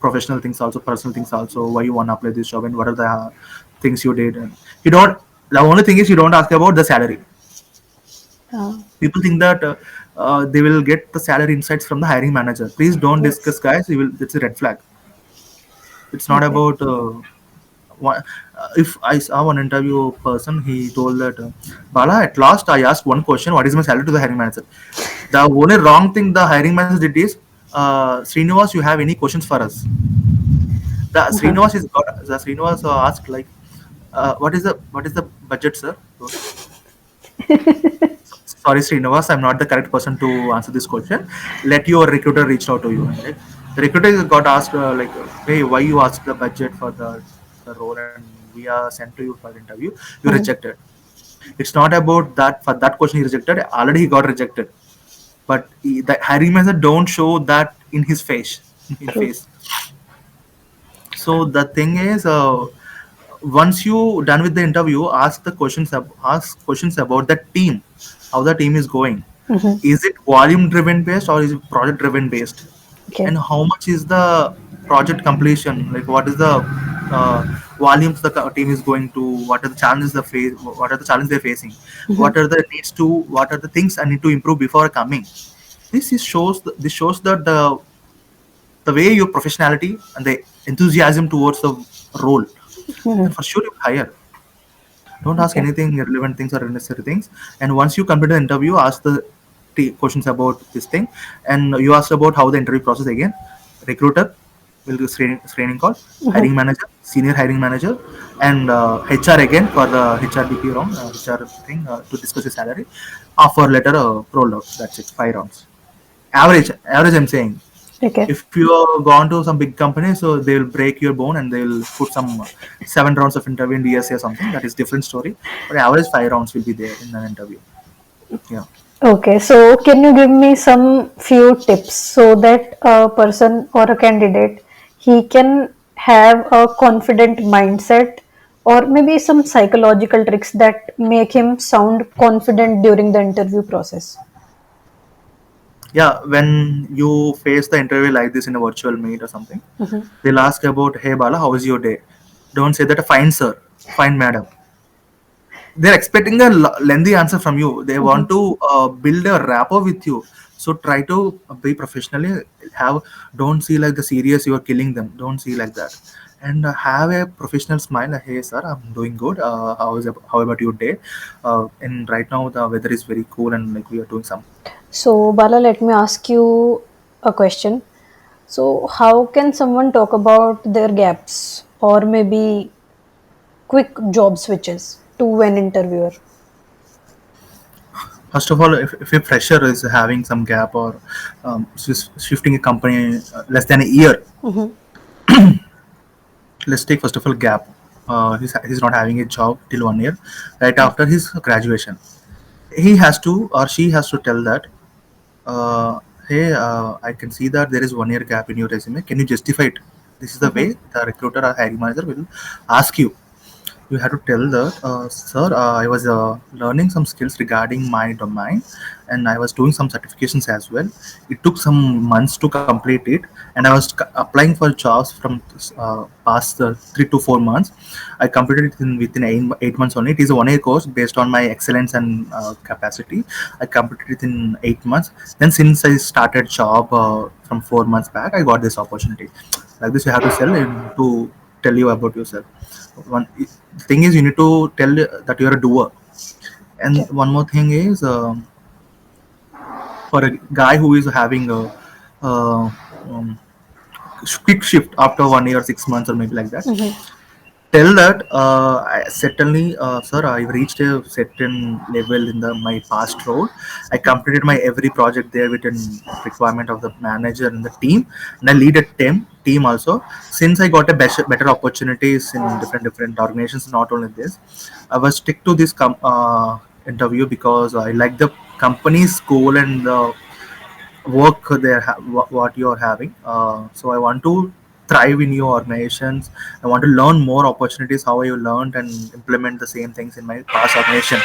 professional things also, personal things also. Why you want to apply this job and what are the things you did. And you don't. The only thing is you don't ask about the salary. Uh, People think that they will get the salary insights from the hiring manager. Please don't yes. discuss, guys. You will. It's a red flag. It's not Okay. about. If I saw one interview person, he told that, Bala, at last I asked one question: what is my salary to the hiring manager? The only wrong thing the hiring manager did is, Srinivas, you have any questions for us? Uh-huh. The Srinivas asked like, what is the budget, sir? Sorry, Srinivas, I'm not the correct person to answer this question. Let your recruiter reach out to you. Right? The recruiter got asked like, hey, why you asked the budget for the role and we are sent to you for the interview. You Mhm. rejected. It's not about that. For that question he rejected. Already he got rejected. But the hiring manager don't show that in his face. In True. face. So the thing is, once you done with the interview, ask questions about the team, how the team is going. Mhm. Is it volume driven based or is it project driven based? Okay. And how much is the project completion? Like what is the uh, volumes the team is going to? What are the challenges they face? What are the challenges they're facing? Mhm. What are the needs to? What are the things I need to improve before coming? This shows that the way your professionality and the enthusiasm towards the role, then Mhm. for sure you hire. Don't ask Okay. anything irrelevant things or unnecessary things. And once you complete the interview, ask the questions about this thing, and you ask about how the interview process again. Recruiter will do screening call, Mhm. hiring manager, senior hiring manager, and HR again for the HRBP round, HR thing to discuss the salary. Offer letter rolled out. That's it. 5 rounds. Average. I'm saying Okay. if you are gone to some big company, so they will break your bone and they will put some 7 rounds of interview in DSA or something. That is different story. But average 5 rounds will be there in an interview. Yeah. Okay, so can you give me some few tips so that a person or a candidate he can have a confident mindset or maybe some psychological tricks that make him sound confident during the interview process? Yeah. When you face the interview like this in a virtual meet or something, Mhm. they'll ask about, hey Bala, how is your day? Don't say that, fine sir, fine madam. They're expecting a lengthy answer from you. They Mhm. want to build a rapport with you. So try to be professionally. Have Don't see like the serious you are killing them. Don't see like that, and have a professional smile. Hey sir, I'm doing good. How about your day? And right now the weather is very cool and like we are doing some. So, Bala, let me ask you a question. So, how can someone talk about their gaps or maybe quick job switches to an interviewer? First of all, if a fresher is having some gap or shifting a company less than a year, Mhm. let's take first of all gap. He's not having a job till 1 year right Okay. after his graduation. He has to or she has to tell that, uh, hey, I can see that there is 1 year gap in your resume. Can you justify it? This is the Mhm. way the recruiter or hiring manager will ask you. You have to tell that, sir, I was learning some skills regarding my domain and I was doing some certifications as well. It took some months to complete it and I was applying for jobs from past 3 to 4 months. I completed it within 8 months only. It is a 1 year course based on my excellence and capacity. I completed it in 8 months. Then since I started job from 4 months back, I got this opportunity. Like this you have to sell and to tell you about yourself. One the thing is you need to tell that you're a doer. And Okay. one more thing is, for a guy who is having a uh, um, quick shift after 1 year 6 months or maybe like that, Mhm. tell that certainly, sir, I reached a certain level in my past role. I completed my every project there within requirement of the manager and the team, and I lead a team also. Since I got a better opportunities in different organizations, not only this, I was stick to this interview because I like the company's goal and the work what you are having. So I want to thrive in your organizations. I want to learn more opportunities how you learned and implement the same things in my past organization.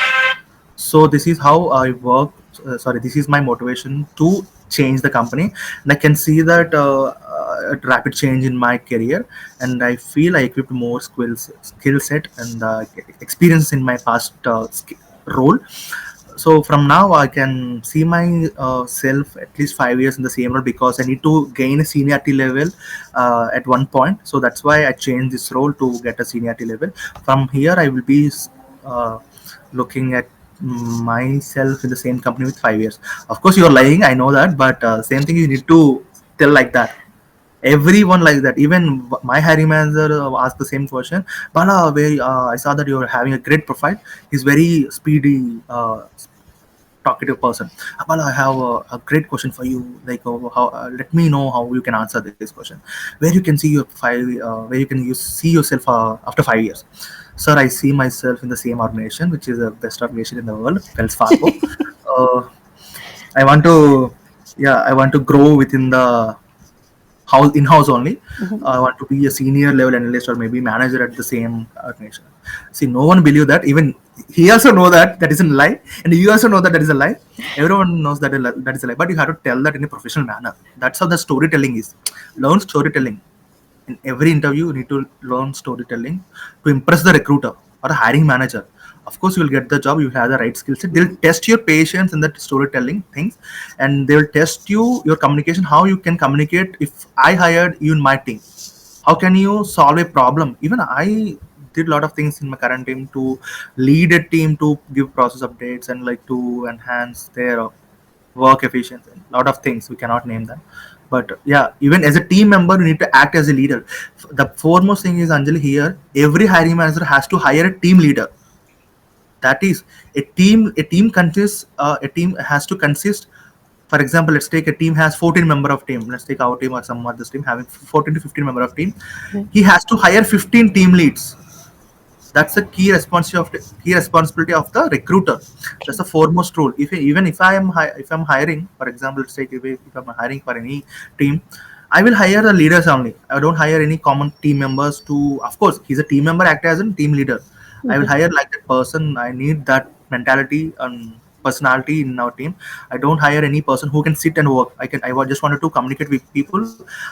So this is how I work. Sorry, this is my motivation to change the company, and I can see that a rapid change in my career, and I feel I equipped more skill set and experience in my past role. So from now I can see my self at least 5 years in the same role because I need to gain a seniority level at one point. So that's why I changed this role to get a seniority level. From here I will be uh, looking at myself in the same company with 5 years. Of course you're lying, I know that, but same thing you need to tell like that. Everyone like that. Even my hiring manager asked the same question. Bala, where I saw that you're having a great profile. He's very speedy, talkative person. Well, I have a great question for you. Like, how? Let me know how you can answer this question. Where you can see your where you can see yourself after 5 years. Sir, I see myself in the same organization, which is the best organization in the world, Wells Fargo. Uh, I want to, yeah, I want to grow within the house in-house only. I want to be a senior level analyst or maybe manager at the same organization. See, no one believe that. Even he also know that that is a lie, and you also know that that is a lie. Everyone knows that that is a lie, but you have to tell that in a professional manner. That's how the storytelling is. Learn storytelling. In every interview, you need to learn storytelling to impress the recruiter or the hiring manager. Of course, you will get the job. You have the right skill set. They'll test your patience in that storytelling things, and they will test your communication. How you can communicate. If I hired you in my team, how can you solve a problem? Even I did a lot of things in my current team to lead a team to give process updates and like to enhance their work efficiency. A lot of things we cannot name them, but yeah, even as a team member, you need to act as a leader. The foremost thing is, Anjali, here every hiring manager has to hire a team leader. That is, a team consists a team has to consist. For example, let's take a team has 14 member of team. Let's take our team or some other team having 14 to 15 member of team. He has to hire 15 team leads. That's the key responsibility of the recruiter. That's the foremost rule. Even if I'm hiring, for example, let's take if I'm hiring for any team, I will hire the leaders only. I don't hire any common team members to. Of course, he's a team member, act as a team leader. I will hire like that person. I need that mentality and personality in our team. I don't hire any person who can sit and work. Just wanted to communicate with people.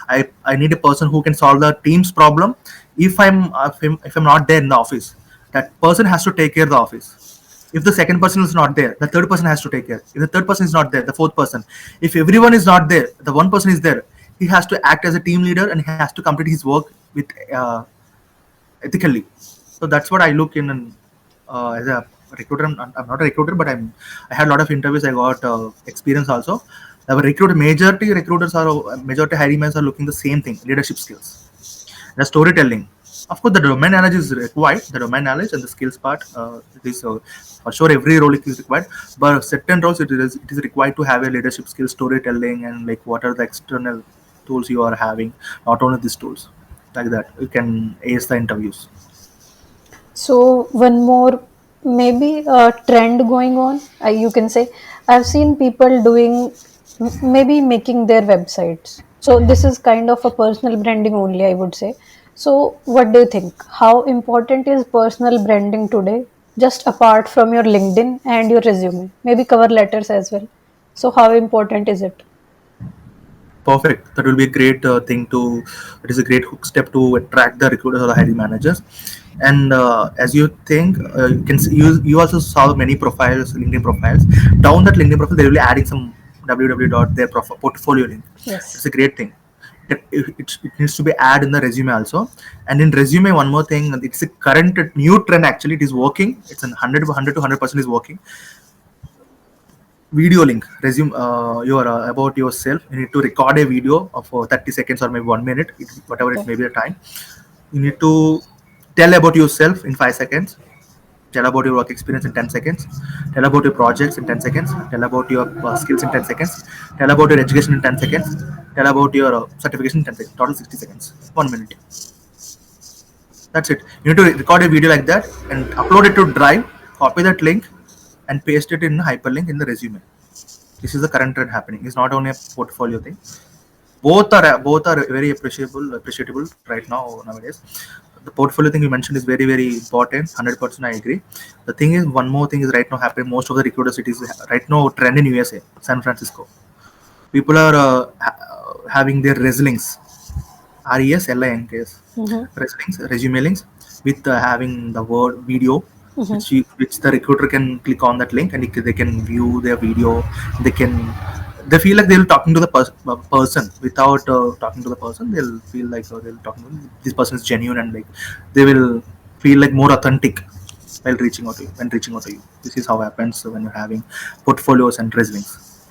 I need a person who can solve the team's problem. If I'm not there in the office, that person has to take care of the office. If the second person is not there, the third person has to take care. If the third person is not there, the fourth person. If everyone is not there, the one person is there. He has to act as a team leader and he has to complete his work with ethically. So that's what I look in as a recruiter. I'm not a recruiter, but I had a lot of interviews. I got experience also. Majority hiring managers are looking the same thing: leadership skills, the storytelling. Of course, the domain knowledge is required. The domain knowledge and the skills part, it is for sure every role it is required. But certain roles it is required to have a leadership skill, storytelling, and like what are the external tools you are having. Not only these tools, like that you can ace the interviews. So one more maybe a trend going on, you can say. I've seen people doing maybe making their websites. So this is kind of a personal branding only, I would say. So what do you think? How important is personal branding today? Just apart from your LinkedIn and your resume, maybe cover letters as well. So how important is it? Perfect. That will be a great thing to. It is a great hook step to attract the recruiters or the hiring managers. And as you think, you can see, you also saw many profiles, LinkedIn profiles. Down that LinkedIn profile, they will be adding some www dot their portfolio link. It's Yes. a great thing. It needs to be added in the resume also. And in resume, one more thing, it's a current new trend. Actually, it is working. It's 100 to 100% is working. Video link resume your about yourself. You need to record a video of 30 seconds or maybe 1 minute, whatever it Okay. may be the time. You need to Tell about yourself in 5 seconds. Tell about your work experience in 10 seconds. Tell about your projects in 10 seconds. Tell about your skills in 10 seconds. Tell about your education in 10 seconds. Tell about your certification in 10 seconds. Total 60 seconds. 1 minute. That's it. You need to record a video like that and upload it to Drive, copy that link, and paste it in hyperlink in the resume. This is the current trend happening. It's not only a portfolio thing. Both are very appreciable right now nowadays. The portfolio thing you mentioned is very important. 100% I agree. The thing is, one more thing is right now happening. Most of the recruiter cities right now trend in USA, San Francisco. People are having their resumes, RESLINKs, Mm-hmm. resume links with having the word video, Mm-hmm. which the recruiter can click on that link and they can view their video. They feel like they'll talking to the person without talking to the person. They'll feel like they'll talking to this person is genuine and like they will feel like more authentic while reaching out to you when reaching out to you. This is how happens when you're having portfolios and resumes.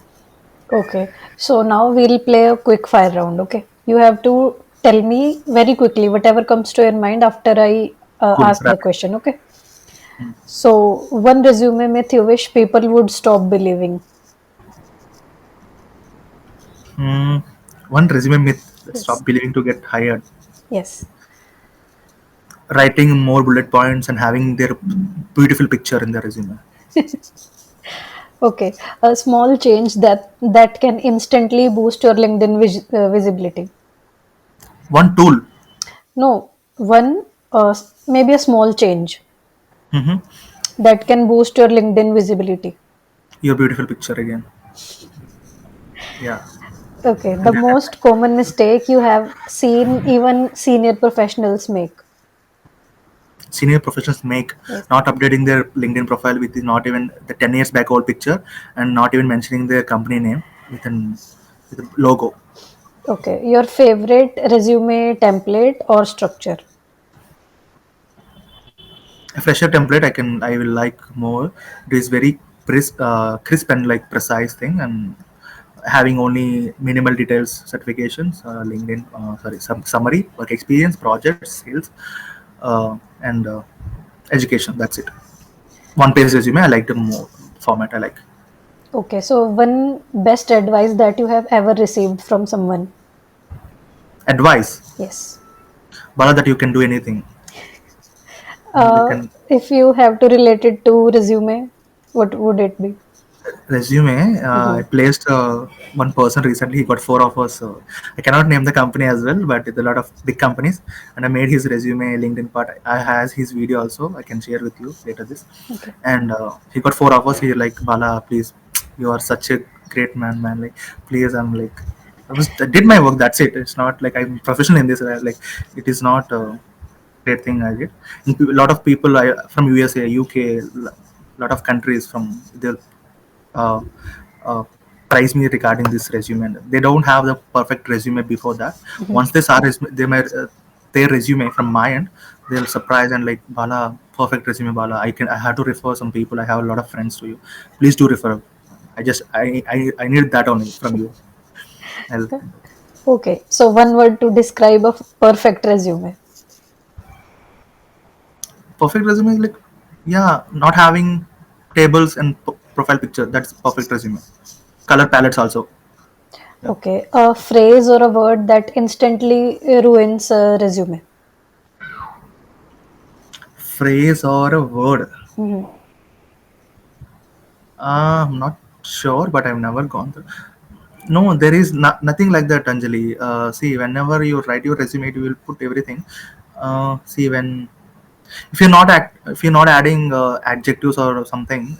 Okay, so now we'll play a quick fire round. Okay, you have to tell me very quickly whatever comes to your mind after I Cool, ask the rapid. question. Okay, so one resume myth you wish people would stop believing. Hmm. One resume myth: Yes, stop believing to get hired. yes. Writing more bullet points and having their beautiful picture in the resume. Okay, a small change that can instantly boost your LinkedIn visibility. One tool. No, one maybe a small change Hmm. that can boost your LinkedIn visibility. Your beautiful picture again. Yeah. Okay, the And most common mistake you have seen even senior professionals make. senior professionals make Yes. not updating their LinkedIn profile with not even the 10 years back old picture and not even mentioning their company name with a logo. Okay, your favorite resume template or structure? A fresher template I will like more. It is very crisp and like precise thing and having only minimal details, certifications, LinkedIn, some summary, work experience, projects, skills, and education. That's it. One page resume. I like the more format. I like Okay, so one best advice that you have ever received from someone. advice. Yes. Bala, that you can do anything. You can If you have to relate it to resume, what would it be? resume. I Mm-hmm. placed one person recently. He got four offers. I cannot name the company as well, but it's a lot of big companies. And I made his resume, LinkedIn part. I has his video also. I can share with you later this. Okay. And he got four offers. He like Bala, please, you are such a great man. Like, please, I'm like, I did my work. That's it. It's not like I'm professional in this. Like, it is not. Great thing I did. And a lot of people from USA, UK, lot of countries from the uh, uh, prize me regarding this resume. And they don't have the perfect resume before that. Mm-hmm. Once they saw their resume from my end, they'll surprise and like Bala, perfect resume, Bala. I have to refer some people. I have a lot of friends to you. Please do refer. I need that only from you. I'll, Okay, so one word to describe a perfect resume. perfect resume is like yeah, not having tables and profile picture. That's perfect resume. Color palettes also. Yeah. Okay, a phrase or a word that instantly ruins a resume. Phrase or a word. Mm-hmm. I'm not sure, but I've never gone through. No, there is nothing like that, Anjali. See, whenever you write your resume, you will put everything. See, when if you're not adding adjectives or something,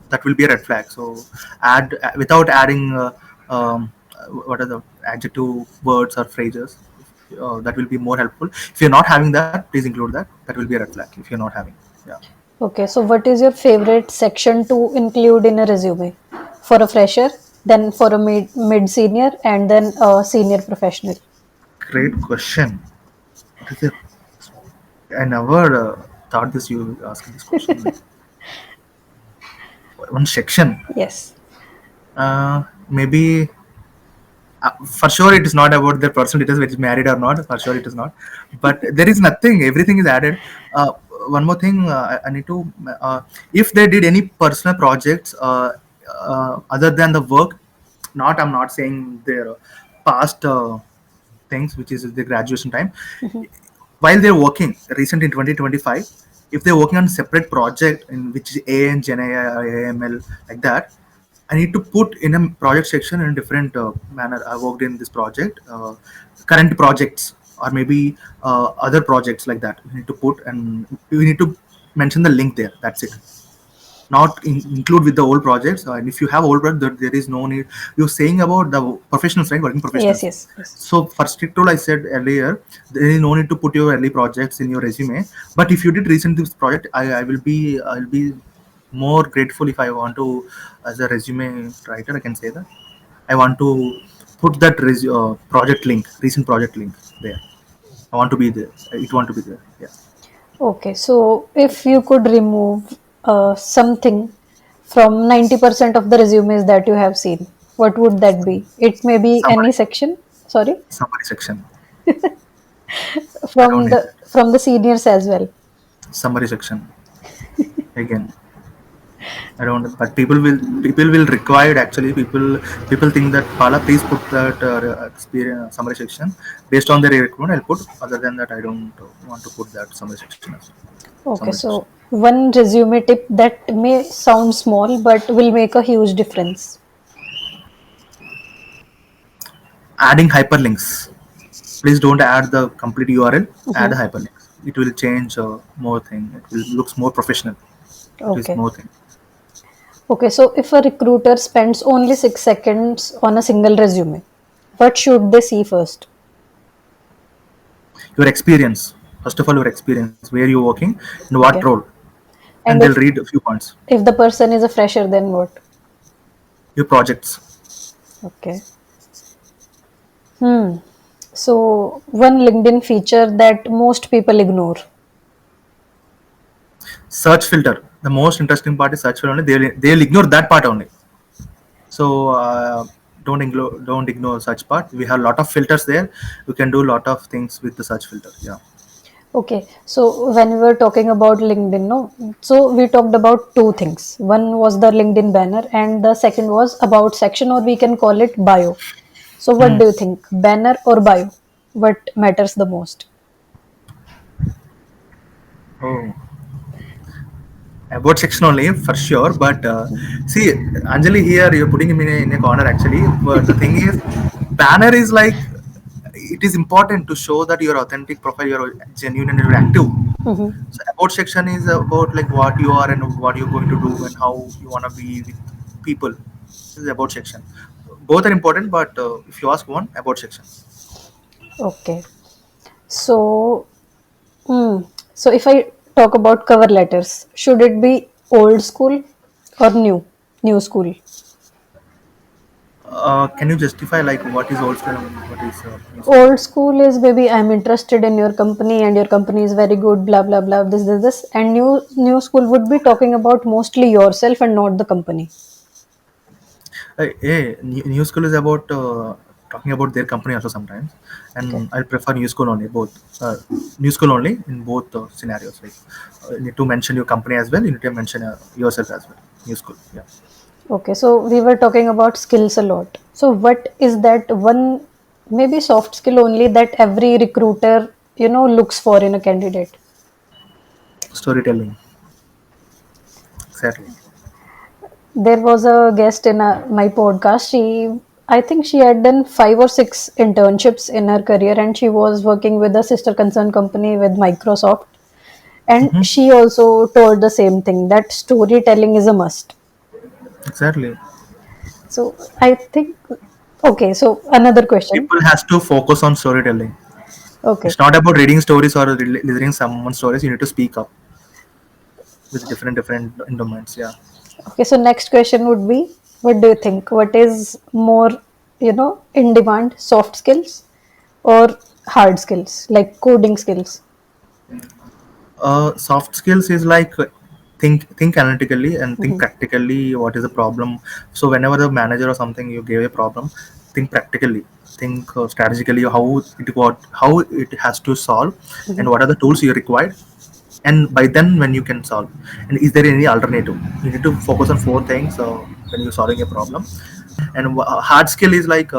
that will be a red flag. So, add without adding what are the adjective words or phrases. That will be more helpful. If you're not having that, please include that. That will be a red flag if you're not having. Yeah. Okay, so what is your favorite section to include in a resume? For a fresher, then for a mid senior, and then a senior professional. Great question. What is it? I never thought this. You asking this question like one section. Yes. Maybe For sure it is not about the person it is married or not, for sure it is not, but there is nothing, everything is added. uh, One more thing, I need to, uh, if they did any personal projects other than the work, not, I'm not saying their past things which is the graduation time, Mhm. while they're working recent in 2025, if they're working on separate project in which is A and Gen AI or AML, like that, I need to put in a project section in a different manner. I worked in this project, current projects, or maybe other projects like that. We need to put, and we need to mention the link there. That's it. Not include with the old projects. And if you have old projects, there is no need. You're saying about the professionals, right? Working Yes, professionals. yes, yes. So for strict rule, I said earlier, there is no need to put your early projects in your resume. But if you did recent this project, I'll be more grateful if I want to, as a resume writer, I can say that I want to put that project link, recent project link there. I want to be there. It want to be there. Yeah. Okay, so if you could remove something from 90% of the resumes that you have seen, what would that be? It may be any Summary, section, sorry, summary section. I don't from need the that. from the seniors as well. Summary section again. I don't. But people will require, actually. People think that Pala, please put that experience summary section based on their requirement. I'll put. Other than that, I don't want to put that summary section as well. Okay, Summary section. so one resume tip that may sound small but will make a huge difference. Adding hyperlinks. Please don't add the complete URL. Add Mhm. the hyperlinks. It will change more thing. It will looks more professional. It is Okay. more thing. Okay, so if a recruiter spends only 6 seconds on a single resume, what should they see first? Your experience. First of all, your experience. Where you're working, in what Okay. role, and And they'll read a few points. if the person is a fresher, then what? Your projects. Okay. Hmm. So one LinkedIn feature that most people ignore. Search filter. The most interesting part is search filter only. They'll ignore that part only. So don't ignore search part. We have a lot of filters there. We can do a lot of things with the search filter. Yeah. Okay, so when we were talking about LinkedIn, no, so we talked about two things. One was the LinkedIn banner, and the second was about section, or we can call it bio. So, what Hmm. do you think, banner or bio? What matters the most? Oh, about section only for sure. But see, Anjali, here you're putting me in a corner actually. But the thing is, banner is like, it is important to show that your authentic profile, you're genuine and you're active. Mm-hmm. So about section is about like what you are and what you're going to do and how you want to be with people. This is about section. Both are important, but if you ask one, about section. Okay, so so if I talk about cover letters, should it be old school or new school? Can you justify like what is old school and what is new school? Old school is maybe I'm interested in your company and your company is very good, blah blah blah. This, and new school would be talking about mostly yourself and not the company. New school is about talking about their company also sometimes, Okay. and I prefer new school only. Both new school only in both scenarios. Like you need to mention your company as well. You need to mention yourself as well. New school. Yeah. Okay, so we were talking about skills a lot. So what is that one maybe soft skill only that every recruiter, looks for in a candidate? Storytelling. Exactly. There was a guest in my podcast. I think she had done 5 or 6 internships in her career, and she was working with a sister concern company with Microsoft. And Hmm. she also told the same thing that storytelling is a must. Exactly. So I think, okay, so another question. People has to focus on storytelling. Okay. It's not about reading stories or listening someone's stories. You need to speak up with different domains. Yeah. Okay, so next question would be, what do you think? What is more, in demand, soft skills or hard skills, like coding skills? Soft skills is like think analytically and think Mhm. practically. What is the problem? So whenever the manager or something you gave a problem, think practically, think strategically how it has to solve, and what are the tools you require, and by then when you can solve, and is there any alternative. You need to focus on four things when you're solving a problem. And hard skill is like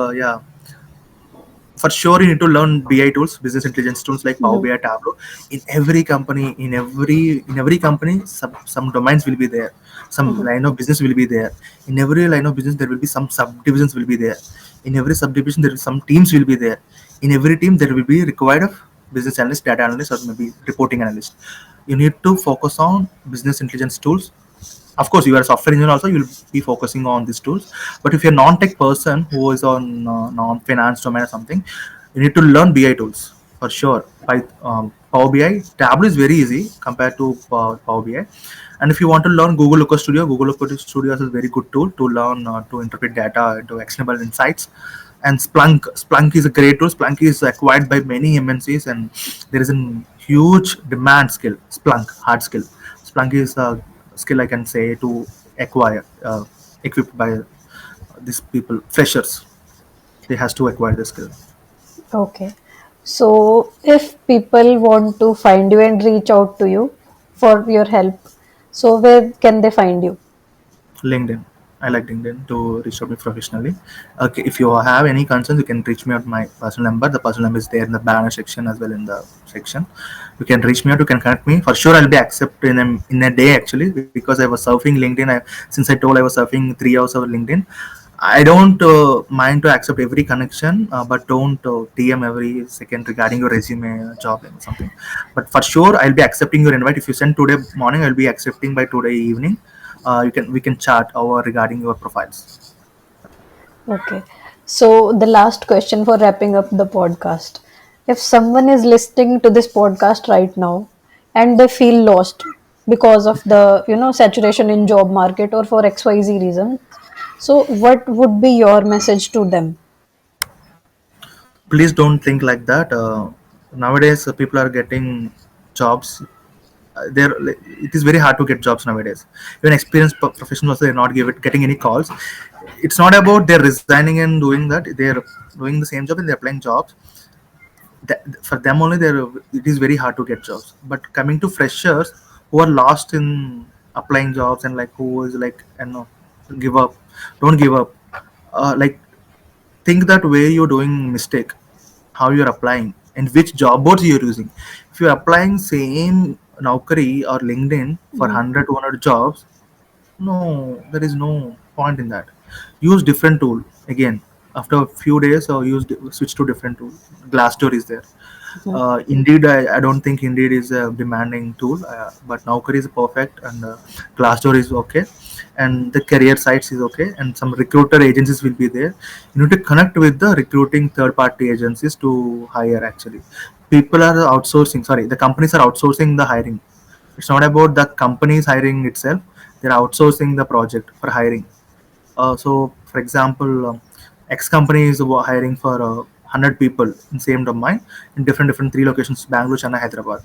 for sure you need to learn BI tools, business intelligence tools like Power Mhm. BI, Tableau. In every company, in every company, some domains will be there. Some Mhm. line of business will be there. In every line of business, there will be some subdivisions will be there. In every subdivision, there is some teams will be there. In every team, there will be required of business analyst, data analyst, or maybe reporting analyst. You need to focus on business intelligence tools. Of course, you are a software engineer also, you'll be focusing on these tools. But if you're a non-tech person who is on non-finance domain or something, you need to learn BI tools for sure. Power BI, Tableau is very easy compared to Power BI. And if you want to learn Google Looker Studio, Google Looker Studio is a very good tool to learn to interpret data into actionable insights. And Splunk is a great tool. Splunk is acquired by many MNCs, and there is a huge demand skill. Hard skill. Splunk is a skill I can say to acquire, equipped by these people, freshers. They has to acquire the skill. Okay. So, if people want to find you and reach out to you for your help, so where can they find you? LinkedIn. I like LinkedIn to reach out me professionally. Okay, if you have any concerns, you can reach me at my personal number. The personal number is there in the banner section as well in the section. You can reach me out. You can connect me. For sure, I'll be accepted in a day actually because I was surfing LinkedIn. Since I told I was surfing 3 hours over LinkedIn, I don't mind to accept every connection, but don't DM every second regarding your resume, job, and something. But for sure, I'll be accepting your invite. If you send today morning, I'll be accepting by today evening. We can chat over regarding your profiles. Okay. So, the last question for wrapping up the podcast. If someone is listening to this podcast right now and they feel lost because of the, saturation in job market or for XYZ reason, so what would be your message to them? Please don't think like that. Nowadays, people are getting jobs. It is very hard to get jobs nowadays. Even experienced professionals, they're not getting any calls. It's not about they're resigning and doing that. They're doing the same job and they're applying jobs. For them only, it is very hard to get jobs. But coming to freshers who are lost in applying jobs and like who is like, give up. Don't give up. Like, think that where you're doing mistake, how you're applying, and which job boards you're using. If you're applying same Naukri or LinkedIn for Mhm. 100 200 jobs, no, there is no point in that. Use different tool again. After a few days, or switch to different tool. Glassdoor is there. Mhm. Indeed, I don't think Indeed is a demanding tool, but Naukri is perfect, and Glassdoor is okay, and the career sites is okay, and some recruiter agencies will be there. You need to connect with the recruiting third-party agencies to hire. Actually, people are outsourcing. Sorry, the companies are outsourcing the hiring. It's not about the companies hiring itself. They're outsourcing the project for hiring. So, for example, X company is hiring for 100 people in same domain in different three locations: Bangalore, Chennai, Hyderabad.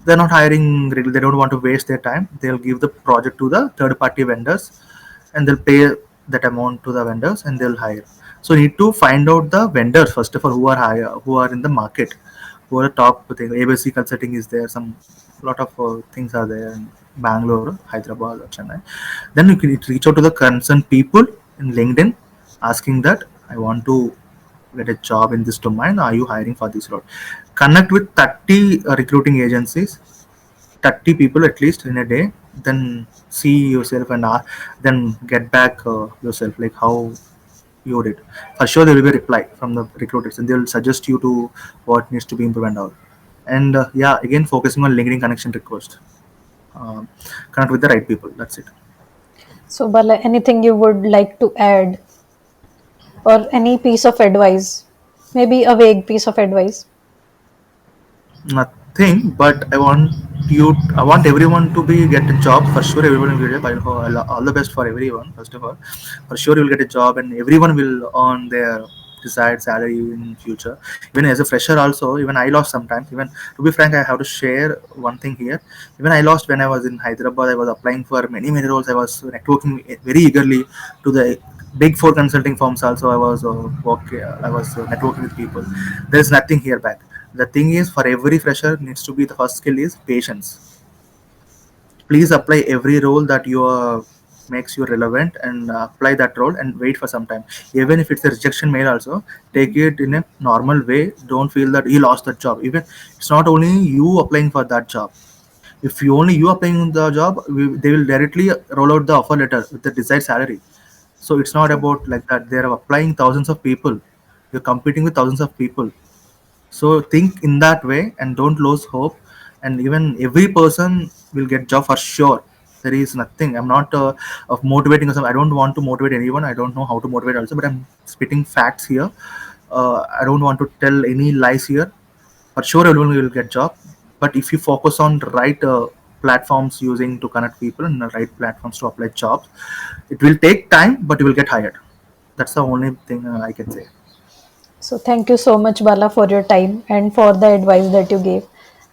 They're not hiring really. They don't want to waste their time. They'll give the project to the third party vendors, and they'll pay that amount to the vendors, and they'll hire. So you need to find out the vendors first of all who are in the market, who are the top thing. ABC Consulting is there. Some lot of things are there in Bangalore, Hyderabad, or Chennai. Then you can reach out to the concerned people in LinkedIn, asking that I want to get a job in this domain. Are you hiring for this role? Connect with 30 recruiting agencies, 30 people at least in a day. Then see yourself and then get back yourself like how you did. For sure, there will be a reply from the recruiters, and they will suggest you to what needs to be improved and all. And yeah, again, focusing on LinkedIn connection request. Um, Connect with the right people. That's it. So, Bala, anything you would like to add or any piece of advice? Maybe a vague piece of advice. Nothing, but I want everyone to be get a job. For sure, everyone will get a job. All the best for everyone. First of all, for sure you'll get a job, and everyone will earn their desired salary in future. Even as a fresher, also, even I lost sometimes. Even to be frank, I have to share one thing here. Even I lost when I was in Hyderabad. I was applying for many roles. I was networking very eagerly to the Big four consulting firms also. I was networking with people. There's nothing here back. The thing is, for every fresher needs to be, the first skill is patience. Please apply every role that you makes you relevant, and apply that role and wait for some time. Even if it's a rejection mail also, take it in a normal way. Don't feel that you lost that job. Even it's not only you applying for that job. If you only you applying the job, they will directly roll out the offer letter with the desired salary. So it's not True. about like that. They're applying thousands of people. You're competing with thousands of people. So think in that way and don't lose hope. And even every person will get job for sure. There is nothing. I'm not of motivating or something. I don't want to motivate anyone. I don't know how to motivate also, but I'm spitting facts here. I don't want to tell any lies here. For sure, everyone will get job. But if you focus on the right platforms using to connect people and the right platforms to apply jobs, it will take time, but you will get hired. That's the only thing I can say. So thank you so much, Bala, for your time and for the advice that you gave.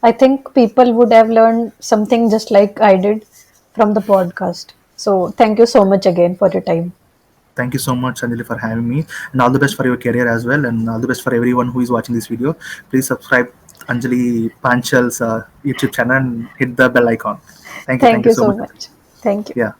I think people would have learned something just like I did from the podcast. So thank you so much again for your time. Thank you so much, Anjali, for having me, and all the best for your career as well, and all the best for everyone who is watching this video. Please subscribe Anjali Panchal's YouTube channel and hit the bell icon. Thank you. Thank Thank you you so so much. much. Thank you. Yeah.